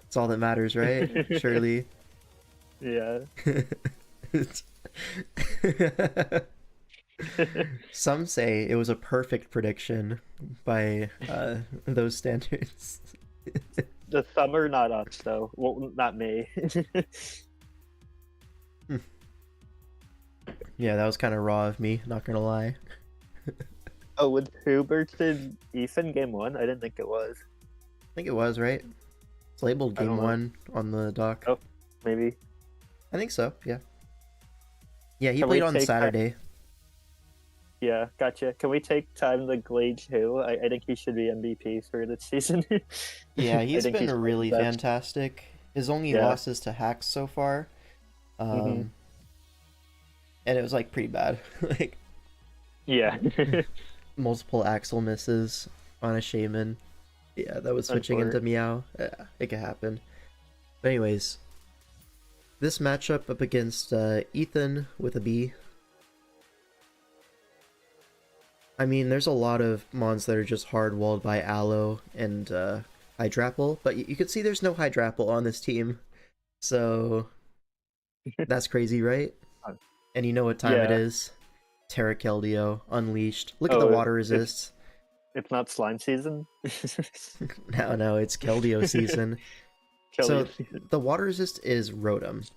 That's all that matters, right? Surely.
Yeah.
Some say it was a perfect prediction by those standards.
The summer, not us, though. Well, not me.
Yeah, that was kind of raw of me, not gonna lie.
Oh, with Hubert and Ethan game 1? I didn't think it was.
I think it was, right? It's labeled
I
game
don't know.
1 on the doc.
Oh. Maybe.
I think so, yeah. Yeah, he
Can we
played on
take that-
Saturday.
Yeah, gotcha. Can we take time to Glade too? I think he should be MVP for this season.
Yeah,
I
he's
think
been
played
really
best.
fantastic. His only
Yeah.
losses to Hacks so far.
Mhm.
And it was like pretty bad. Like
Yeah.
multiple axle misses on a Shaman. Yeah, that was switching into Meow. Yeah, it could happen. But anyways, this matchup up against Ethan with a B. I mean, there's a lot of mons that are just hard-walled by Aloe and Hydrapple, but you can see there's no Hydrapple on this team. So that's crazy, right? And you know what time it
Yeah.
is. Terra Keldeo, Unleashed. Look at the
Oh,
water resist.
It's not slime season.
No, it's Keldeo season. So the water resist is Rotom.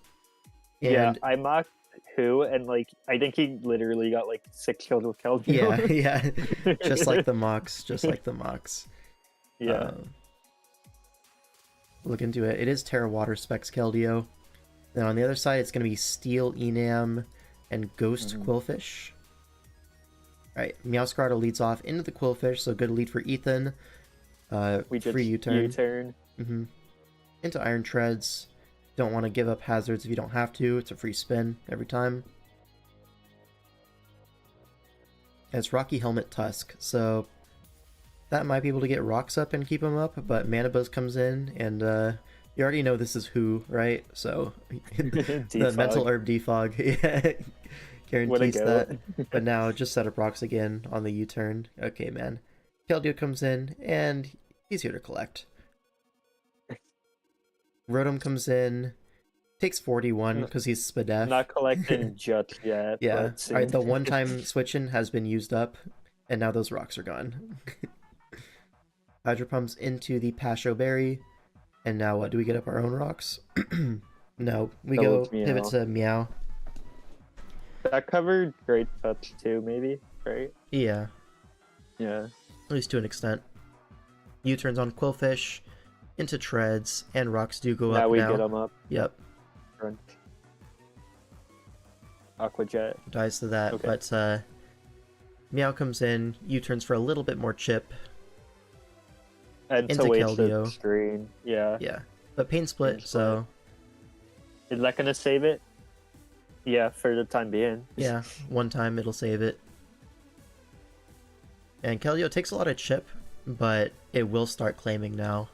yeah,
And
I mocked who, and like I think he literally got like 6 kills with Keldeo.
yeah. Just like the mocks.
yeah.
Look into it. It is Terra Water Specs Keldeo. Then on the other side, it's going to be Steel Enam and Ghost Quillfish. Alright, Meowscarada leads off into the Quillfish, so good lead for Ethan.
We just
free U-turn.
U-turn.
Into Iron Treads. Don't want to give up hazards if you don't have to. It's a free spin every time. It's Rocky Helmet Tusk, so that might be able to get rocks up and keep him up, but Mana Buzz comes in, and you already know this is who, right? So the Mental Herb Defog, yeah, guarantees that. But now just set up rocks again on the U-turn. Okay, man. Keldeo comes in, and he's here to collect. Rotom comes in, takes 41 because he's Spadef.
Not collecting just yet.
Yeah. Alright, the one-time switching has been used up, and now those rocks are gone. Hydro Pumps into the Pasho Berry, and now what? Do we get up our own rocks? No, we go pivot to Meow.
That covered Great Touch too, maybe, right?
Yeah.
Yeah.
At least to an extent. U-turns on Quillfish, into Treads, and rocks do go up now.
Now we get them up.
Yep.
Front. Aqua Jet.
Dies to that, okay. But Meow comes in, U-turns for a little bit more chip.
And
into Keldeo.
Screen. Yeah.
Yeah. But Pain Split, so...
Is that gonna save it? Yeah, for the time being.
Yeah, one time it'll save it. And Keldeo takes a lot of chip, but it will start claiming now.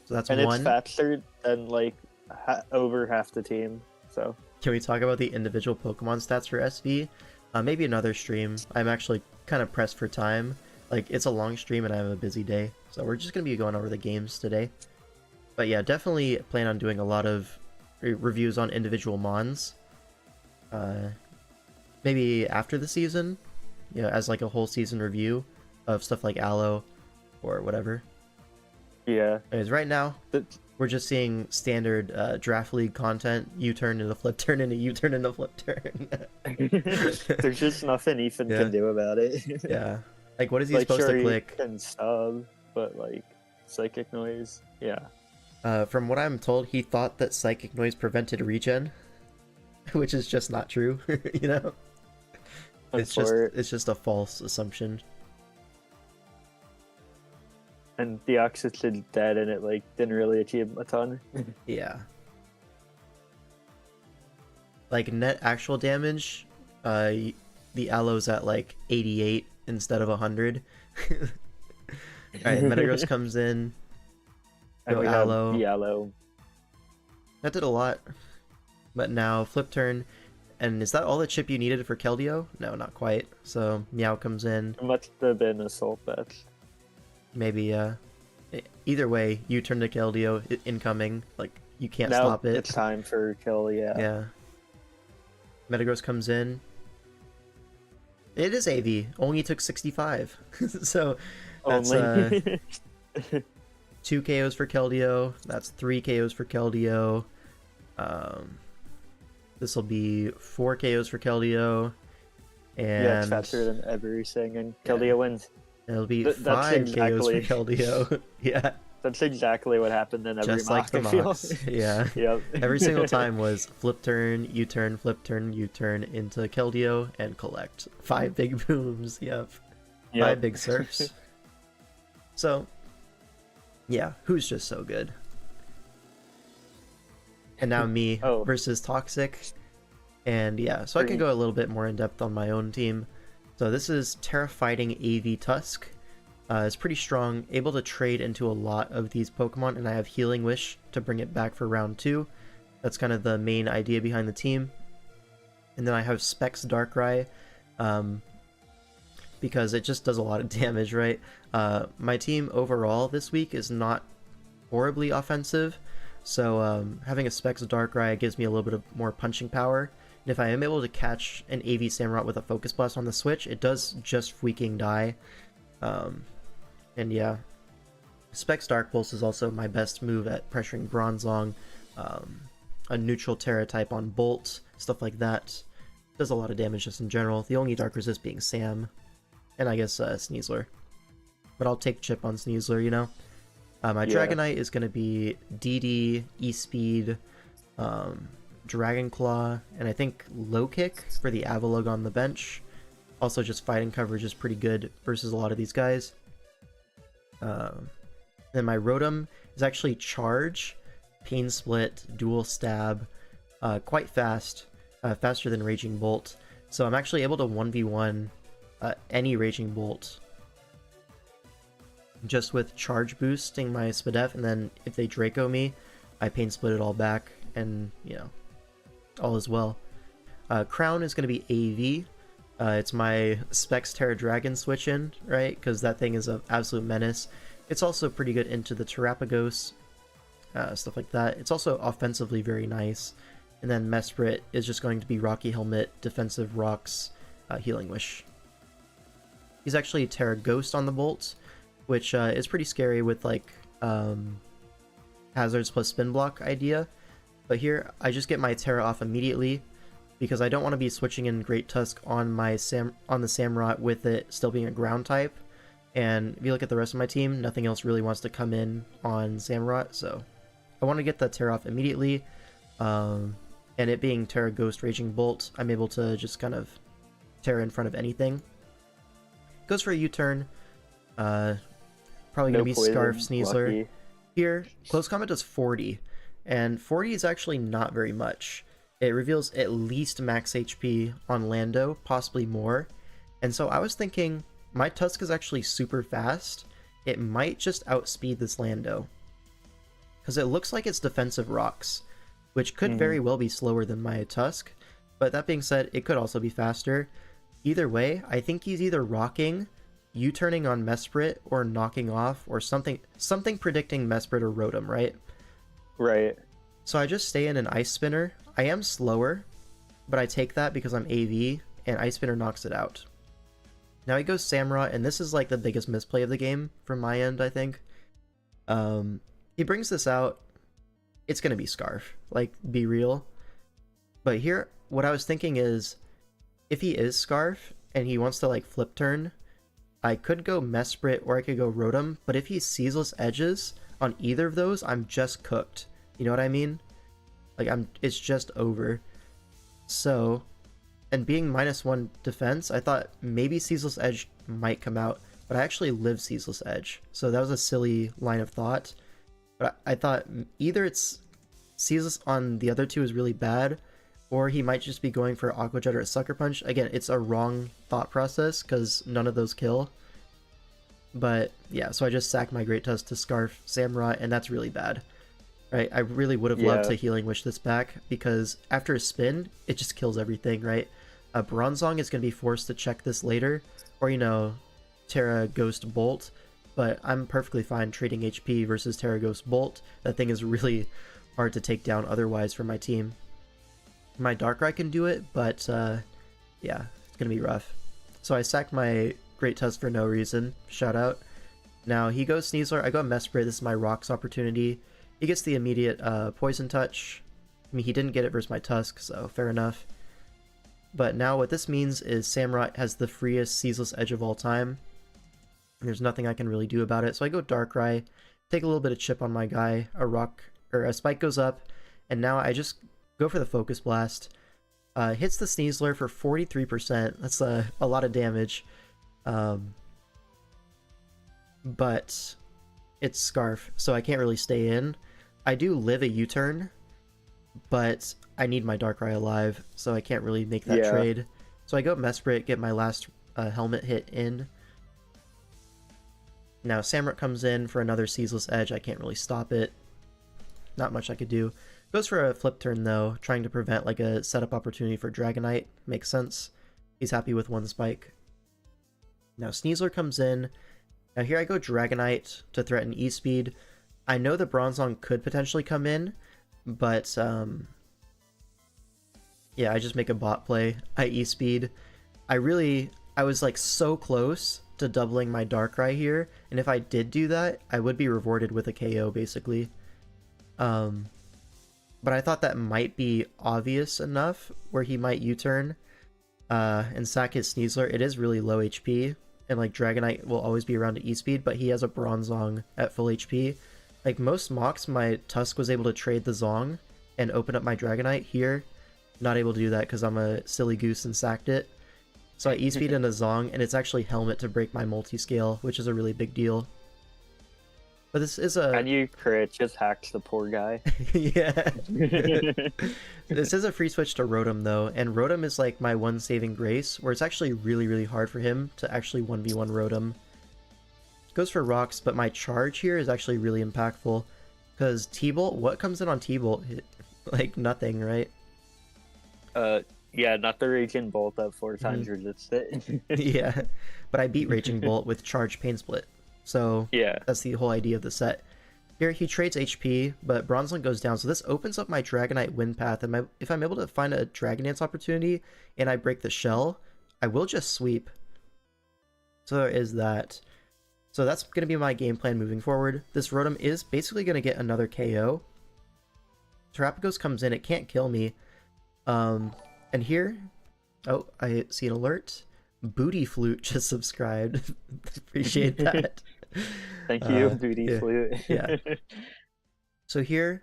So that's one.
And it's faster than, like, over half the team, so...
Can we talk about the individual Pokemon stats for SV? Maybe another stream. I'm actually kind of pressed for time. Like, it's a long stream and I have a busy day, so we're just going to be going over the games today. But yeah, definitely plan on doing a lot of reviews on individual Mons. Maybe after the season, you know, as like a whole season review of stuff like Aloe or whatever.
Yeah.
Anyways, right now, we're just seeing standard Draft League content. U-turn into flip turn into U-turn into flip turn.
There's just nothing Ethan can do about it.
Yeah. Like, what is he supposed to click?
He can sub, but, like, Psychic Noise, yeah.
From what I'm told, he thought that Psychic Noise prevented regen, which is just not true, you know? It's just a false assumption.
And Deoxys is dead, and it, like, didn't really achieve a ton.
Yeah. Like, net actual damage, the Aloe's at, like, 88 instead of 100. Alright, Metagross comes in.
And we
Aloe.
have the Aloe.
That did a lot. But now, flip turn. And is that all the chip you needed for Keldeo? No, not quite. So, Meow comes in.
It must have been Assault Vest.
Maybe, either way, you turn to Keldeo, incoming. Like, you can't stop it.
It's time for kill, yeah.
Yeah. Metagross comes in. It is AV. Only took 65. So, that's,
only.
2 KOs for Keldeo. That's 3 KOs for Keldeo. This will be 4 KOs for Keldeo. And
yeah, it's faster than everything, and Keldeo wins.
It'll be 5 KOs for Keldeo. Yeah.
That's exactly what happened in every
just
mock,
like the mocks. Yeah.
Yep.
Every single time was flip turn, U-turn, flip turn, U-turn into Keldeo, and collect. 5 big booms. Yep. 5 big surfs. So, yeah, who's just so good? And now me versus Toxic. And yeah, so I can go a little bit more in depth on my own team. So this is Terra Fighting AV Tusk. It's pretty strong, able to trade into a lot of these Pokemon, and I have Healing Wish to bring it back for round 2. That's kind of the main idea behind the team. And then I have Specs Darkrai, because it just does a lot of damage, right? My team overall this week is not horribly offensive, so having a Specs Darkrai gives me a little bit of more punching power. And if I am able to catch an AV Samurott with a Focus Blast on the switch, it does just freaking die. And yeah, Specs Dark Pulse is also my best move at pressuring Bronzong, a neutral Terra type on Bolt, stuff like that. Does a lot of damage just in general. The only Dark Resist being Sam, and I guess Sneasler. But I'll take chip on Sneasler, you know? My Dragonite is going to be DD, E-Speed, Dragon Claw, and I think Low Kick for the Avalugg on the bench. Also, just fighting coverage is pretty good versus a lot of these guys. Then my Rotom is actually Charge, Pain Split, Dual Stab, quite fast, faster than Raging Bolt. So I'm actually able to 1v1 any Raging Bolt. Just with charge boosting my Spadef, and then if they Draco me, I Pain Split it all back, and, you know, all is well. Crown is going to be AV. It's my Specs Terra Dragon switch in, right? Because that thing is an absolute menace. It's also pretty good into the Terrapagos, stuff like that. It's also offensively very nice. And then Mesprit is just going to be Rocky Helmet, Defensive Rocks, Healing Wish. He's actually Terra Ghost on the bolts, which is pretty scary with like hazards plus spin block idea. But here I just get my Terra off immediately because I don't want to be switching in Great Tusk on my the Samurott with it still being a ground type. And if you look at the rest of my team, nothing else really wants to come in on Samurott, so I want to get that Terra off immediately. And it being Terra Ghost Raging Bolt, I'm able to just kind of Terra in front of anything. Goes for a U-turn. Probably going to be Scarf Sneasler.
Lucky.
Here, Close Combat does 40, and 40 is actually not very much. It reveals at least max HP on Lando, possibly more. And so I was thinking, my Tusk is actually super fast. It might just outspeed this Lando. Because it looks like it's Defensive Rocks, which could very well be slower than my Tusk. But that being said, it could also be faster. Either way, I think he's either rocking, U-turning on Mesprit, or knocking off, or something predicting Mesprit or Rotom, right?
Right.
So I just stay in an Ice Spinner. I am slower, but I take that because I'm AV, and Ice Spinner knocks it out. Now he goes Samurott, and this is like the biggest misplay of the game from my end, I think. He brings this out. It's going to be Scarf. Like, be real. But here, what I was thinking is, if he is Scarf, and he wants to like flip turn, I could go Mesprit or I could go Rotom, but if he Ceaseless Edges on either of those, I'm just cooked. You know what I mean? Like, it's just over. So, and being -1 defense, I thought maybe Ceaseless Edge might come out, but I actually live Ceaseless Edge. So that was a silly line of thought. But I thought either it's Ceaseless on the other two is really bad, or he might just be going for Aqua Jet or a Sucker Punch. Again, it's a wrong thought process because none of those kill. But yeah, so I just sack my Great Tusk to Scarf Samurott, and that's really bad. Right? I really would have loved to Healing Wish this back, because after a spin, it just kills everything, right? Bronzong is going to be forced to check this later, or, you know, Terra Ghost Bolt, but I'm perfectly fine trading HP versus Terra Ghost Bolt. That thing is really hard to take down otherwise for my team. My Darkrai can do it, but yeah, it's going to be rough. So I sack my Great Tusk for no reason. Shout out. Now he goes Sneasler, I go Mesprit, this is my Rocks opportunity. He gets the immediate Poison Touch. I mean, he didn't get it versus my Tusk, so fair enough. But now what this means is Samurott has the freest Ceaseless Edge of all time. There's nothing I can really do about it. So I go Darkrai, take a little bit of chip on my guy, a Spike goes up, and now I just go for the Focus Blast. Hits the Sneasler for 43%. That's a lot of damage. But it's Scarf, so I can't really stay in. I do live a U-turn, but I need my Darkrai alive, so I can't really make that trade. So I go Mesprit, get my last helmet hit in. Now Samurott comes in for another Ceaseless Edge. I can't really stop it. Not much I could do. Goes for a flip turn though, trying to prevent like a setup opportunity for Dragonite. Makes sense. He's happy with one spike. Now Sneasler comes in. Now here I go Dragonite to threaten E-Speed. I know the Bronzong could potentially come in, but yeah, I just make a bot play. I E-Speed. I was like so close to doubling my Darkrai here, and if I did do that, I would be rewarded with a KO basically. But I thought that might be obvious enough where he might U-turn and sack his Sneasler. It is really low HP, and like Dragonite will always be around to E-Speed, but he has a Bronzong at full HP. Like most mocks, my Tusk was able to trade the Zong and open up my Dragonite. Here, not able to do that because I'm a silly goose and sacked it. So I E-Speed into Zong, and it's actually Helmet to break my multi-scale, which is a really big deal. But this is
And
a
you crit just hacks the poor guy.
yeah. This is a free switch to Rotom though, and Rotom is like my one saving grace, where it's actually really, really hard for him to actually 1v1 Rotom. Goes for rocks, but my charge here is actually really impactful. Because T-Bolt, what comes in on T-Bolt? Like nothing, right?
Yeah, not the Raging Bolt that 4 times resists it.
Yeah, but I beat Raging Bolt with Charge Pain Split. So
Yeah.
that's the whole idea of the set. Here he trades HP, but Bronzong goes down, so this opens up my Dragonite win path, and if I'm able to find a Dragon Dance opportunity and I break the shell, I will just sweep. So there is that. So that's going to be my game plan moving forward. This Rotom is basically going to get another KO. Terapagos comes in, it can't kill me. And here, oh, I see an alert. Booty Flute just subscribed. Appreciate that.
Thank you, Booty
yeah,
Flute.
yeah. So here,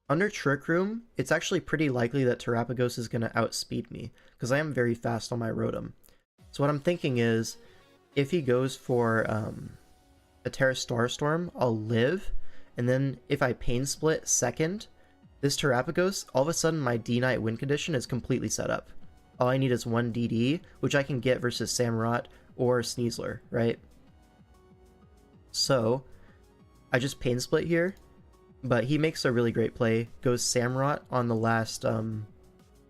under Trick Room, it's actually pretty likely that Terapagos is going to outspeed me, because I am very fast on my Rotom. So what I'm thinking is, if he goes for a Terra Starstorm, I'll live, and then if I Pain Split second, this Terapagos, all of a sudden my D-Knight win condition is completely set up. All I need is 1 DD, which I can get versus Samurott or Sneasler, right? So, I just Pain Split here, but he makes a really great play. Goes Samurott on the last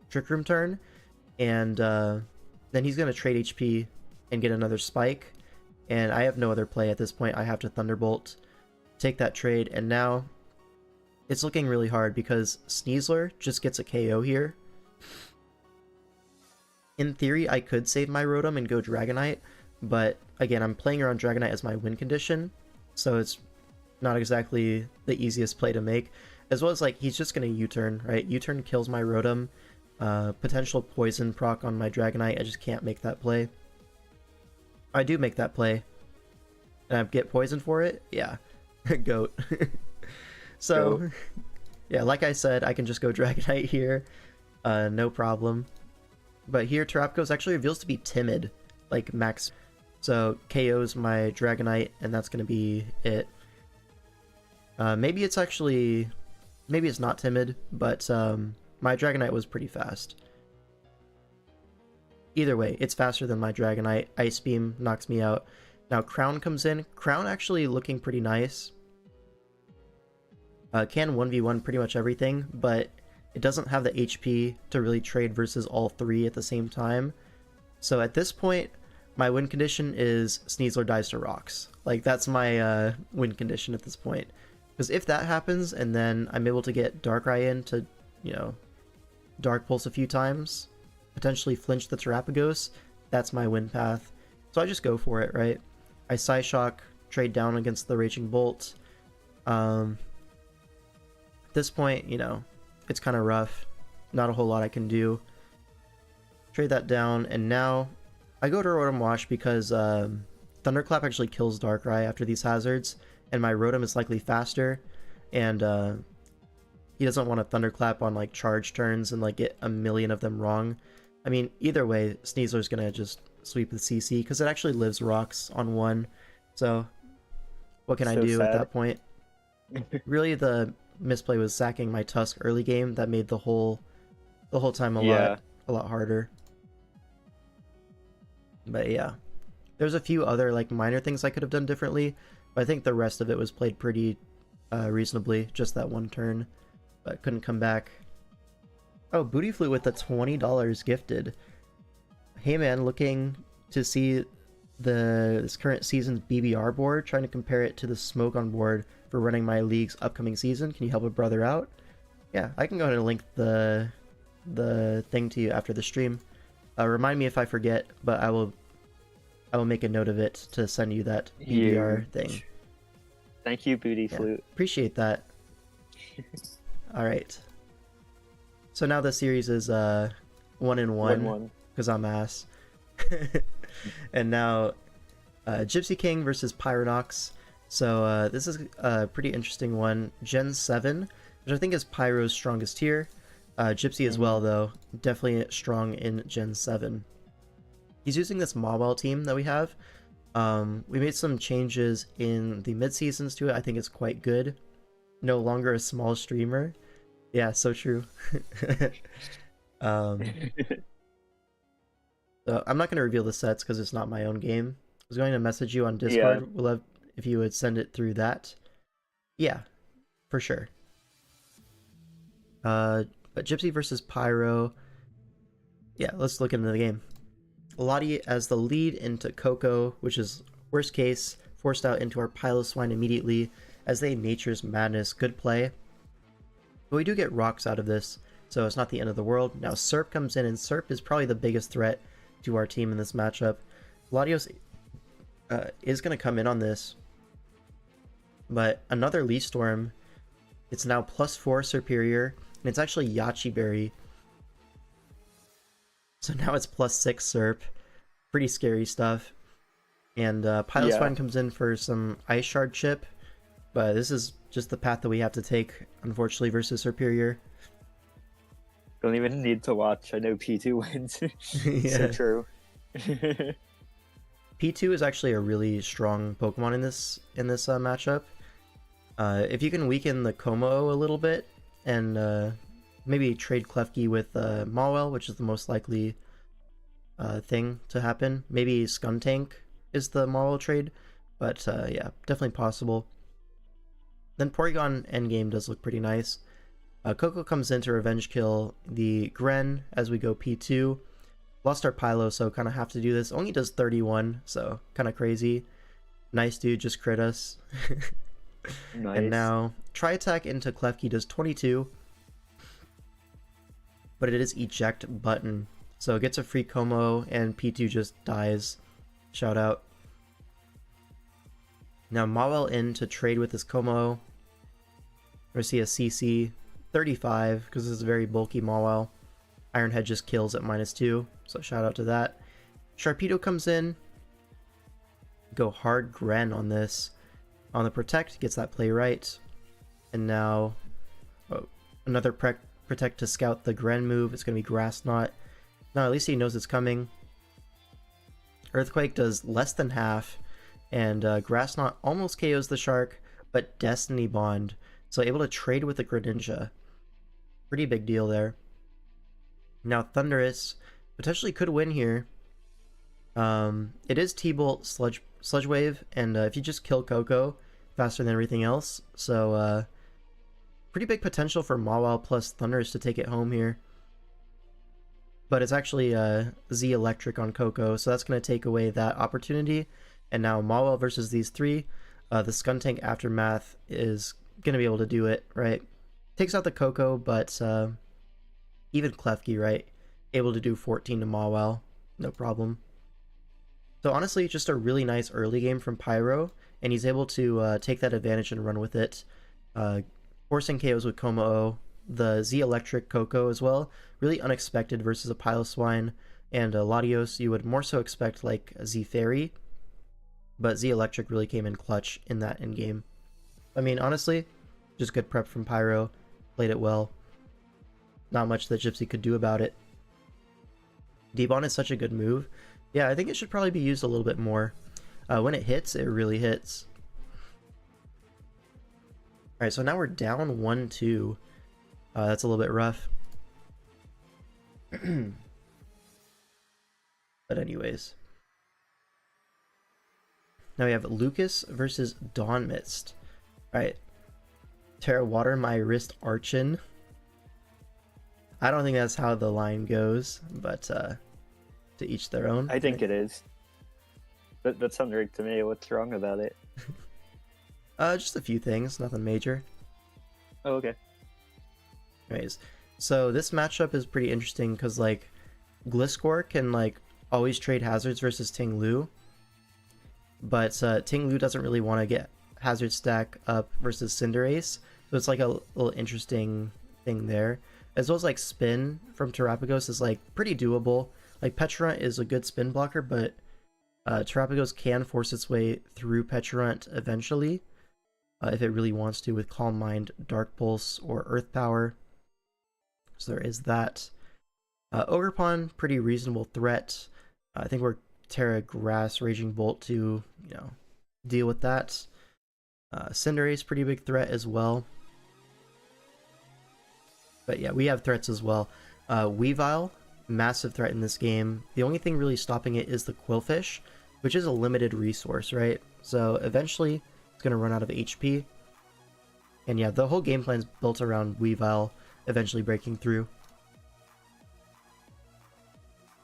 Trick Room turn, and then he's going to trade HP and get another Spike, and I have no other play at this point. I have to Thunderbolt, take that trade, and now it's looking really hard because Sneasler just gets a KO here. In theory, I could save my Rotom and go Dragonite, but again, I'm playing around Dragonite as my win condition, so it's not exactly the easiest play to make. As well as, like, he's just going to U-turn, right? U-turn kills my Rotom. Potential poison proc on my Dragonite, I just can't make that play. I do make that play, and I get poison for it? Yeah. Goat. So, Goat. Yeah, like I said, I can just go Dragonite here. No problem. But here, Terapagos actually reveals to be timid, like max. So KOs my Dragonite, and that's going to be it. Maybe it's not timid, but my Dragonite was pretty fast. Either way, it's faster than my Dragonite. Ice Beam knocks me out. Now Crown comes in. Crown actually looking pretty nice. Can 1v1 pretty much everything, but it doesn't have the HP to really trade versus all three at the same time. So at this point, my win condition is Sneasler dies to rocks. Like, that's my win condition at this point. Because if that happens, and then I'm able to get Darkrai in to, you know, Dark Pulse a few times, potentially flinch the Terapagos, that's my win path. So I just go for it, right? I Psyshock, trade down against the Raging Bolt. At this point, you know, it's kind of rough. Not a whole lot I can do. Trade that down, and now I go to Rotom Wash because Thunderclap actually kills Darkrai after these hazards, and my Rotom is likely faster, and he doesn't want to Thunderclap on like charge turns and like get a million of them wrong. I mean, either way, Sneasler's gonna just sweep the CC because it actually lives rocks on one. So what can I do at that point? Really, the misplay was sacking my Tusk early game. That made the whole time a lot harder. But yeah, there's a few other like minor things I could have done differently, but I think the rest of it was played pretty reasonably. Just that one turn, but couldn't come back. Oh, Booty Flute with the $20 gifted. Hey man, looking to see this current season's BBR board, trying to compare it to the Smogon board for running my league's upcoming season. Can you help a brother out? Yeah, I can go ahead and link the thing to you after the stream. Remind me if I forget, but I will make a note of it to send you that BBR thing.
Thank you, Booty Flute.
Appreciate that. All right. So now the series is 1-1 because I'm ass. And now Gypsy King versus Pyronox. So this is a pretty interesting one. Gen 7, which I think is Pyro's strongest tier. Gypsy as well, though. Definitely strong in Gen 7. He's using this Mawile team that we have. We made some changes in the mid seasons to it. I think it's quite good. No longer a small streamer. Yeah, so true. um, so I'm not going to reveal the sets because it's not my own game. I was going to message you on Discord.
Yeah.
We'll have if you would send it through that. Yeah, for sure. But Gypsy versus Pyro. Yeah, let's look into the game. Lottie as the lead into Coco, which is worst case, forced out into our Piloswine immediately as they Nature's Madness. Good play. But we do get rocks out of this, so it's not the end of the world. Now Serp comes in, and Serp is probably the biggest threat to our team in this matchup. Latios is going to come in on this, but another Leaf Storm. It's now +4 Superior, and it's actually Yachi Berry. So now it's +6 Serp. Pretty scary stuff. And Piloswine comes in for some Ice Shard chip, but this is just the path that we have to take, unfortunately, versus Superior.
Don't even need to watch. I know P2 wins.
Yeah.
So true.
P2 is actually a really strong Pokemon in this matchup. If you can weaken the Como a little bit and maybe trade Klefki with Mawile, which is the most likely thing to happen. Maybe Skuntank is the Mawile trade, but yeah, definitely possible. Then Porygon endgame does look pretty nice. Coco comes in to revenge kill the Gren as we go P2. Lost our Pylo, so kind of have to do this. Only does 31, so kind of crazy. Nice dude, just crit us.
Nice.
And now Tri-Attack into Klefki does 22. But it is eject button. So it gets a free Como and P2 just dies. Shout out. Now Mawile in to trade with his Como. We're see a CC 35 because this is a very bulky Mawile. Iron Head just kills at -2, so shout out to that. Sharpedo comes in. Go hard Gren on this. On the Protect, gets that play right. And now another Protect to scout the Gren move. It's going to be Grass Knot. Now at least he knows it's coming. Earthquake does less than half. And Grass Knot almost KOs the Shark, but Destiny Bond. So able to trade with the Greninja. Pretty big deal there. Now Thundurus potentially could win here. It is T-Bolt Sludge Wave, and if you just kill Coco faster than everything else, so pretty big potential for Mawile plus Thundurus to take it home here. But it's actually Z Electric on Coco, so that's going to take away that opportunity. And now Mawile versus these three, the Skuntank Aftermath is going to be able to do it, right? Takes out the Coco, but even Klefki, right? Able to do 14 to Mawile, no problem. So honestly, just a really nice early game from Pyro, and he's able to take that advantage and run with it. Forcing KOs with Como, the Z Electric Coco as well. Really unexpected versus a Piloswine, and Latios you would more so expect like a Z Fairy, but Z Electric really came in clutch in that endgame. I mean, honestly, just good prep from Pyro, played it well. Not much that Gypsy could do about it. Debon is such a good move. Yeah, I think it should probably be used a little bit more. When it hits, it really hits. Alright, so now we're down 1-2. That's a little bit rough. But anyways. Now we have Lucas versus Dawn Mist. Alright. Terra Water my wrist Archon. I don't think that's how the line goes, but to each their own.
I think it is. That sounds right to me. What's wrong about it?
Just a few things, nothing major.
Oh, okay.
Anyways, so this matchup is pretty interesting because like Gliscor can like always trade hazards versus Ting Lu, but Ting Lu doesn't really want to get hazard stack up versus Cinderace, so it's like a little interesting thing there. As well as like Spin from Terrapagos is like pretty doable. Like Petulant is a good spin blocker, but Terrapagos can force its way through Petulant eventually if it really wants to with Calm Mind, Dark Pulse, or Earth Power. So there is that. Ogerpon, pretty reasonable threat. I think we're Terra Grass, Raging Bolt to, deal with that. Cinderace, pretty big threat as well. But yeah, we have threats as well. Weavile, massive threat in this game. The only thing really stopping it is the Qwilfish, which is a limited resource, right? So eventually it's going to run out of HP. And yeah, the whole game plan is built around Weavile eventually breaking through.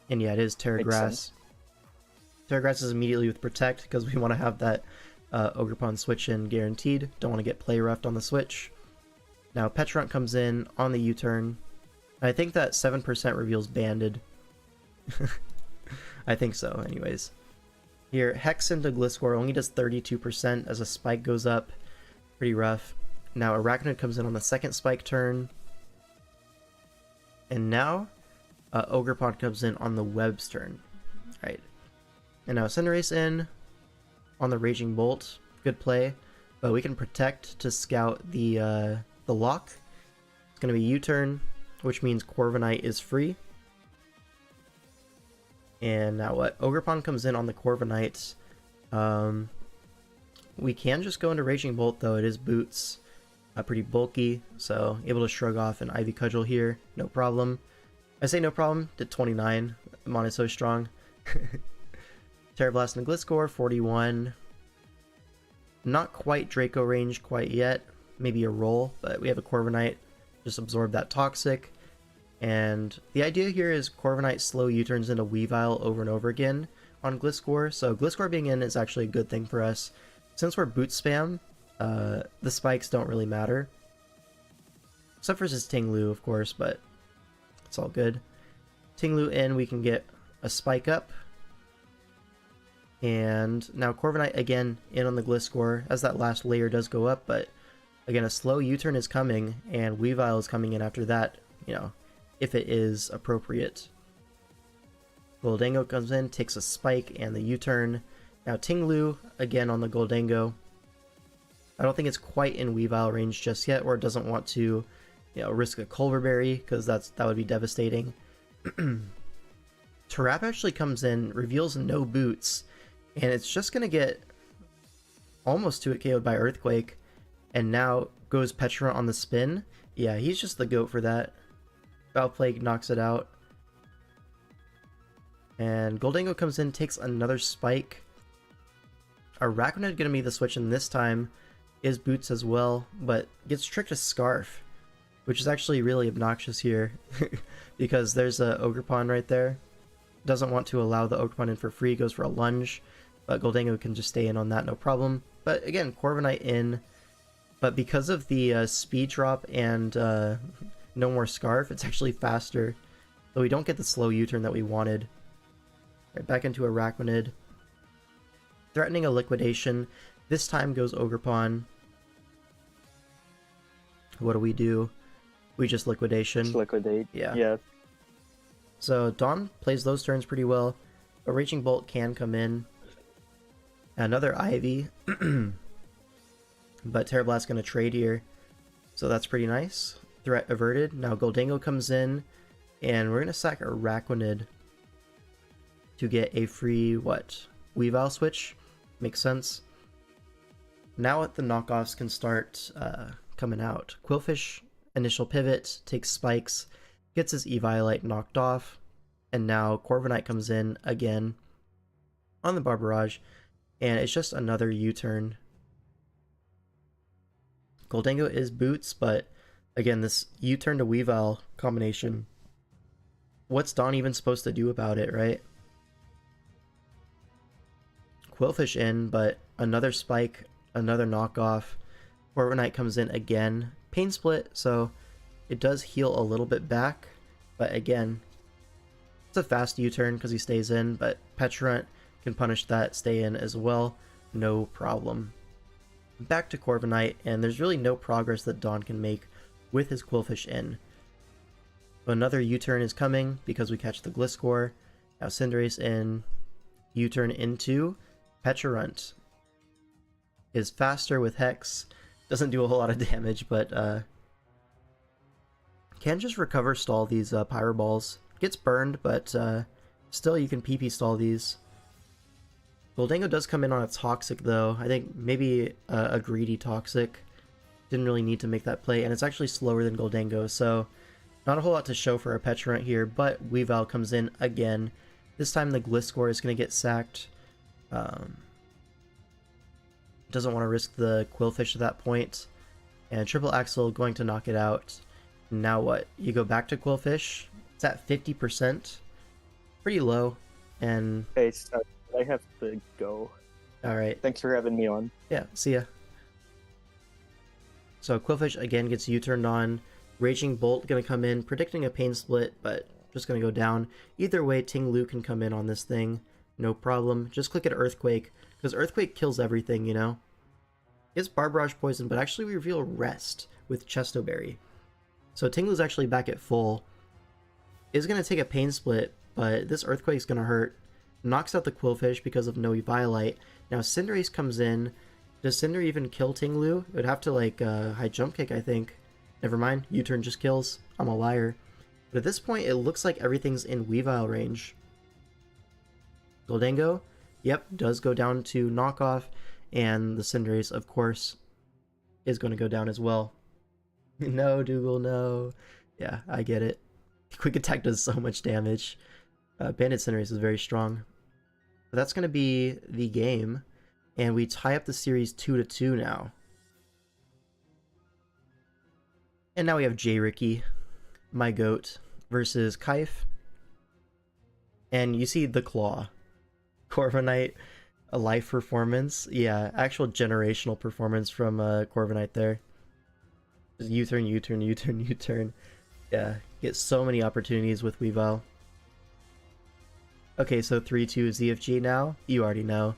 And yeah, it is Terra Grass. Terra Grass is immediately with Protect because we want to have that Ogerpon switch in guaranteed. Don't want to get play roughed on the switch. Now Pecharunt comes in on the U-turn. I think that 7% reveals Banded. I think so, anyways. Here, Hex into Gliscor only does 32% as a spike goes up. Pretty rough. Now Arachnid comes in on the second spike turn. And now Ogerpon comes in on the Web's turn. Right. And now Cinderace in on the Raging Bolt. Good play. But we can Protect to scout the lock. It's going to be U-turn, which means Corviknight is free. And now what? Ogerpon comes in on the Corviknight. We can just go into Raging Bolt, though. It is Boots. Pretty bulky, so able to shrug off an Ivy Cudgel here. No problem. I say no problem. Did 29. Mon is so strong. Terra Blast and Gliscor, 41. Not quite Draco range quite yet. Maybe a roll, but we have a Corviknight. Just absorb that Toxic. And the idea here is Corviknight slow U-turns into Weavile over and over again on Gliscor. So Gliscor being in is actually a good thing for us. Since we're boot spam, the spikes don't really matter. Except for his Tinglu, of course, but it's all good. Tinglu in, we can get a spike up. And now Corviknight again in on the Gliscor, as that last layer does go up, but again, a slow U-turn is coming, and Weavile is coming in after that, if it is appropriate. Goldango comes in, takes a spike and the U-turn. Now Tinglu again on the Goldango. I don't think it's quite in Weavile range just yet, or it doesn't want to, risk a Culverberry, because that would be devastating. Tarap actually comes in, reveals no boots, and it's just going to get almost to it KO'd by Earthquake. And now goes Pecharunt on the spin. Yeah, he's just the GOAT for that. Foul Plague knocks it out. And Goldango comes in, takes another spike. Arachnid gonna be the switch in this time. Is Boots as well, but gets tricked to Scarf, which is actually really obnoxious here. Because there's a Ogerpon right there. Doesn't want to allow the Ogerpon in for free, goes for a lunge. But Goldango can just stay in on that, no problem. But again, Corviknight in. But because of the speed drop and no more Scarf, it's actually faster. So we don't get the slow U-turn that we wanted. Right, back into Arachnid. Threatening a Liquidation. This time goes Ogerpon. What do? We just Liquidation.
Just liquidate.
Yeah. So Dawn plays those turns pretty well. A Raging Bolt can come in. Another Ivy. But Terra Blast's going to trade here. So that's pretty nice. Threat averted. Now Goldango comes in. And we're going to sack Arachnid to get a free, Weavile switch. Makes sense. Now the knockoffs can start coming out. Qwilfish, initial pivot, takes spikes, gets his Eviolite knocked off. And now Corviknight comes in again on the Barbarage. And it's just another U-turn. Goldango is Boots, but again, this U-turn to Weavile combination, what's Dawn even supposed to do about it, right? Qwilfish in, but another spike, another knockoff. Corviknight comes in again. Pain Split, so it does heal a little bit back, but again, it's a fast U-turn because he stays in, but Pecharunt can punish that, stay in as well, no problem. Back to Corviknight, and there's really no progress that Dawn can make with his Qwilfish in. Another U-turn is coming because we catch the Gliscor. Now Cinderace in, U-turn into Pecharunt. Is faster with Hex, doesn't do a whole lot of damage, but can just recover stall these Pyro Balls. Gets burned, but still you can PP stall these. Goldango does come in on a Toxic, though. I think maybe a greedy Toxic. Didn't really need to make that play, and it's actually slower than Goldango, so not a whole lot to show for our Petulant here, but Weavile comes in again. This time the Gliscor is going to get sacked. Doesn't want to risk the Quillfish at that point. And Triple Axel going to knock it out. Now what? You go back to Quillfish. It's at 50%. Pretty low. And
Okay, so I have to go.
alright.
Thanks for having me on.
Yeah, see ya. So Quillfish again gets U-turned on. Raging Bolt gonna come in, predicting a Pain Split, but just gonna go down. Either way, Ting Lu can come in on this thing. No problem. Just click at Earthquake, because Earthquake kills everything, you know? It's Barbarage Poison, but actually we reveal Rest with Chesto Berry. So Ting Lu's actually back at full. Is gonna take a Pain Split, but this Earthquake's gonna hurt. Knocks out the Quillfish because of no Eviolite. Now Cinderace comes in. Does Cinder even kill Ting Lu? It would have to, like, high jump kick, I think. Never mind, U-turn just kills. I'm a liar. But at this point, it looks like everything's in Weavile range. Goldango, yep, does go down to knockoff, and the Cinderace, of course, is going to go down as well. No, Dougal, no. Yeah, I get it. Quick Attack does so much damage. Bandit Cinderace is very strong. But that's going to be the game, and we tie up the series 2-2 now. And now we have J-Ricky, my goat, versus Kaif. And you see the Claw. Corviknight, a life performance. Yeah, actual generational performance from Corviknight there. Just U-turn, U-turn, U-turn, U-turn. Yeah, get so many opportunities with Weavile. Okay, so 3-2 ZFG now. You already know.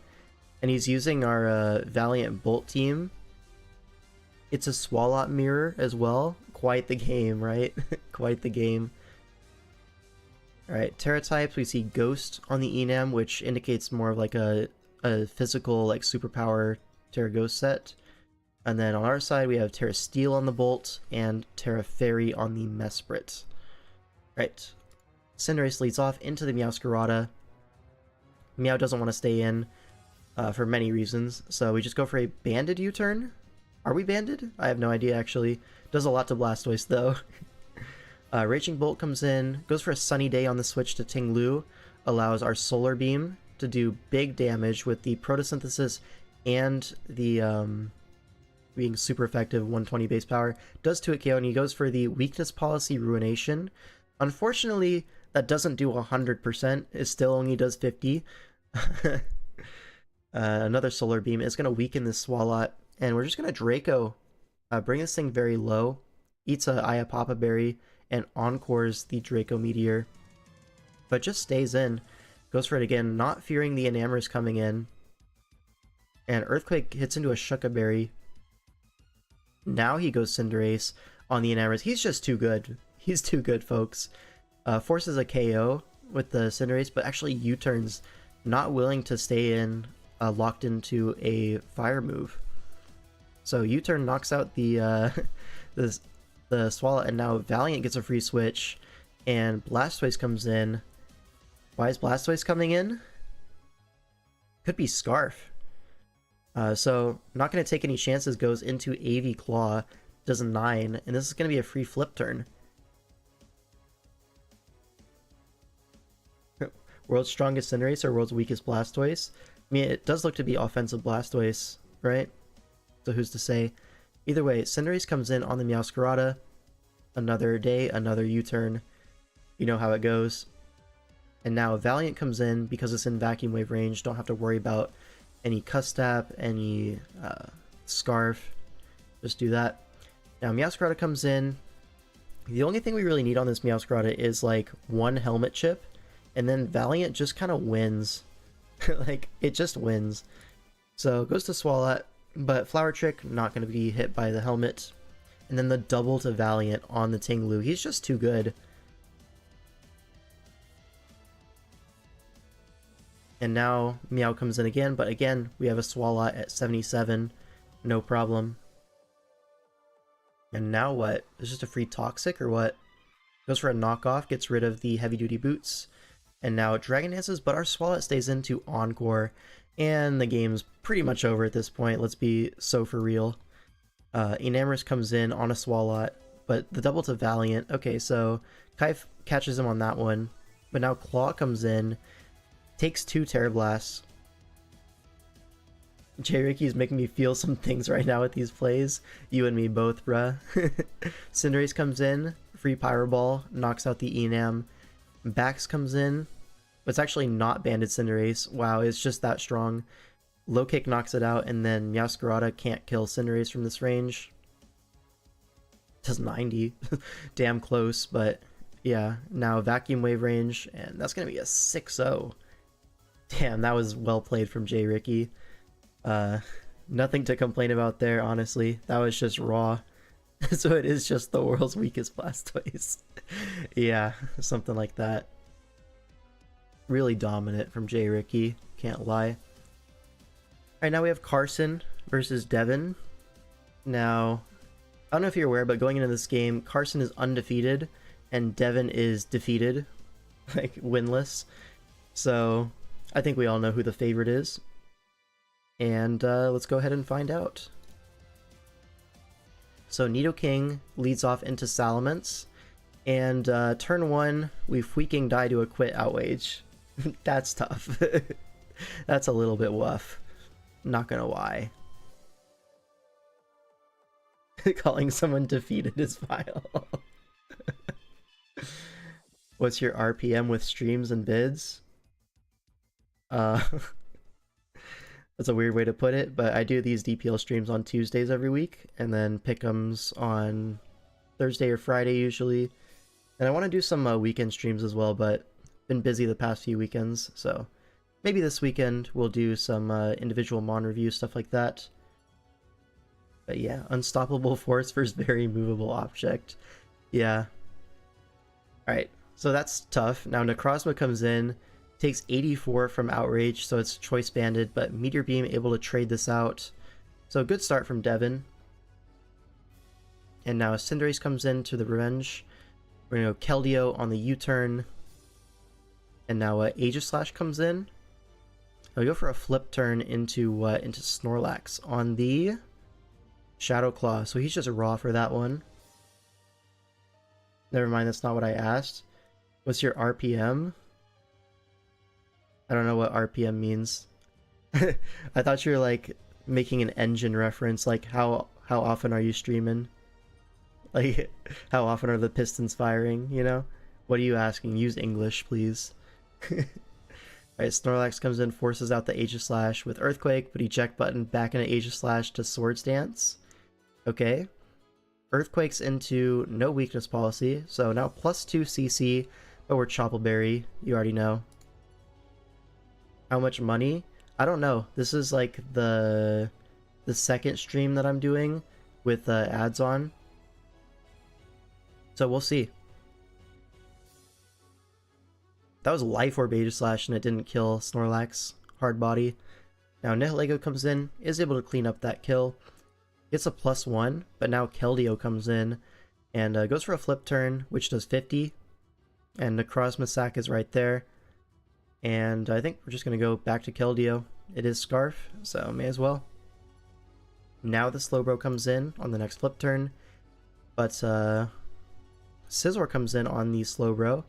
And he's using our Valiant Bolt team. It's a Swalot mirror as well. Quite the game, right? Quite the game. Alright, Terra types, we see Ghost on the Enam, which indicates more of like a physical, like, superpower Terra Ghost set. And then on our side, we have Terra Steel on the Bolt, and Terra Fairy on the Mesprit. Right. Cinderace leads off into the Meowscarada. Meow doesn't want to stay in for many reasons, so we just go for a banded U-turn. Are we banded? I have no idea, actually. Does a lot to Blastoise, though. Raging Bolt comes in, goes for a Sunny Day on the switch to Ting Lu, allows our Solar Beam to do big damage with the Photosynthesis and the being super effective, 120 base power. Does 2 KO, and he goes for the Weakness Policy Ruination. Unfortunately, that doesn't do 100%, it still only does 50. Another Solar Beam is going to weaken this Swalot, and we're just going to Draco. Bring this thing very low, eats a Iapapa Berry, and encores the Draco Meteor. But just stays in. Goes for it again, not fearing the Enamor's coming in. And Earthquake hits into a Shuca Berry. Now he goes Cinderace on the Enamor's. He's just too good. He's too good, folks. Forces a KO with the Cinderace, but actually U-turns, not willing to stay in, locked into a fire move. So U-turn knocks out the the Swallow, and now Valiant gets a free switch, and Blastoise comes in. Why is Blastoise coming in? Could be Scarf. So not going to take any chances, goes into AV Claw, does a 9, and this is going to be a free flip turn. World's strongest Cinderace or world's weakest Blastoise? I mean, it does look to be offensive Blastoise, right? So who's to say? Either way, Cinderace comes in on the Meowscarada. Another day, another U-turn. You know how it goes. And now Valiant comes in because it's in Vacuum Wave range. Don't have to worry about any Custap, any Scarf. Just do that. Now Meowscarada comes in. The only thing we really need on this Meowscarada is like one Helmet Chip. And then Valiant just kind of wins. Like, it just wins. So goes to Swalot. But Flower Trick, not going to be hit by the helmet. And then the double to Valiant on the Ting Lu. He's just too good. And now Meow comes in again, but again, we have a Swalot at 77. No problem. And now what? Is just a free Toxic or what? Goes for a knockoff, gets rid of the heavy duty boots. And now Dragon Dances, but our Swalot stays into Encore. And the game's pretty much over at this point, let's be so for real. Enamorus comes in on a Swalot, but the double to Valiant. Okay, so Kai catches him on that one, but now Claw comes in, takes 2 Terra Blasts. J-Ricky's making me feel some things right now with these plays. You and me both, bruh. Cinderace comes in, free Pyro Ball, knocks out the Enam. Bax comes in, but it's actually not Banded Cinderace. Wow, it's just that strong. Low Kick knocks it out, and then Meowscarada can't kill Cinderace from this range. Does 90. Damn close, but yeah. Now Vacuum Wave range, and that's going to be a 6-0. Damn, that was well played from J-Ricky. Nothing to complain about there, honestly. That was just raw. So it is just the world's weakest Blastoise. Yeah, something like that. Really dominant from J-Ricky, can't lie. Alright, now we have Carson versus Devin. Now, I don't know if you're aware, but going into this game, Carson is undefeated, and Devin is defeated. Like, winless. So, I think we all know who the favorite is. And let's go ahead and find out. So Nidoking leads off into Salamence, and turn 1, we Fuiking Die to a Quit Outrage. That's tough. That's a little bit rough. Not gonna lie. Calling someone defeated is vile. What's your RPM with streams and bids? That's a weird way to put it, but I do these DPL streams on Tuesdays every week, and then pick'ems on Thursday or Friday usually. And I want to do some weekend streams as well, but been busy the past few weekends, so maybe this weekend we'll do some individual Mon review, stuff like that. But yeah, Unstoppable Force versus Very Movable Object. Yeah. Alright, so that's tough. Now Necrozma comes in, takes 84 from Outrage, so it's choice banded, but Meteor Beam able to trade this out. So a good start from Devin. And now Cinderace comes in to the Revenge. We're going to go Keldeo on the U-turn. And now Aegislash comes in. We go for a flip turn into Snorlax on the Shadow Claw. So he's just raw for that one. Never mind, that's not what I asked. What's your RPM? I don't know what RPM means. I thought you were like making an engine reference, like how often are you streaming? Like how often are the pistons firing, you know? What are you asking? Use English, please. Alright, Snorlax comes in, forces out the Aegislash with Earthquake, but eject button back into Aegislash to Swords Dance. Okay. Earthquake's into no weakness policy, so now +2 CC, but we're Choppleberry, you already know. How much money? I don't know. This is like the second stream that I'm doing with ads on. So we'll see. That was Life Orb Aegislash and it didn't kill Snorlax. Hard body. Now Nihilego comes in, is able to clean up that kill. Gets a +1, but now Keldeo comes in and goes for a flip turn, which does 50. And Necrozma Sac is right there. And I think we're just going to go back to Keldeo. It is Scarf, so may as well. Now the Slowbro comes in on the next flip turn. But Scizor comes in on the Slowbro.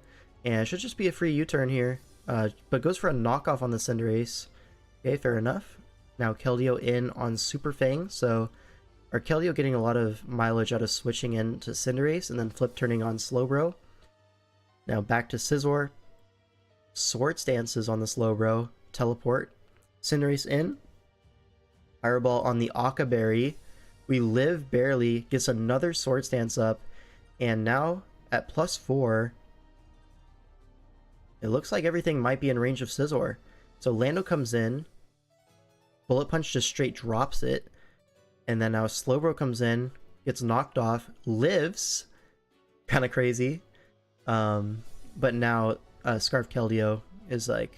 And it should just be a free U-turn here. But goes for a knockoff on the Cinderace. Okay, fair enough. Now Keldeo in on Super Fang. So our Keldeo getting a lot of mileage out of switching in to Cinderace and then flip turning on Slowbro. Now back to Scizor. Swords Dances on the Slowbro. Teleport. Cinderace in. Fireball on the Akaberry. We live barely. Gets another Swords Dance up. And now at +4, it looks like everything might be in range of Scizor. So Lando comes in. Bullet Punch just straight drops it. And then now Slowbro comes in. Gets knocked off. Lives. Kind of crazy. But now Scarf Keldeo is like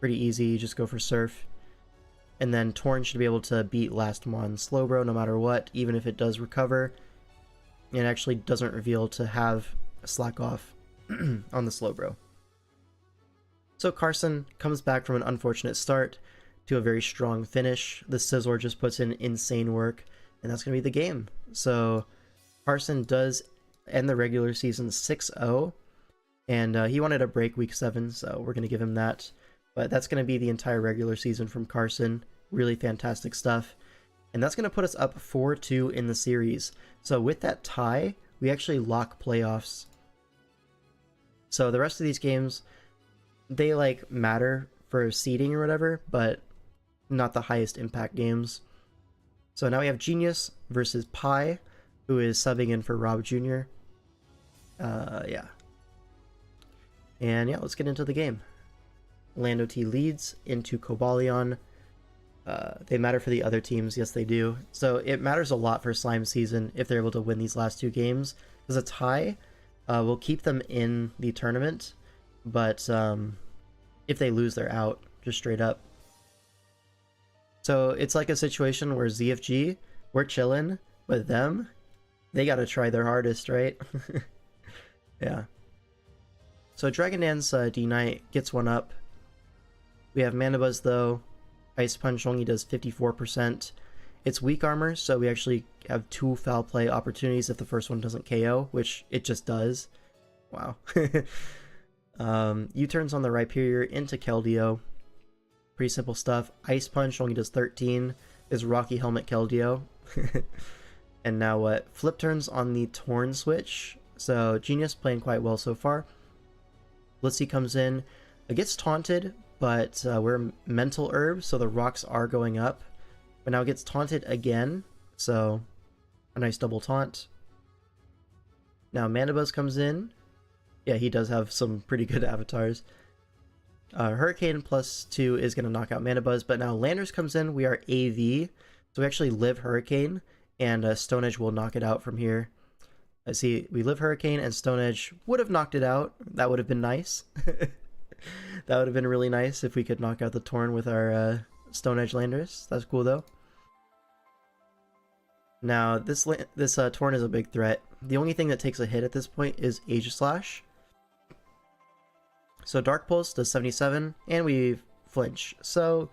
pretty easy. You just go for Surf. And then Torn should be able to beat last Mon Slowbro no matter what, even if it does recover. It actually doesn't reveal to have a Slack Off on the Slowbro. So Carson comes back from an unfortunate start to a very strong finish. The Scizor just puts in insane work, and that's going to be the game. So Carson does end the regular season 6-0, and he wanted a break week 7, so we're going to give him that. But that's going to be the entire regular season from Carson. Really fantastic stuff. And that's going to put us up 4-2 in the series. So with that tie, we actually lock playoffs. So the rest of these games, they like matter for seeding or whatever, but not the highest impact games. So now we have Genius versus Pi, who is subbing in for Rob Jr. Yeah. And yeah, let's get into the game. Lando T leads into Cobalion. They matter for the other teams, yes they do. So it matters a lot for Slime Season if they're able to win these last 2 games, because a tie will keep them in the tournament, but if they lose, they're out, just straight up. So it's like a situation where ZFG, we're chilling, but them, they gotta try their hardest, right? Yeah. So Dragon Dance D-Knight gets one up. We have Mandibuzz though. Ice Punch only does 54%. It's weak armor, so we actually have 2 foul play opportunities if the first one doesn't KO, which it just does. Wow. U-turns on the Rhyperior into Keldeo. Pretty simple stuff. Ice Punch only does 13. Is Rocky Helmet Keldeo. And now what? Flip turns on the Torn switch. So Genius playing quite well so far. Blissey comes in. It gets taunted, but we're Mental Herb, so the rocks are going up. But now it gets taunted again, so a nice double taunt. Now Mandibuzz comes in. Yeah, he does have some pretty good avatars. Hurricane +2 is going to knock out Mandibuzz, but now Landers comes in. We are AV, so we actually live Hurricane, and Stone Edge will knock it out from here. I see we live Hurricane, and Stone Edge would have knocked it out. That would have been nice. That would have been really nice if we could knock out the Torn with our Stone Edge Landers. That's cool though. Now this Torn is a big threat. The only thing that takes a hit at this point is Aegislash. So Dark Pulse does 77, and we flinch. So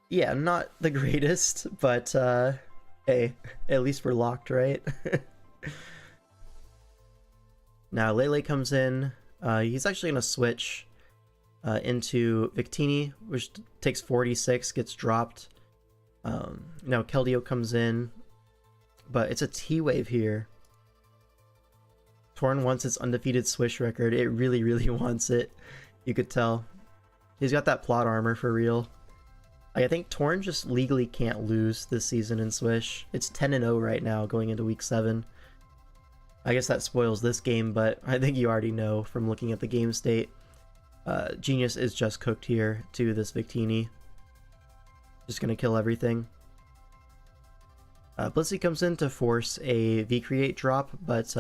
yeah, not the greatest, but hey, at least we're locked, right? Now Lele comes in. He's actually going to switch into Victini, which takes 46, gets dropped. Now Keldeo comes in, but it's a T-Wave here. Torn wants its undefeated Swish record. It really, really wants it. You could tell. He's got that plot armor for real. I think Torn just legally can't lose this season in Swish. It's 10-0 right now going into week 7. I guess that spoils this game, but I think you already know from looking at the game state. Genius is just cooked here to this Victini. Just gonna kill everything. Blissey comes in to force a V-Create drop, but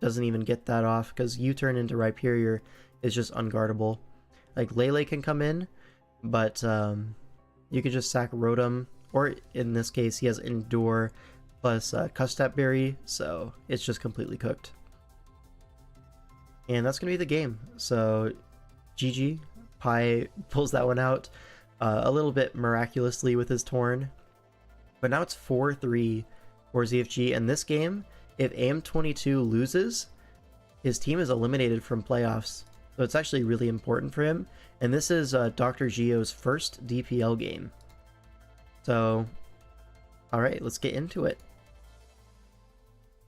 doesn't even get that off because U-turn into Rhyperior is just unguardable. Like Lele can come in, but you could just sack Rotom, or in this case he has Endure plus Custap Berry, so it's just completely cooked. And that's gonna be the game. So GG, Pi pulls that one out a little bit miraculously with his Torn. But now it's 4-3 for ZFG, and this game, if AM22 loses, his team is eliminated from playoffs. So it's actually really important for him. And this is Dr. Geo's first DPL game. So, alright, let's get into it.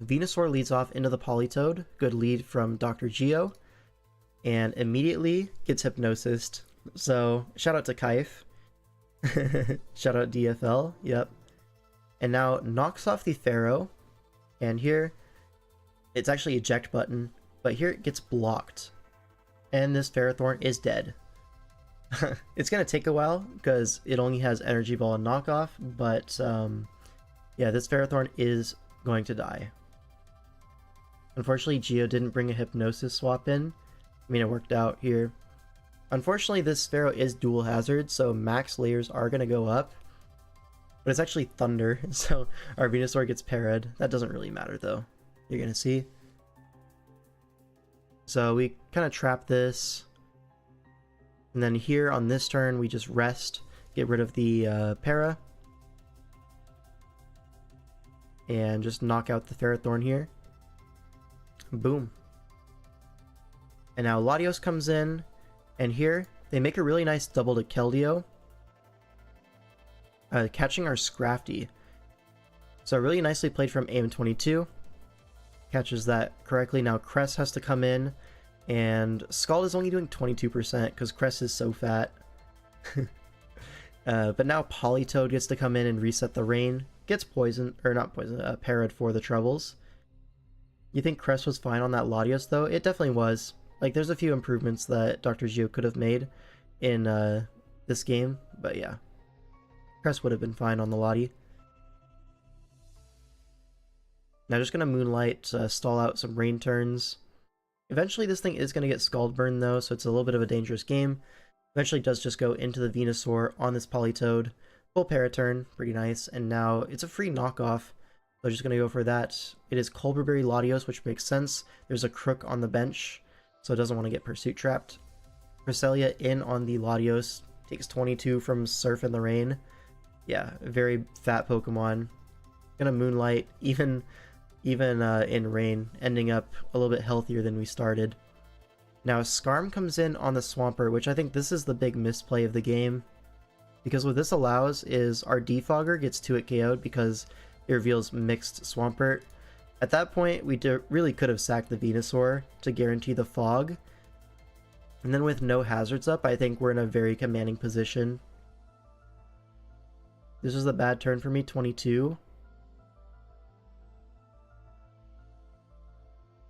Venusaur leads off into the Politoed. Good lead from Dr. Geo. And immediately gets Hypnosised. So, shout out to Kaif. Shout out DFL, yep. And now knocks off the Pharaoh. And here, it's actually eject button. But here it gets blocked. And this Ferrothorn is dead. It's going to take a while because it only has Energy Ball and Knockoff. But yeah, this Ferrothorn is going to die. Unfortunately, Geo didn't bring a Hypnosis swap in. I mean, it worked out here. Unfortunately, this Pharaoh is dual hazard, so max layers are going to go up. But it's actually Thunder, so our Venusaur gets parried. That doesn't really matter, though. You're going to see. So we kind of trap this. And then here on this turn, we just rest, get rid of the para, and just knock out the Ferrothorn here. Boom. And now Latios comes in, and here they make a really nice double to Keldeo, catching our Scrafty. So really nicely played from AM22. Catches that correctly. Now Cress has to come in, and Scald is only doing 22% because Cress is so fat. But now Politoed gets to come in and reset the rain. Gets poisoned, or not poisoned, parried for the troubles. You think Cress was fine on that Latios though? It definitely was. Like, there's a few improvements that Dr. Geo could have made in this game, but yeah. Cress would have been fine on the Lati. Now just gonna Moonlight, stall out some rain turns. Eventually this thing is gonna get Scald Burn though, so it's a little bit of a dangerous game. Eventually does just go into the Venusaur on this Politoed. Full Paraturn, pretty nice, and now it's a free knockoff. So just gonna go for that. It is Colbur Berry Latios, which makes sense. There's a Crook on the bench, so it doesn't want to get Pursuit Trapped. Cresselia in on the Latios, takes 22 from Surf in the Rain. Yeah, very fat Pokemon. Gonna Moonlight, even in Rain, ending up a little bit healthier than we started. Now Skarm comes in on the Swampert, which I think this is the big misplay of the game. Because what this allows is our Defogger gets 2-hit KO'd because it reveals mixed Swampert. At that point, we really could have sacked the Venusaur to guarantee the Fog. And then with no hazards up, I think we're in a very commanding position. This was a bad turn for me, 22.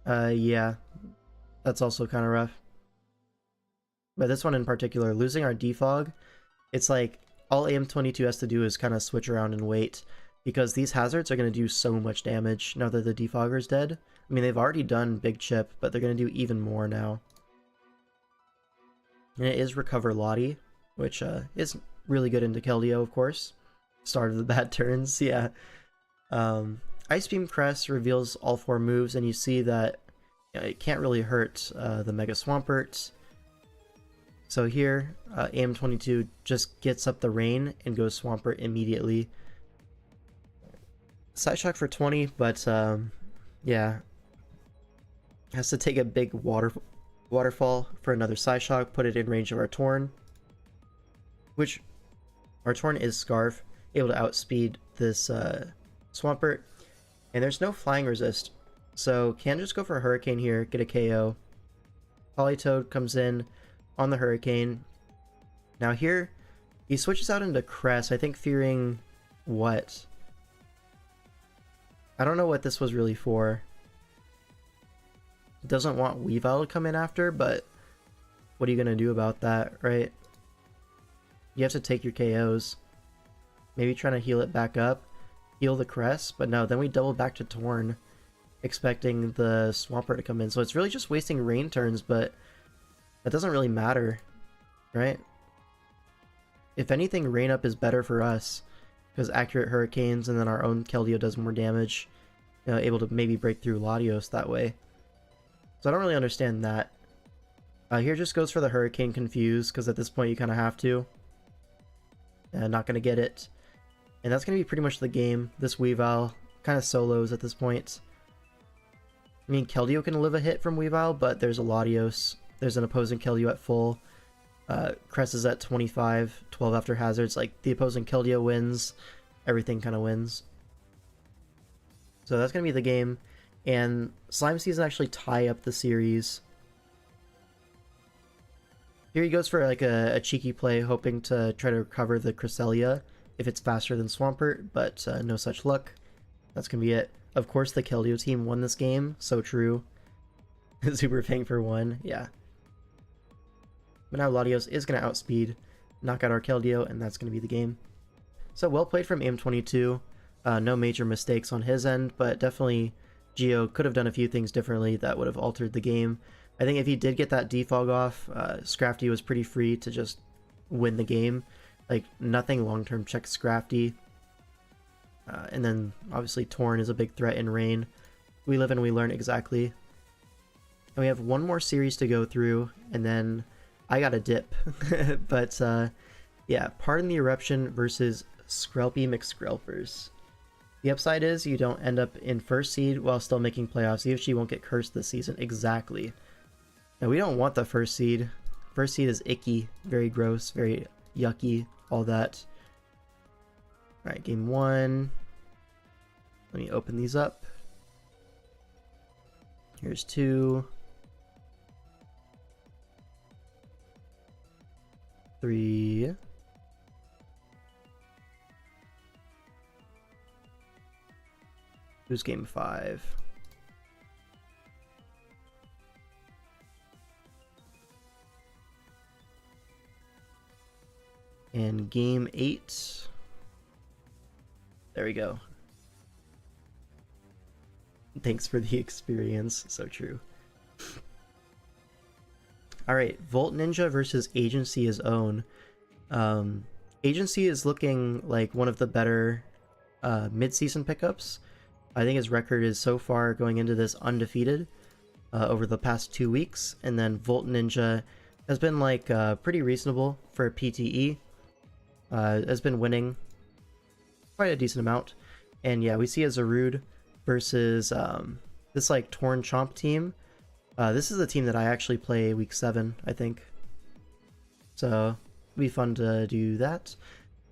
Yeah, that's also kind of rough. But this one in particular, losing our Defog, it's like all AM22 has to do is kind of switch around and wait, because these hazards are going to do so much damage now that the Defogger's dead. I mean, they've already done Big Chip, but they're going to do even more now. And it is Recover Lottie, which is really good into Keldeo, of course. Start of the bad turns, yeah. Ice Beam Crest reveals all 4 moves, and you see that it can't really hurt the Mega Swampert. So here, AM22 just gets up the rain and goes Swampert immediately. Side Shock for 20, but yeah. Has to take a big waterfall for another Side Shock, put it in range of our Torn. Which, our Torn is Scarf, able to outspeed this Swampert. And there's no flying resist, so can just go for a Hurricane here, get a KO. Politoed comes in on the Hurricane. Now here, he switches out into Crest, I think fearing what? I don't know what this was really for. Doesn't want Weavile to come in after, but what are you going to do about that, right? You have to take your KOs. Maybe trying to heal it back up. Heal the Crest, but no, then we double back to Torn, expecting the Swampert to come in. So it's really just wasting rain turns, but that doesn't really matter, right? If anything, rain up is better for us, because accurate Hurricanes and then our own Keldeo does more damage, able to maybe break through Latios that way. So I don't really understand that. Here just goes for the Hurricane Confuse, because at this point you kind of have to. Not going to get it. And that's going to be pretty much the game. This Weavile kind of solos at this point. I mean, Keldeo can live a hit from Weavile, but there's a Latios. There's an opposing Keldeo at full. Crest is at 25, 12 after hazards. Like, the opposing Keldeo wins. Everything kind of wins. So that's going to be the game. And Slime Season actually tie up the series. Here he goes for like a cheeky play, hoping to try to recover the Cresselia if it's faster than Swampert, but no such luck. That's going to be it. Of course, the Keldeo team won this game. So true. Super Fang for 1. Yeah. But now Latios is going to outspeed, knock out our Keldeo, and that's going to be the game. So well played from AM22. No major mistakes on his end, but definitely Geo could have done a few things differently that would have altered the game. I think if he did get that defog off, Scrafty was pretty free to just win the game. Like, nothing long-term checks Scrafty. And then, obviously, Torn is a big threat in Rain. We live and we learn exactly. And we have one more series to go through, and then I got a dip. But yeah, Pardon the Eruption versus Skrelpy McSkrelpers. The upside is you don't end up in first seed while still making playoffs. UFG won't get cursed this season. Exactly. And we don't want the first seed. First seed is icky, very gross, very yucky, all that. Alright, game 1. Let me open these up. Here's 2. 3. Who's game 5? And game 8. There we go. Thanks for the experience. So true. Alright, Volt Ninja versus Agency is Own. Agency is looking like one of the better mid-season pickups. I think his record is so far going into this undefeated over the past 2 weeks. And then Volt Ninja has been like pretty reasonable for PTE. Has been winning quite a decent amount. And yeah, we see a Zarude versus this like Torn Chomp team. This is the team that I actually play week 7, I think. So it'll be fun to do that.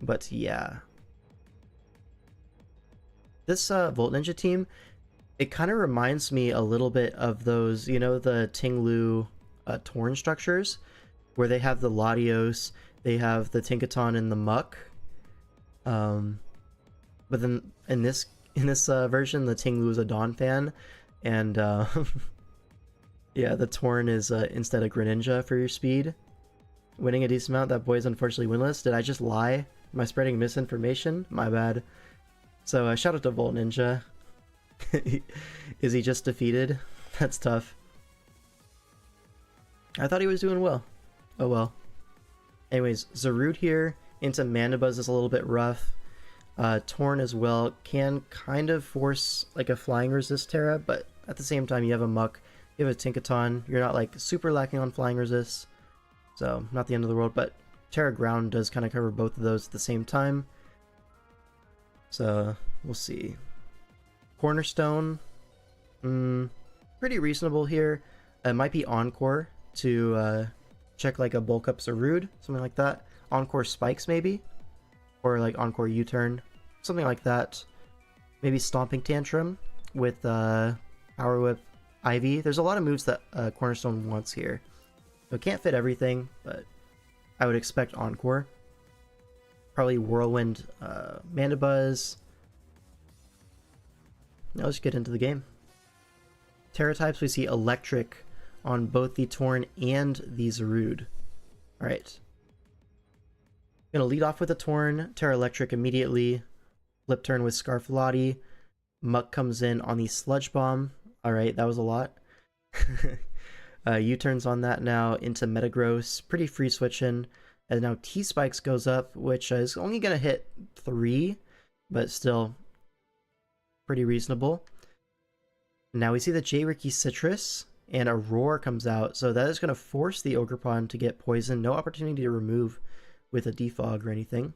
But yeah. This Volt Ninja team, it kind of reminds me a little bit of those, you know, the Ting-Lu Torn structures, where they have the Latios, they have the Tinkaton and the Muck. But then in this version, the Ting-Lu is a Donphan, and yeah, the Torn is instead a Greninja for your speed. Winning a decent amount. That boy is unfortunately winless. Did I just lie? Am I spreading misinformation? My bad. So shout out to Volt Ninja. Is he just defeated? That's tough. I thought he was doing well. Oh well. Anyways, Zarude here into Mandibuzz is a little bit rough. Torn as well can kind of force like a flying resist Terra, but at the same time you have a Muck, you have a Tinkaton, you're not like super lacking on flying resist, so not the end of the world, but Terra Ground does kind of cover both of those at the same time. So we'll see. Cornerstone, pretty reasonable here. It might be Encore to check like a bulk up Zarude, something like that. Encore Spikes maybe, or like Encore U-turn, something like that. Maybe Stomping Tantrum with Power Whip Ivy. There's a lot of moves that Cornerstone wants here. So it can't fit everything, but I would expect Encore. Probably Whirlwind Mandibuzz. Now let's get into the game. Terra types, we see Electric on both the Torn and the Zarude. Alright. Gonna lead off with a Torn, Terra Electric immediately. Flip turn with Scarflotti. Muck comes in on the Sludge Bomb. Alright, that was a lot. U-turns on that now into Metagross. Pretty free switching. And now T-Spikes goes up, which is only going to hit 3, but still pretty reasonable. Now we see the J-Ricky Citrus, and a Roar comes out, so that is going to force the Ogerpon to get poisoned. No opportunity to remove with a Defog or anything.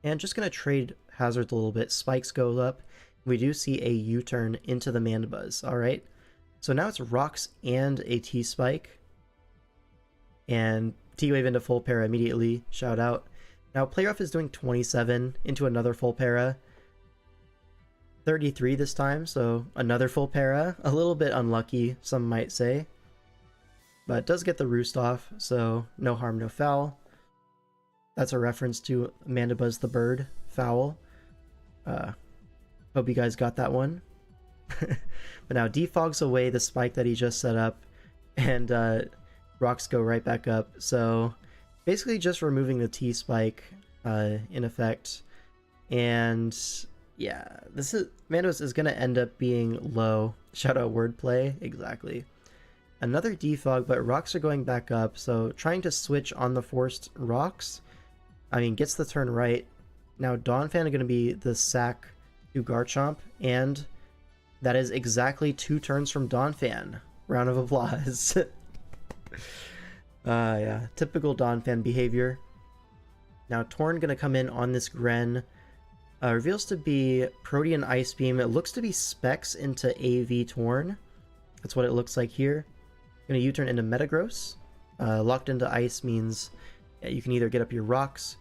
And just going to trade hazards a little bit. Spikes goes up. We do see a U-turn into the Mandibuzz. Alright, so now it's Rocks and a T-Spike. And T-Wave into full para immediately. Shout out. Now Play Rough is doing 27 into another full para. 33 this time, so another full para. A little bit unlucky, some might say. But it does get the roost off, so no harm, no foul. That's a reference to Mandibuzz the Bird, foul. Hope you guys got that one. But now defogs away the spike that he just set up, and Rocks go right back up. So basically just removing the T-Spike in effect. And yeah, this is Mandos is going to end up being low. Shout out wordplay. Exactly. Another defog, but Rocks are going back up. So trying to switch on the forced Rocks. I mean, gets the turn right. Now Donphan are going to be the sack to Garchomp. And that is exactly 2 turns from Donphan. Round of applause. Yeah, typical Donphan behavior. Now Torn gonna come in on this Gren. Reveals to be Protean Ice Beam. It looks to be specs into AV Torn. That's what it looks like here. Gonna U-turn into Metagross. Locked into Ice means you can either get up your rocks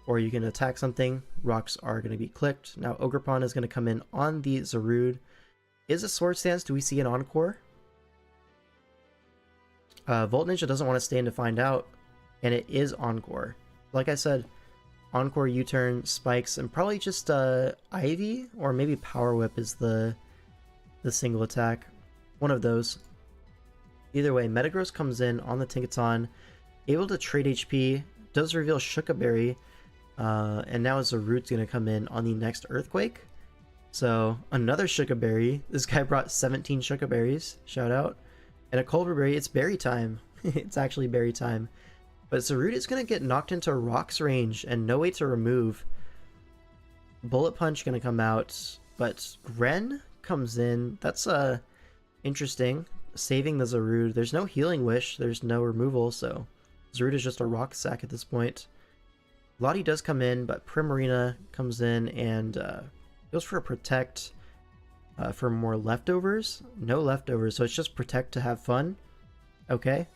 or you can attack something. Rocks are gonna be clicked. Now Ogerpon is gonna come in on the Zarude. Is a Swords Dance? Do we see an Encore? Volt Ninja doesn't want to stay in to find out, and it is Encore. Like I said, Encore, U-turn, spikes, and probably just Ivy or maybe Power Whip is the single attack. One of those. Either way, Metagross comes in on the Tinkaton, able to trade HP, does reveal Shuca Berry, and now Zarude's going to come in on the next Earthquake. So another Shuca Berry. This guy brought 17 Shuca Berries. Shout out. And a Culver Berry. It's berry time. It's actually berry time. But Zarude is going to get knocked into Rock's range and no way to remove. Bullet Punch going to come out, but Gren comes in. That's interesting. Saving the Zarude. There's no Healing Wish. There's no removal, so Zarude is just a Rock Sack at this point. Lottie does come in, but Primarina comes in and goes for a Protect for more leftovers. No leftovers, so it's just Protect to have fun. Okay.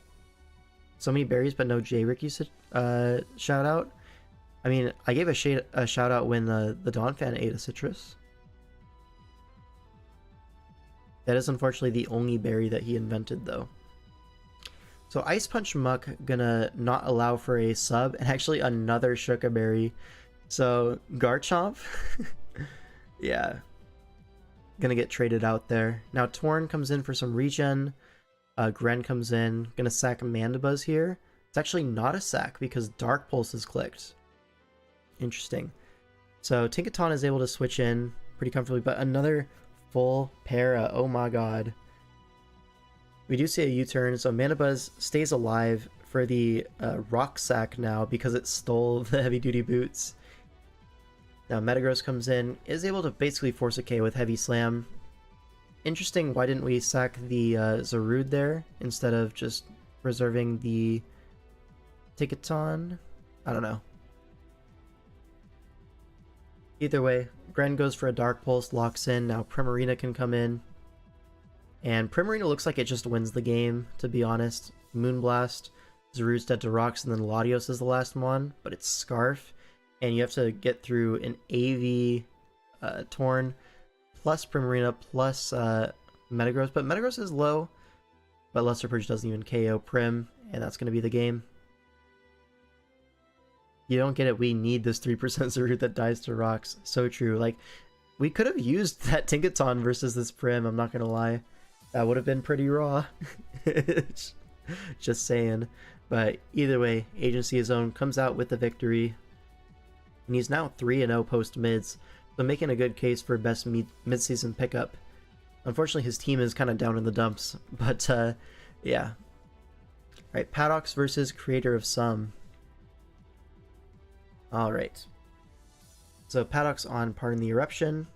So many berries, but no J-Rick, you said, shout out. I mean, I gave a shout out when the Donphan ate a citrus. That is unfortunately the only berry that he invented, though. So Ice Punch Muck gonna not allow for a sub, and actually another Shuca Berry. So Garchomp, yeah, gonna get traded out there. Now Torn comes in for some regen. Gren comes in, gonna sack Mandibuzz here. It's actually not a sack because Dark Pulse is clicked. Interesting. So Tinkaton is able to switch in pretty comfortably, but another full para. Oh my god. We do see a U-turn, so Mandibuzz stays alive for the Rock Sack now because it stole the Heavy Duty Boots. Now Metagross comes in, is able to basically force a K with Heavy Slam. Interesting, why didn't we sack the Zarude there instead of just preserving the Tinkaton? I don't know. Either way, Gren goes for a Dark Pulse, locks in. Now Primarina can come in. And Primarina looks like it just wins the game, to be honest. Moonblast, Zarude's dead to Rocks, and then Latios is the last one. But it's Scarf, and you have to get through an AV Torn, plus Primarina, plus Metagross. But Metagross is low, but Luster Purge doesn't even KO Prim, and that's going to be the game. You don't get it, we need this 3% Zarude that dies to Rocks. So true. Like, we could have used that Tinkaton versus this Prim, I'm not going to lie. That would have been pretty raw. Just saying. But either way, Agency Zone comes out with the victory. And he's now 3-0 post-mids. So making a good case for best mid-season pickup. Unfortunately, his team is kind of down in the dumps. But, yeah. Alright, Paddocks versus Creator of Some. Alright. So Paddocks on Pardon the Eruption.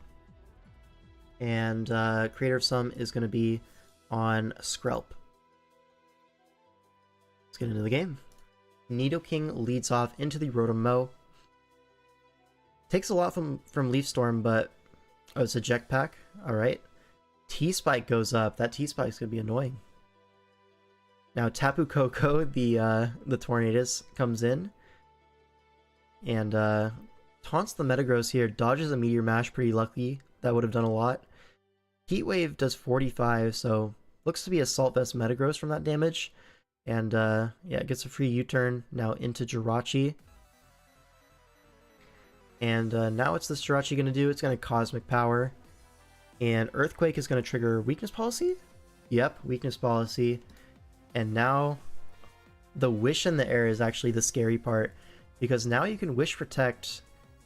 And Creator of Some is going to be on Skrelp. Let's get into the game. Nidoking leads off into the Rotom-Mow. Takes a lot from Leaf Storm, but... Oh, it's a Jetpack. Alright. T-Spike goes up. That T-Spike's going to be annoying. Now Tapu Koko, the Tornadus, comes in. And taunts the Metagross here. Dodges a Meteor Mash, pretty lucky. That would have done a lot. Heat Wave does 45, so looks to be Assault Vest Metagross from that damage. And yeah, it gets a free U-turn now into Jirachi. And now what's this Jirachi going to do? It's going to Cosmic Power. And Earthquake is going to trigger Weakness Policy? Yep, Weakness Policy. And now the Wish in the air is actually the scary part. Because now you can Wish Protect.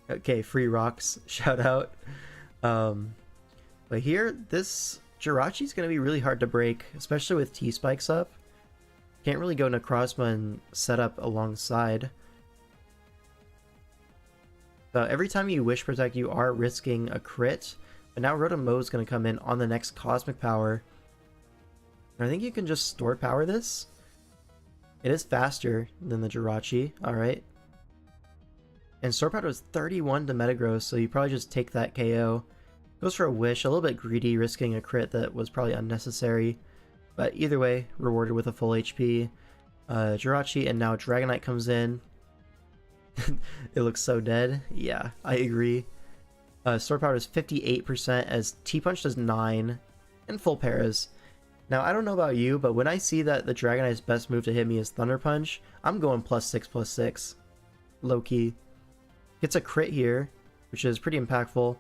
Okay, free Rocks. Shout out. But here, this Jirachi is going to be really hard to break, especially with T-Spikes up. Can't really go Necrozma and set up alongside. So every time you Wish Protect, you are risking a crit. But now Rotom-Mow is going to come in on the next Cosmic Power. And I think you can just Stored Power this. It is faster than the Jirachi, alright. And Sword Powder was 31 to Metagross, so you probably just take that KO. Goes for a Wish, a little bit greedy, risking a crit that was probably unnecessary. But either way, rewarded with a full HP. Jirachi, and now Dragonite comes in. It looks so dead. Yeah, I agree. Sword Power is 58% as T-Punch does 9 and full paras. Now, I don't know about you, but when I see that the Dragonite's best move to hit me is Thunder Punch, I'm going +6/+6. Low-key. Gets a crit here, which is pretty impactful.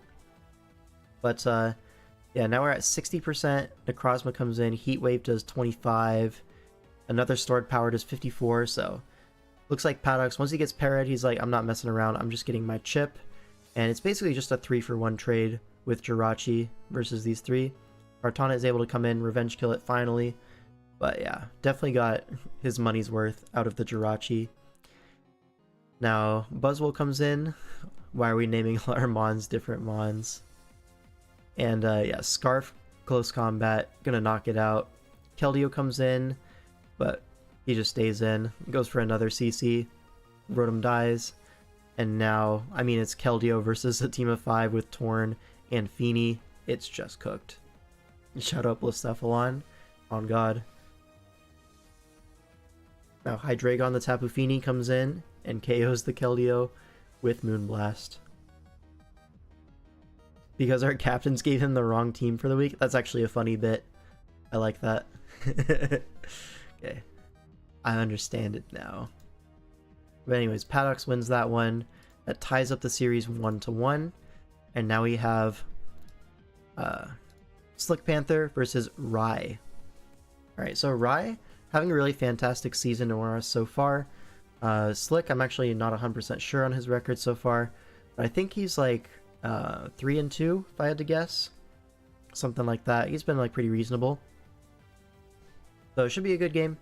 But, yeah, now we're at 60%. Necrozma comes in. Heat Wave does 25. Another Stored Power does 54, so... Looks like Paddox, once he gets parried, he's like, I'm not messing around, I'm just getting my chip. And it's basically just a 3-for-1 trade with Jirachi versus these three. Kartana is able to come in, revenge kill it finally. But yeah, definitely got his money's worth out of the Jirachi. Now, Buzzwole comes in. Why are we naming all our Mons different Mons? And yeah, Scarf, close combat, gonna knock it out. Keldeo comes in, but he just stays in, goes for another CC. Rotom dies. And now, I mean, it's Keldeo versus a team of 5 with Torn and Feeny. It's just cooked. Shut up, Blacephalon. On God. Now, Hydreigon, the Tapu Fini, comes in and KOs the Keldeo with Moonblast. Because our captains gave him the wrong team for the week. That's actually a funny bit. I like that. Okay. I understand it now. But anyways, Paddox wins that one. That ties up the series 1-1. And now we have Slick Panther versus Rai. Alright, so Rai having a really fantastic season for us so far. Slick, I'm actually not 100% sure on his record so far. But I think he's like 3-2, if I had to guess. Something like that. He's been like pretty reasonable. So it should be a good game.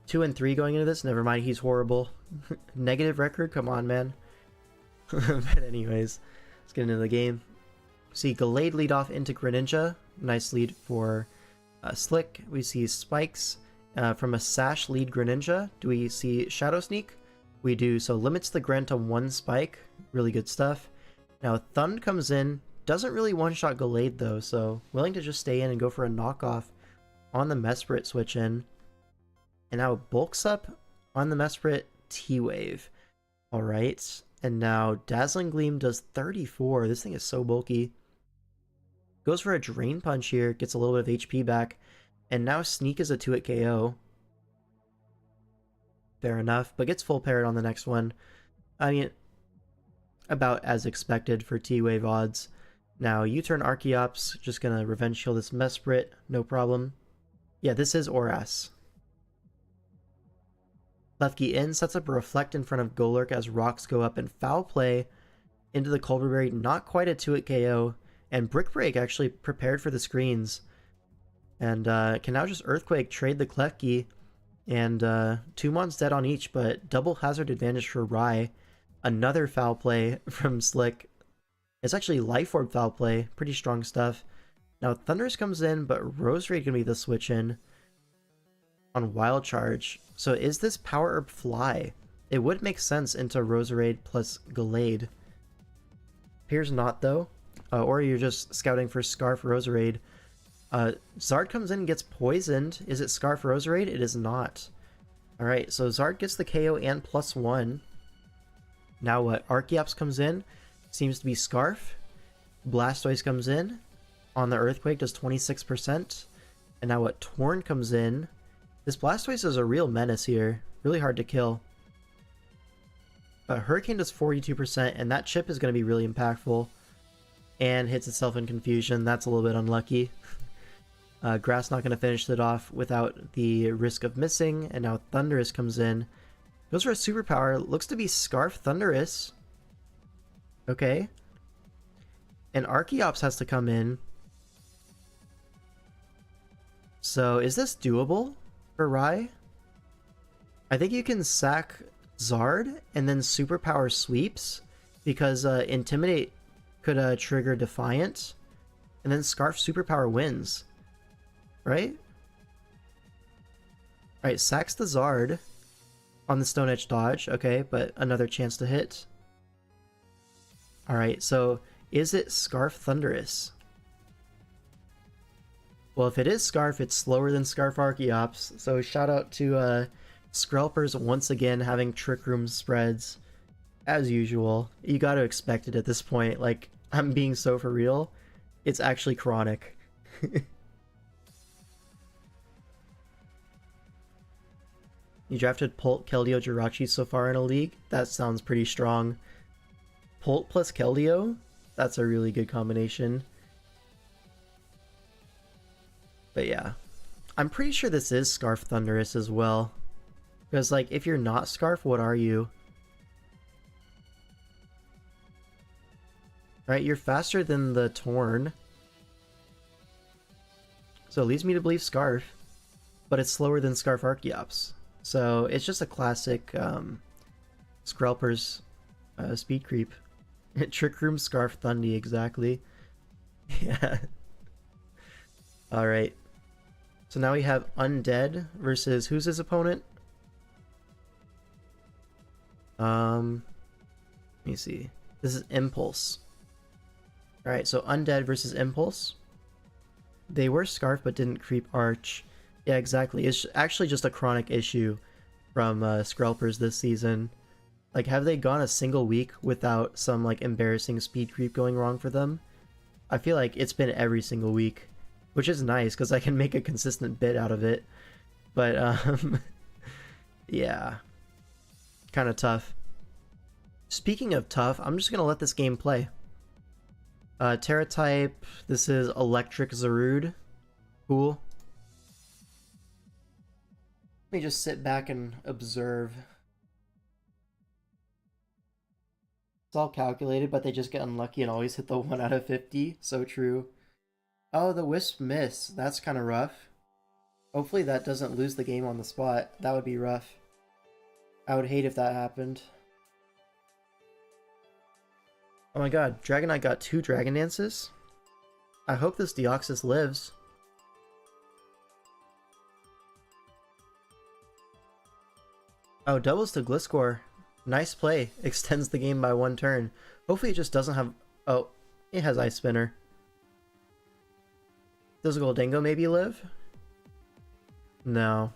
2-3 going into this. Never mind, he's horrible. Negative record? Come on, man. But anyways, let's get into the game. See Gallade lead off into Greninja. Nice lead for Slick. We see Spikes from a Sash lead Greninja. Do we see Shadow Sneak? We do. So limits the Gren to 1 Spike. Really good stuff. Now Thund comes in. Doesn't really one-shot Gallade though, so willing to just stay in and go for a knockoff on the Mesprit switch in. And now it bulks up on the Mesprit T-Wave. Alright. And now Dazzling Gleam does 34. This thing is so bulky. Goes for a Drain Punch here. Gets a little bit of HP back. And now Sneak is a 2-hit KO. Fair enough. But gets full parried on the next one. I mean, about as expected for T-Wave odds. Now U-turn Archeops. Just gonna revenge kill this Mesprit. No problem. Yeah, this is Oras. Left key in, sets up a Reflect in front of Golurk as rocks go up, and Foul Play into the Colbur Berry. Not quite a 2-hit KO. And Brick Break actually prepared for the screens. And can now just Earthquake, trade the Klefki. And 2 Mons dead on each, but double hazard advantage for Rai. Another Foul Play from Slick. It's actually Life Orb Foul Play. Pretty strong stuff. Now Thundurus comes in, but Roserade gonna be the switch in on Wild Charge. So is this Power Herb Fly? It would make sense into Roserade plus Gallade. Appears not though. Or you're just scouting for Scarf Roserade. Zard comes in and gets poisoned. Is it Scarf Roserade? It is not. Alright, so Zard gets the KO and +1. Now what? Archeops comes in. Seems to be Scarf. Blastoise comes in. On the Earthquake does 26%. And now what? Torn comes in. This Blastoise is a real menace here. Really hard to kill. But Hurricane does 42%, and that chip is going to be really impactful. And hits itself in confusion. That's a little bit unlucky. Grass not going to finish it off without the risk of missing. And now Thundurus comes in. Goes for a superpower. Looks to be Scarf Thundurus. Okay. And Archeops has to come in. So is this doable for Rai? I think you can sack Zard and then superpower sweeps. Because Intimidate could trigger Defiant, and then Scarf superpower wins, right? Alright, sacks the Zard on the Stone Edge dodge. Okay, but another chance to hit. Alright, so is it Scarf Thunderous? Well, if it is Scarf, it's slower than Scarf Archeops. So shout out to Skrelpers once again having Trick Room spreads. As usual. You gotta expect it at this point. Like, I'm being so for real. It's actually chronic. You drafted Polt, Keldeo, Jirachi so far in a league? That sounds pretty strong. Polt plus Keldeo? That's a really good combination. But yeah. I'm pretty sure this is Scarf Thunderous as well. Because, like, if you're not Scarf, what are you? Right, you're faster than the Torn. So it leads me to believe Scarf. But it's slower than Scarf Archeops. So it's just a classic Skrelper's speed creep. Trick Room Scarf Thundy, exactly. Yeah. Alright. So now we have Undead versus who's his opponent? Let me see. This is Impulse. Alright, so Undead versus Impulse. They were Scarf but didn't creep Arch. Yeah, exactly. It's actually just a chronic issue from Skrelpers this season. Like, have they gone a single week without some, like, embarrassing speed creep going wrong for them? I feel like it's been every single week, which is nice, because I can make a consistent bit out of it. But, yeah. Kind of tough. Speaking of tough, I'm just going to let this game play. Terra type, this is Electric Zarude. Cool. Let me just sit back and observe. It's all calculated, but they just get unlucky and always hit the 1 out of 50. So true. Oh, the Wisp miss. That's kind of rough. Hopefully that doesn't lose the game on the spot. That would be rough. I would hate if that happened. Oh my god, Dragonite got 2 Dragon Dances? I hope this Deoxys lives. Oh, doubles to Gliscor. Nice play. Extends the game by 1 turn. Hopefully it just doesn't have... Oh, it has Ice Spinner. Does Goldango maybe live? No.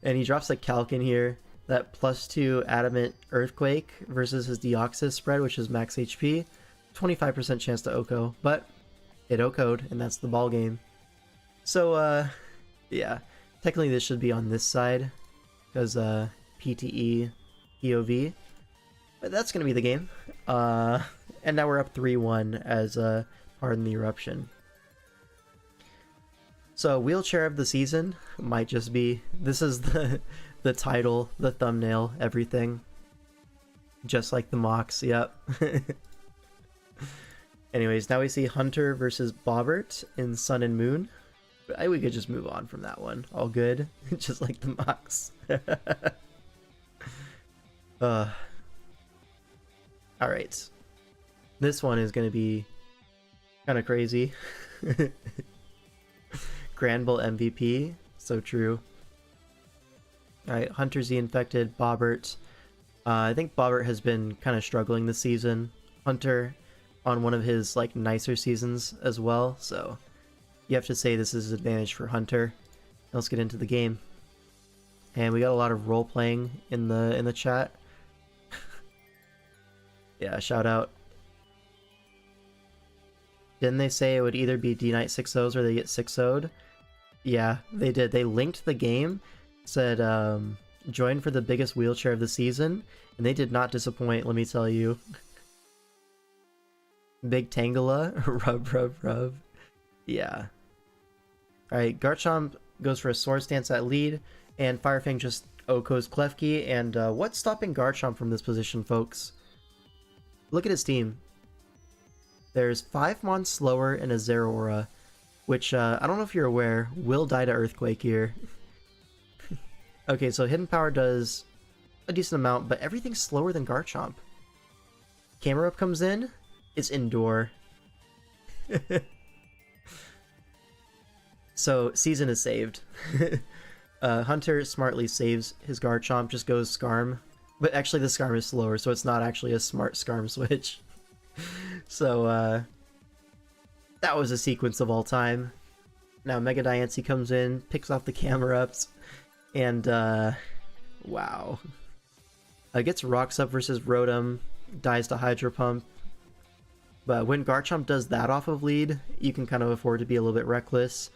And he drops a Calc in here. That +2 Adamant Earthquake versus his Deoxys spread, which is max HP. 25% chance to OHKO, but it OHKO'd, and that's the ball game. So, yeah. Technically this should be on this side, because PTE, POV. But that's going to be the game. And now we're up 3-1 as Pardon the Eruption. So, Wheelchair of the Season might just be... This is the title, the thumbnail, everything. Just like the mocks, yep. Anyways, now we see Hunter versus Bobbert in Sun and Moon. We could just move on from that one. All good. Just like the mocks. Alright. This one is going to be kind of crazy. Granbull MVP. So true. Alright, Hunter Z infected, Bobbert. I think Bobbert has been kind of struggling this season. Hunter on one of his like nicer seasons as well, so you have to say this is an advantage for Hunter. Let's get into the game. And we got a lot of role playing in the chat. Yeah, shout out. Didn't they say it would either be D-Knight 6-0s or they get 6-0'd? Yeah, they did. They linked the game, said join for the biggest wheelchair of the season, and they did not disappoint, let me tell you. Big Tangela, rub. Yeah. Alright, Garchomp goes for a Sword Stance at lead, and Firefang just OHKO's Klefki, and what's stopping Garchomp from this position, folks? Look at his team. There's 5 Mon Slower and a Zeraora, which, I don't know if you're aware, will die to Earthquake here. Okay, so Hidden Power does a decent amount, but everything's slower than Garchomp. Camera Up comes in, it's Indoor. So season is saved. Hunter smartly saves his Garchomp, just goes Scarm. But actually the Scarm is slower, so it's not actually a smart Scarm switch. So that was a sequence of all time. Now Mega Diancie comes in, picks off the camera ups, and wow. Gets Rocks up versus Rotom, dies to Hydro Pump. But when Garchomp does that off of lead, you can kind of afford to be a little bit reckless.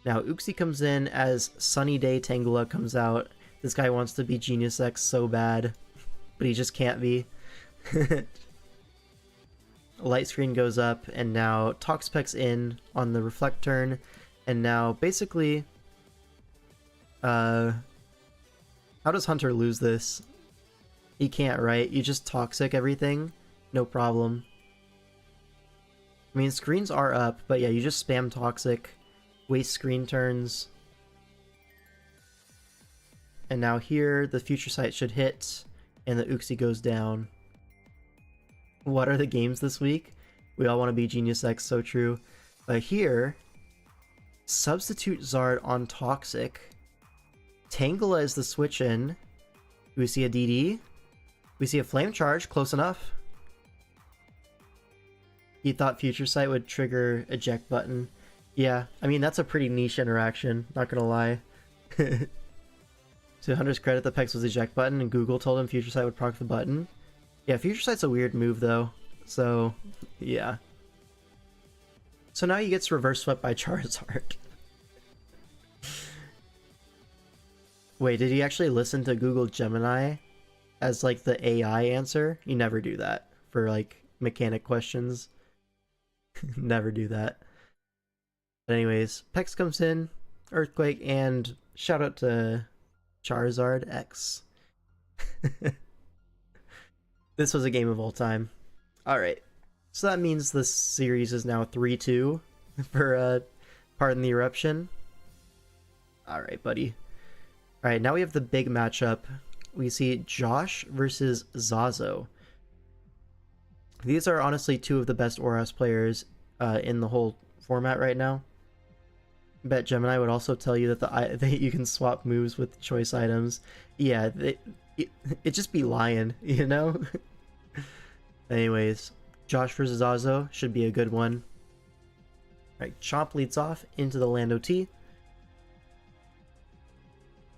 Now Uxie comes in as Sunny Day Tangela comes out. This guy wants to be Genius X so bad, but he just can't be. Light Screen goes up, and now Toxapex in on the Reflect turn, and now basically, how does Hunter lose this? He can't, right? You just Toxic everything, no problem. I mean, screens are up, but yeah, you just spam Toxic, waste screen turns. And now here, the Future Sight should hit, and the Uxie goes down. What are the games this week? We all want to be Genius X, so true. But here, substitute Zard on Toxic. Tangela is the switch in. Do we see a DD? We see a Flame Charge, close enough. He thought Future Sight would trigger eject button. Yeah, I mean, that's a pretty niche interaction, not gonna lie. To Hunter's credit, the Pex was eject button, and Google told him Future Sight would proc the button. Yeah, Future Sight's a weird move, though. So, yeah. So now he gets reverse swept by Charizard. Wait, did he actually listen to Google Gemini as, like, the AI answer? You never do that for, like, mechanic questions. Never do that. But anyways, Pex comes in, Earthquake, and shout out to Charizard X. This was a game of all time. Alright, so that means this series is now 3-2 for Pardon the Eruption. Alright, buddy. Alright, now we have the big matchup. We see Josh versus Zazo. These are honestly two of the best ORAS players in the whole format right now. Bet Gemini would also tell you that you can swap moves with choice items. Yeah, it just be lying, you know? Anyways, Josh versus Zazo should be a good one. Alright, Chomp leads off into the Lando T.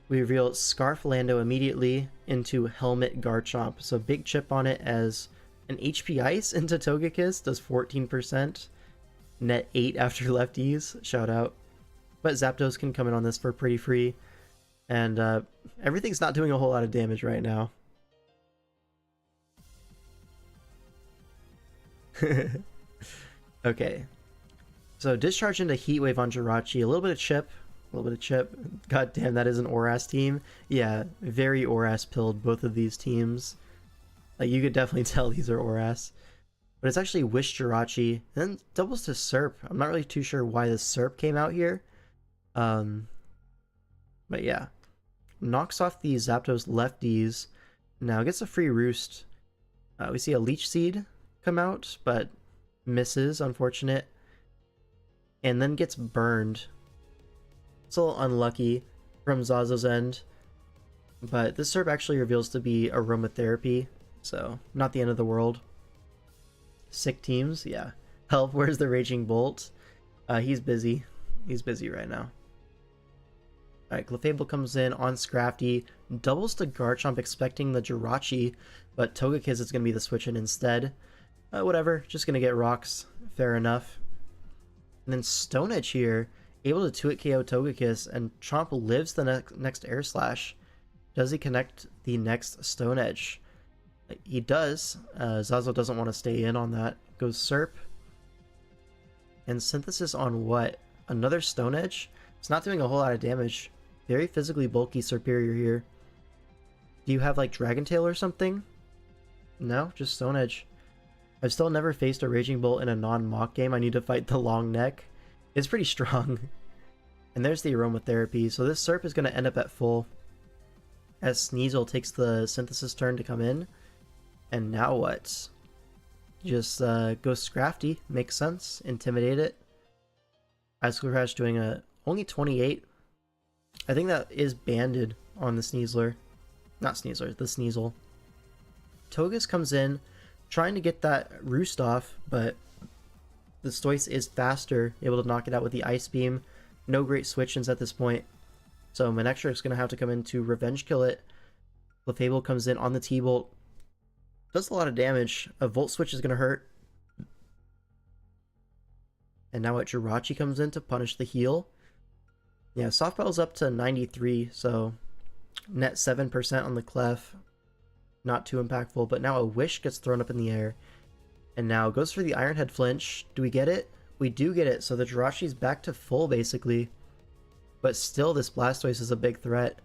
We reveal Scarf Lando immediately into Helmet Garchomp. So big chip on it as an HP Ice into Togekiss does 14%. Net 8 after lefties. Shout out. But Zapdos can come in on this for pretty free. And everything's not doing a whole lot of damage right now. Okay. So discharge into Heat Wave on Jirachi. A little bit of chip. God damn, that is an ORAS team. Yeah, very ORAS pilled, both of these teams. Like, you could definitely tell these are ORAS. But it's actually Wish Jirachi. And then doubles to Serp. I'm not really too sure why the Serp came out here. But yeah. Knocks off the Zapdos lefties. Now gets a free Roost. We see a Leech Seed come out, but misses, unfortunate. And then gets burned. It's a little unlucky from Zazo's end. But this Serp actually reveals to be Aromatherapy, so not the end of the world. Sick teams, yeah. Help, where's the Raging Bolt? He's busy. He's busy right now. Alright, Clefable comes in on Scrafty, doubles to Garchomp expecting the Jirachi, but Togekiss is going to be the switch in instead. Whatever, just going to get rocks. Fair enough. And then Stone Edge here, able to 2-hit KO Togekiss, and Chomp lives the next Air Slash. Does he connect the next Stone Edge? He does. Zazo doesn't want to stay in on that. Goes Serp. And Synthesis on what? Another Stone Edge? It's not doing a whole lot of damage. Very physically bulky Serperior here. Do you have like Dragon Tail or something? No, just Stone Edge. I've still never faced a Raging Bolt in a non-mock game. I need to fight the long neck. It's pretty strong. And there's the Aromatherapy. So this Serp is going to end up at full. As Sneasel takes the Synthesis turn to come in. And now what? Just go Scrafty. Makes sense. Intimidate it. Icicle Crash doing only 28. I think that is banded on the Sneasler. Not Sneasler, the Sneasel. Togus comes in, trying to get that Roost off, but the Stoice is faster, able to knock it out with the Ice Beam. No great switch-ins at this point. So Manectric is going to have to come in to revenge kill it. Clefable comes in on the T-Bolt. Does a lot of damage. A Volt Switch is going to hurt. And now what, Jirachi comes in to punish the heal. Yeah, Soft Battle's up to 93, so net 7% on the Clef. Not too impactful, but now a Wish gets thrown up in the air. And now goes for the Iron Head flinch. Do we get it? We do get it, so the Jirachi's back to full, basically. But still, this Blastoise is a big threat.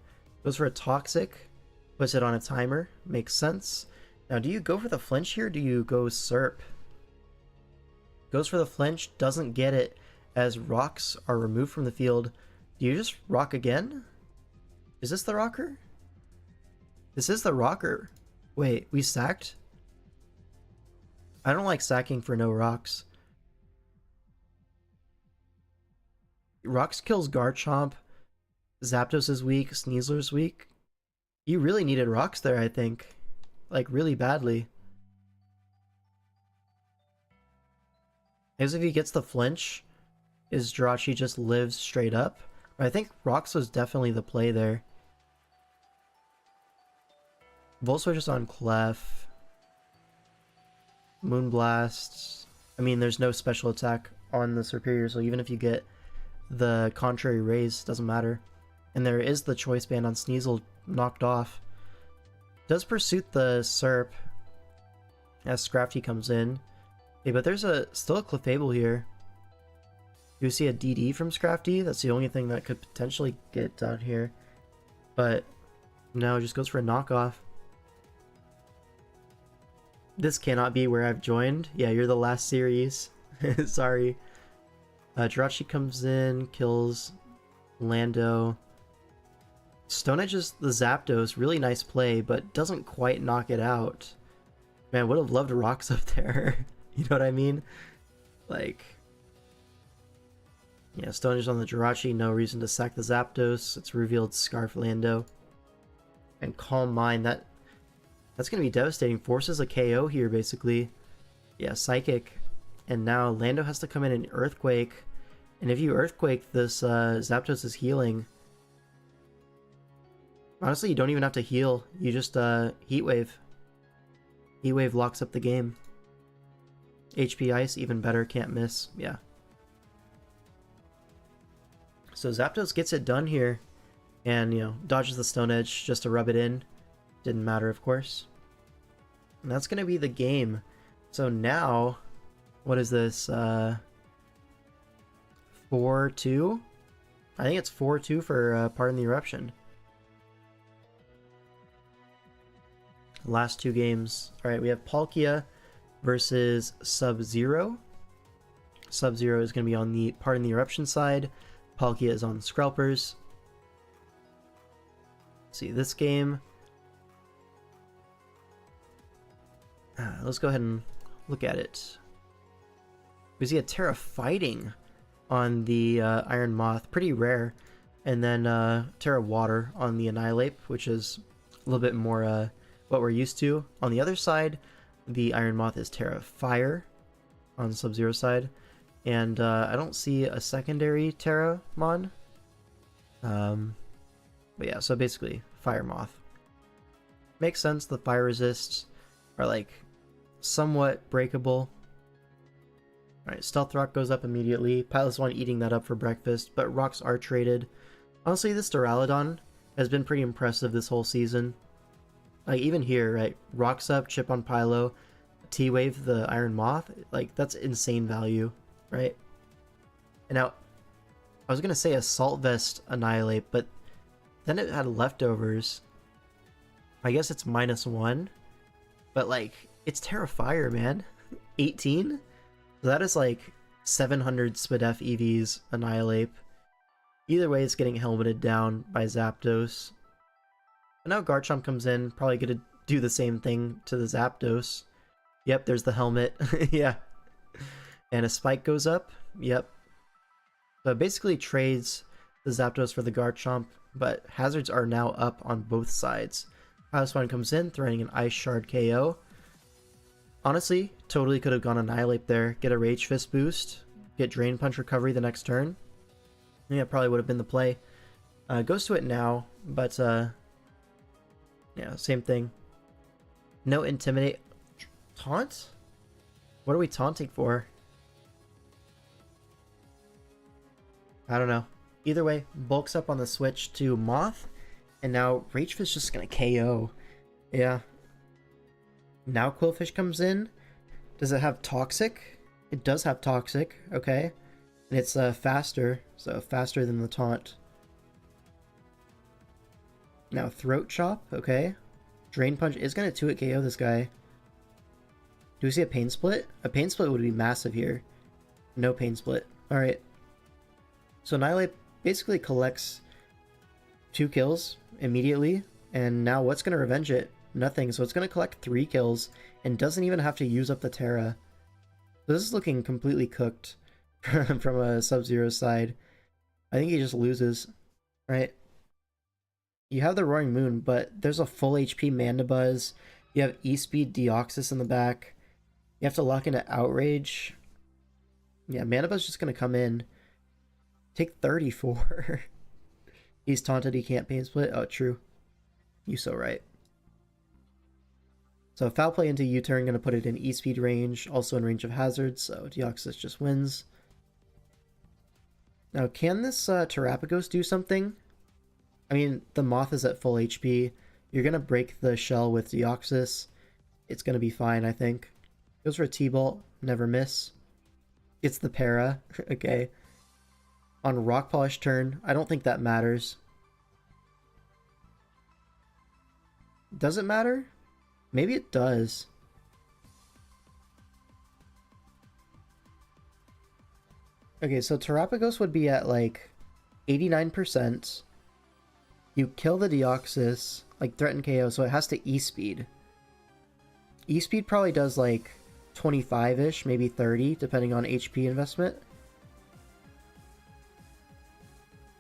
Goes for a Toxic. Puts it on a timer. Makes sense. Now, do you go for the flinch here, or do you go Serp? Goes for the flinch, doesn't get it, as rocks are removed from the field. Do you just rock again? Is this the rocker? This is the rocker. Wait, we sacked? I don't like sacking for no rocks. Rocks kills Garchomp. Zapdos is weak. Sneasler's weak. You really needed rocks there, I think. Like, really badly. I guess if he gets the flinch, his Jirachi just lives straight up. But I think rocks was definitely the play there. Volt Switch is on Clef. Moonblast. I mean, there's no special attack on the Serperior, so even if you get the Contrary Raise, doesn't matter. And there is the Choice Band on Sneasel knocked off. Does Pursuit the Serp as Scrafty comes in. Okay, but there's still a Clefable here. Do you see a DD from Scrafty? That's the only thing that could potentially get done here. But no, just goes for a knockoff. This cannot be where I've joined. Yeah, you're the last series. Sorry. Jirachi comes in, kills Lando. Stone Edge's the Zapdos. Really nice play, but doesn't quite knock it out. Man, would have loved rocks up there. You know what I mean? Like, yeah, Stone Edge on the Jirachi. No reason to sack the Zapdos. It's revealed Scarf Lando. And Calm Mind. That's going to be devastating. Forces a KO here, basically. Yeah, Psychic. And now Lando has to come in and Earthquake. And if you Earthquake, this Zapdos is healing. Honestly, you don't even have to heal. You just Heat Wave. Heat Wave locks up the game. HP Ice, even better. Can't miss. Yeah. So Zapdos gets it done here. And, you know, dodges the Stone Edge just to rub it in. Didn't matter, of course. And that's going to be the game. So now, what is this? 4-2? I think it's 4-2 for Pardon the Eruption. Last two games. Alright, we have Palkia versus Sub-Zero. Sub-Zero is going to be on the Pardon the Eruption side. Palkia is on Skrelpers. See, this game... let's go ahead and look at it. We see a Terra Fighting on the Iron Moth. Pretty rare. And then Terra Water on the Annihilate, which is a little bit more what we're used to. On the other side, the Iron Moth is Terra Fire on Sub-Zero side. And I don't see a secondary Terramon. But yeah, so basically, Fire Moth. Makes sense, the fire resists are like somewhat breakable. Alright, Stealth Rock goes up immediately. Pilot's One eating that up for breakfast, but rocks are traded. Honestly, this Duraludon has been pretty impressive this whole season. Like, even here, right? Rocks up, chip on Pylo, T-Wave the Iron Moth. Like, that's insane value, right? And now, I was gonna say Assault Vest Annihilate, but then it had leftovers. I guess it's -1. But, like, it's Terra Fire, man. 18? So that is, like, 700 Spadef EVs Annihilate. Either way, it's getting helmeted down by Zapdos. But now Garchomp comes in, probably gonna do the same thing to the Zapdos. Yep, there's the helmet. Yeah. And a Spike goes up. Yep. So it basically trades the Zapdos for the Garchomp, but hazards are now up on both sides. Housewind comes in, threatening an Ice Shard KO. Honestly, totally could have gone Annihilate there, get a Rage Fist boost, get Drain Punch recovery the next turn. Yeah, probably would have been the play. Goes to it now, but yeah, same thing. No Intimidate. Taunt? What are we taunting for? I don't know. Either way, bulks up on the switch to Moth, and now Rage Fist just gonna KO. Yeah. Now Qwilfish comes in. Does it have Toxic? It does have Toxic, okay. And it's faster, so faster than the taunt. Now Throat Chop, okay. Drain Punch is gonna 2-hit KO this guy. Do we see a Pain Split? A Pain Split would be massive here. No Pain Split. Alright. So Annihilate basically collects 2 kills immediately, and now what's gonna revenge it? Nothing, so it's gonna collect 3 kills, and doesn't even have to use up the Terra. So this is looking completely cooked from a Sub-Zero side. I think he just loses, right? You have the Roaring Moon, but there's a full HP Mandibuzz. You have E-Speed Deoxys in the back. You have to lock into Outrage. Yeah, Mandibuzz just gonna come in. Take 34. He's taunted, he can't Pain Split. Oh, true. You so right. So Foul Play into U-Turn, gonna put it in E-Speed range, also in range of hazards, so Deoxys just wins. Now, can this Terapagos do something? I mean, the Moth is at full HP. You're gonna break the shell with Deoxys. It's gonna be fine, I think. Goes for a T-Bolt, never miss. It's the Para, okay. On Rock Polish turn, I don't think that matters. Does it matter? Maybe it does. Okay, so Terapagos would be at like 89%. You kill the Deoxys, like threaten KO, so it has to E-Speed. E-Speed probably does like 25-ish, maybe 30, depending on HP investment.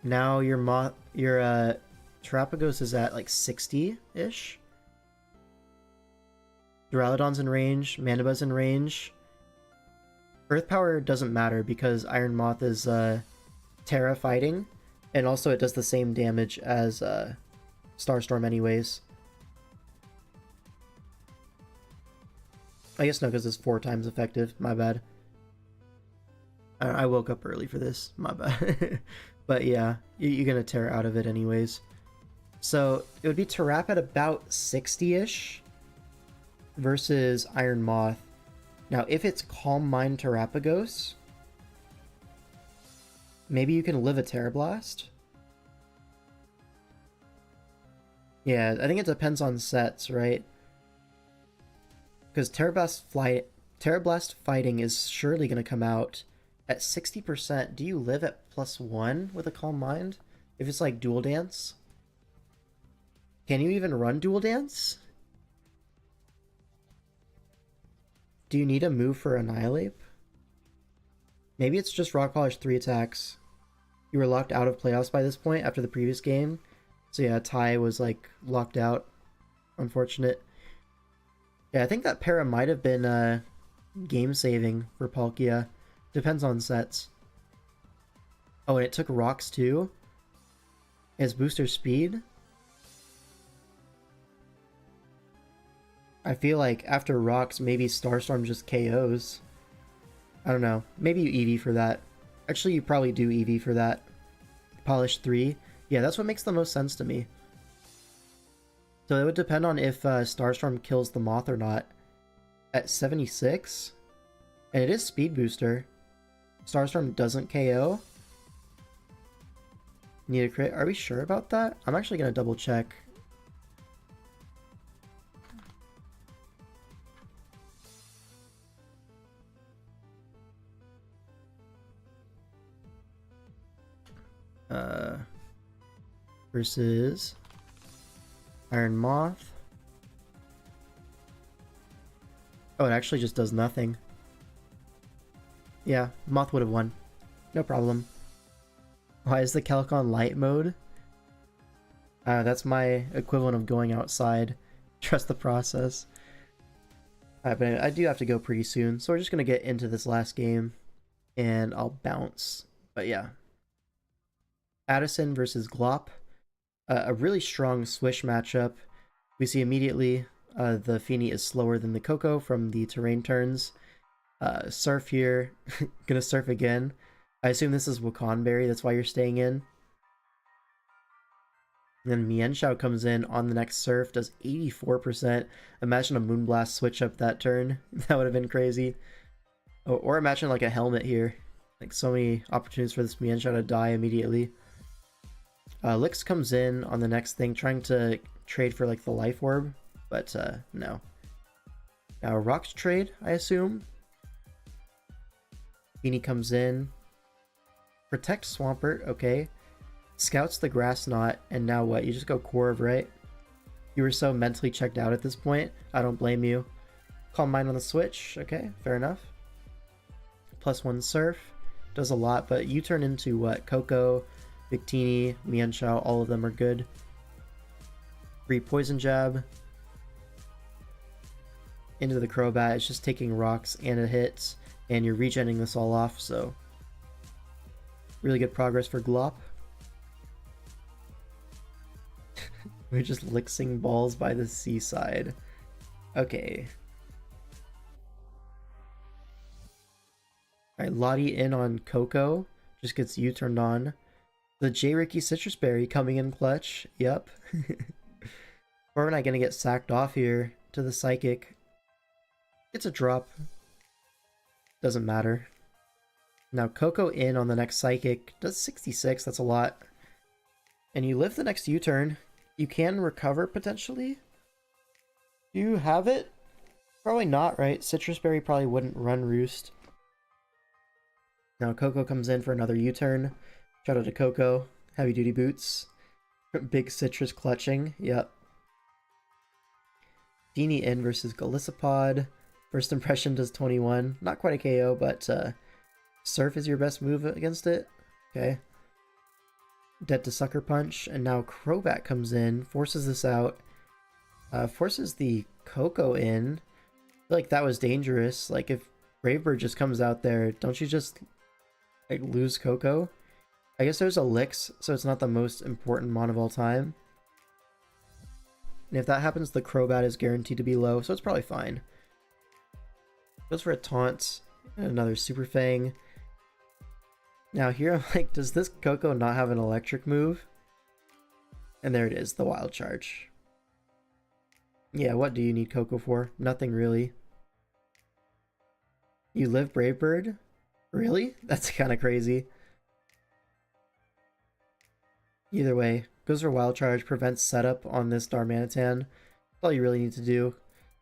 Now your Terapagos is at like 60-ish. Duraludon's in range, Mandibuzz in range. Earth Power doesn't matter because Iron Moth is Terra fighting, and also it does the same damage as Starstorm anyways. I guess no, because it's 4 times effective. My bad. I woke up early for this. My bad. But yeah, you're gonna tear out of it anyways. So it would be Terap at about 60-ish versus Iron Moth. Now, if it's Calm Mind Terapagos, maybe you can live a Terra Blast. Yeah, I think it depends on sets, right? Because Terra Blast fighting is surely going to come out at 60%. Do you live at +1 with a Calm Mind? If it's like Dual Dance? Can you even run Dual Dance? Do you need a move for Annihilate? Maybe it's just Rock Polish 3 attacks. You were locked out of playoffs by this point after the previous game. So yeah, Ty was like locked out. Unfortunate. Yeah, I think that Para might have been game saving for Palkia. Depends on sets. Oh, and it took rocks too? It has booster speed? I feel like after rocks, maybe Starstorm just KOs. I don't know. Maybe you EV for that. Actually, you probably do EV for that. Polish 3. Yeah, that's what makes the most sense to me. So it would depend on if Starstorm kills the Moth or not. At 76? And it is Speed Booster. Starstorm doesn't KO. Need a crit. Are we sure about that? I'm actually going to double check. Versus Iron Moth. Oh, it actually just does nothing. Yeah, Moth would have won. No problem. Why is the Calcon light mode? That's my equivalent of going outside. Trust the process. Alright, but I do have to go pretty soon, so we're just gonna get into this last game, and I'll bounce. But yeah. Addison versus Glop. A really strong Swish matchup. We see immediately the Feeny is slower than the Coco from the terrain turns. Surf here. Gonna surf again. I assume this is Wakanberry, that's why you're staying in. And then Mienshao comes in on the next surf, does 84%. Imagine a Moonblast switch up that turn. That would have been crazy. Or imagine like a helmet here. Like so many opportunities for this Mienshao to die immediately. Lix comes in on the next thing, trying to trade for like the life orb, but no. Now Rocks trade, I assume. Feeny comes in. Protect Swampert, okay. Scouts the Grass Knot, and now what? You just go Corv, right? You were so mentally checked out at this point. I don't blame you. Calm Mind on the switch, okay, fair enough. +1 Surf, does a lot, but you turn into what? Coco, Victini, Mienshao, all of them are good. 3 Poison Jab. Into the Crobat, it's just taking rocks and a hit, and you're regenning this all off, so really good progress for Glop. We're just lixing balls by the seaside. Okay. Alright, Lottie in on Coco. Just gets you turned on. The J-Ricky Citrus Berry coming in clutch. Yep. Or am I gonna get sacked off here to the Psychic? It's a drop. Doesn't matter. Now Coco in on the next Psychic. Does 66, that's a lot. And you live the next U-turn. You can recover potentially. Do you have it? Probably not, right? Citrus Berry probably wouldn't run Roost. Now Coco comes in for another U-turn. Shout out to Coco. Heavy duty boots. Big citrus clutching. Yep. Feeny in versus Golisopod. First impression does 21. Not quite a KO, but Surf is your best move against it. Okay. Dead to Sucker Punch. And now Crobat comes in. Forces this out. Forces the Coco in. I feel like that was dangerous. Like if Brave Bird just comes out there, don't you just like lose Coco? I guess there's a Lix, so it's not the most important mon of all time. And if that happens, the Crobat is guaranteed to be low, so it's probably fine. Goes for a Taunt, and another Super Fang. Now here I'm like, does this Coco not have an electric move? And there it is, the Wild Charge. Yeah, what do you need Coco for? Nothing really. You live Brave Bird? Really? That's kind of crazy. Either way, goes for Wild Charge, prevents setup on this Darmanitan. That's all you really need to do.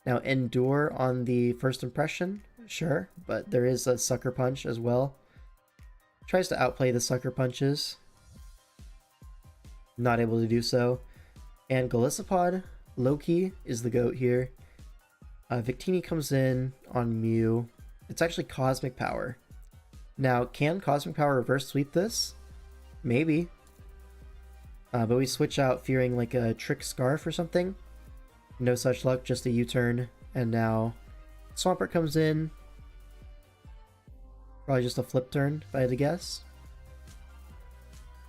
Now Endure on the first impression, sure, but there is a Sucker Punch as well. Tries to outplay the Sucker Punches. Not able to do so. And Golisopod, low-key, is the GOAT here. Victini comes in on Mew. It's actually Cosmic Power. Now, can Cosmic Power reverse sweep this? Maybe. But we switch out fearing like a Trick Scarf or something. No such luck, just a U-turn. And now Swampert comes in. Probably just a flip turn, if I had to guess.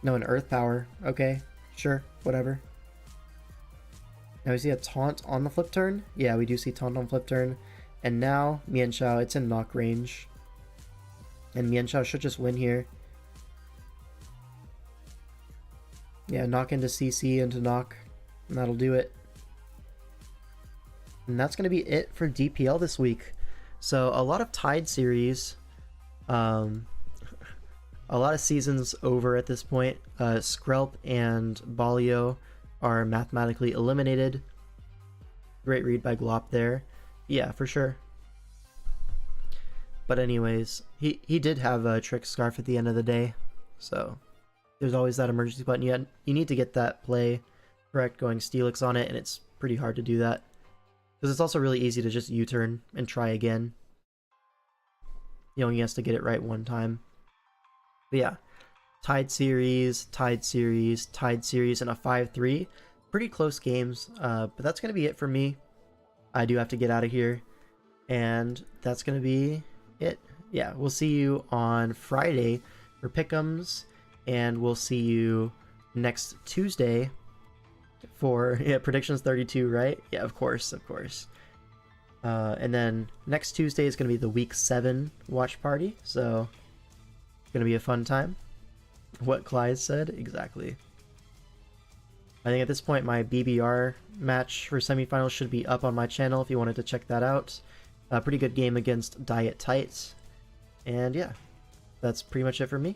No, an Earth Power. Okay, sure, whatever. Now we see a Taunt on the flip turn. Yeah, we do see Taunt on flip turn. And now Mienshao, it's in knock range. And Mienshao should just win here. Yeah, knock into CC into knock, and that'll do it. And that's going to be it for DPL this week. So a lot of tied series. A lot of seasons over at this point. Skrelp and Balio are mathematically eliminated. Great read by Glop there. Yeah, for sure. But anyways, he did have a Trick Scarf at the end of the day, so there's always that emergency button. You need to get that play correct going Steelix on it, and it's pretty hard to do that. Because it's also really easy to just U-turn and try again. You know, he has to get it right one time. But yeah, tied series, tied series, tied series, and a 5-3. Pretty close games, but that's going to be it for me. I do have to get out of here, and that's going to be it. Yeah, we'll see you on Friday for Pick'ems, and we'll see you next Tuesday for predictions 32, right? Yeah, of course. And then next Tuesday is going to be the week 7 watch party, so it's going to be a fun time. What Clyde said, exactly. I think at this point my BBR match for semifinals should be up on my channel if you wanted to check that out. A pretty good game against Diet Tights. And yeah, that's pretty much it for me.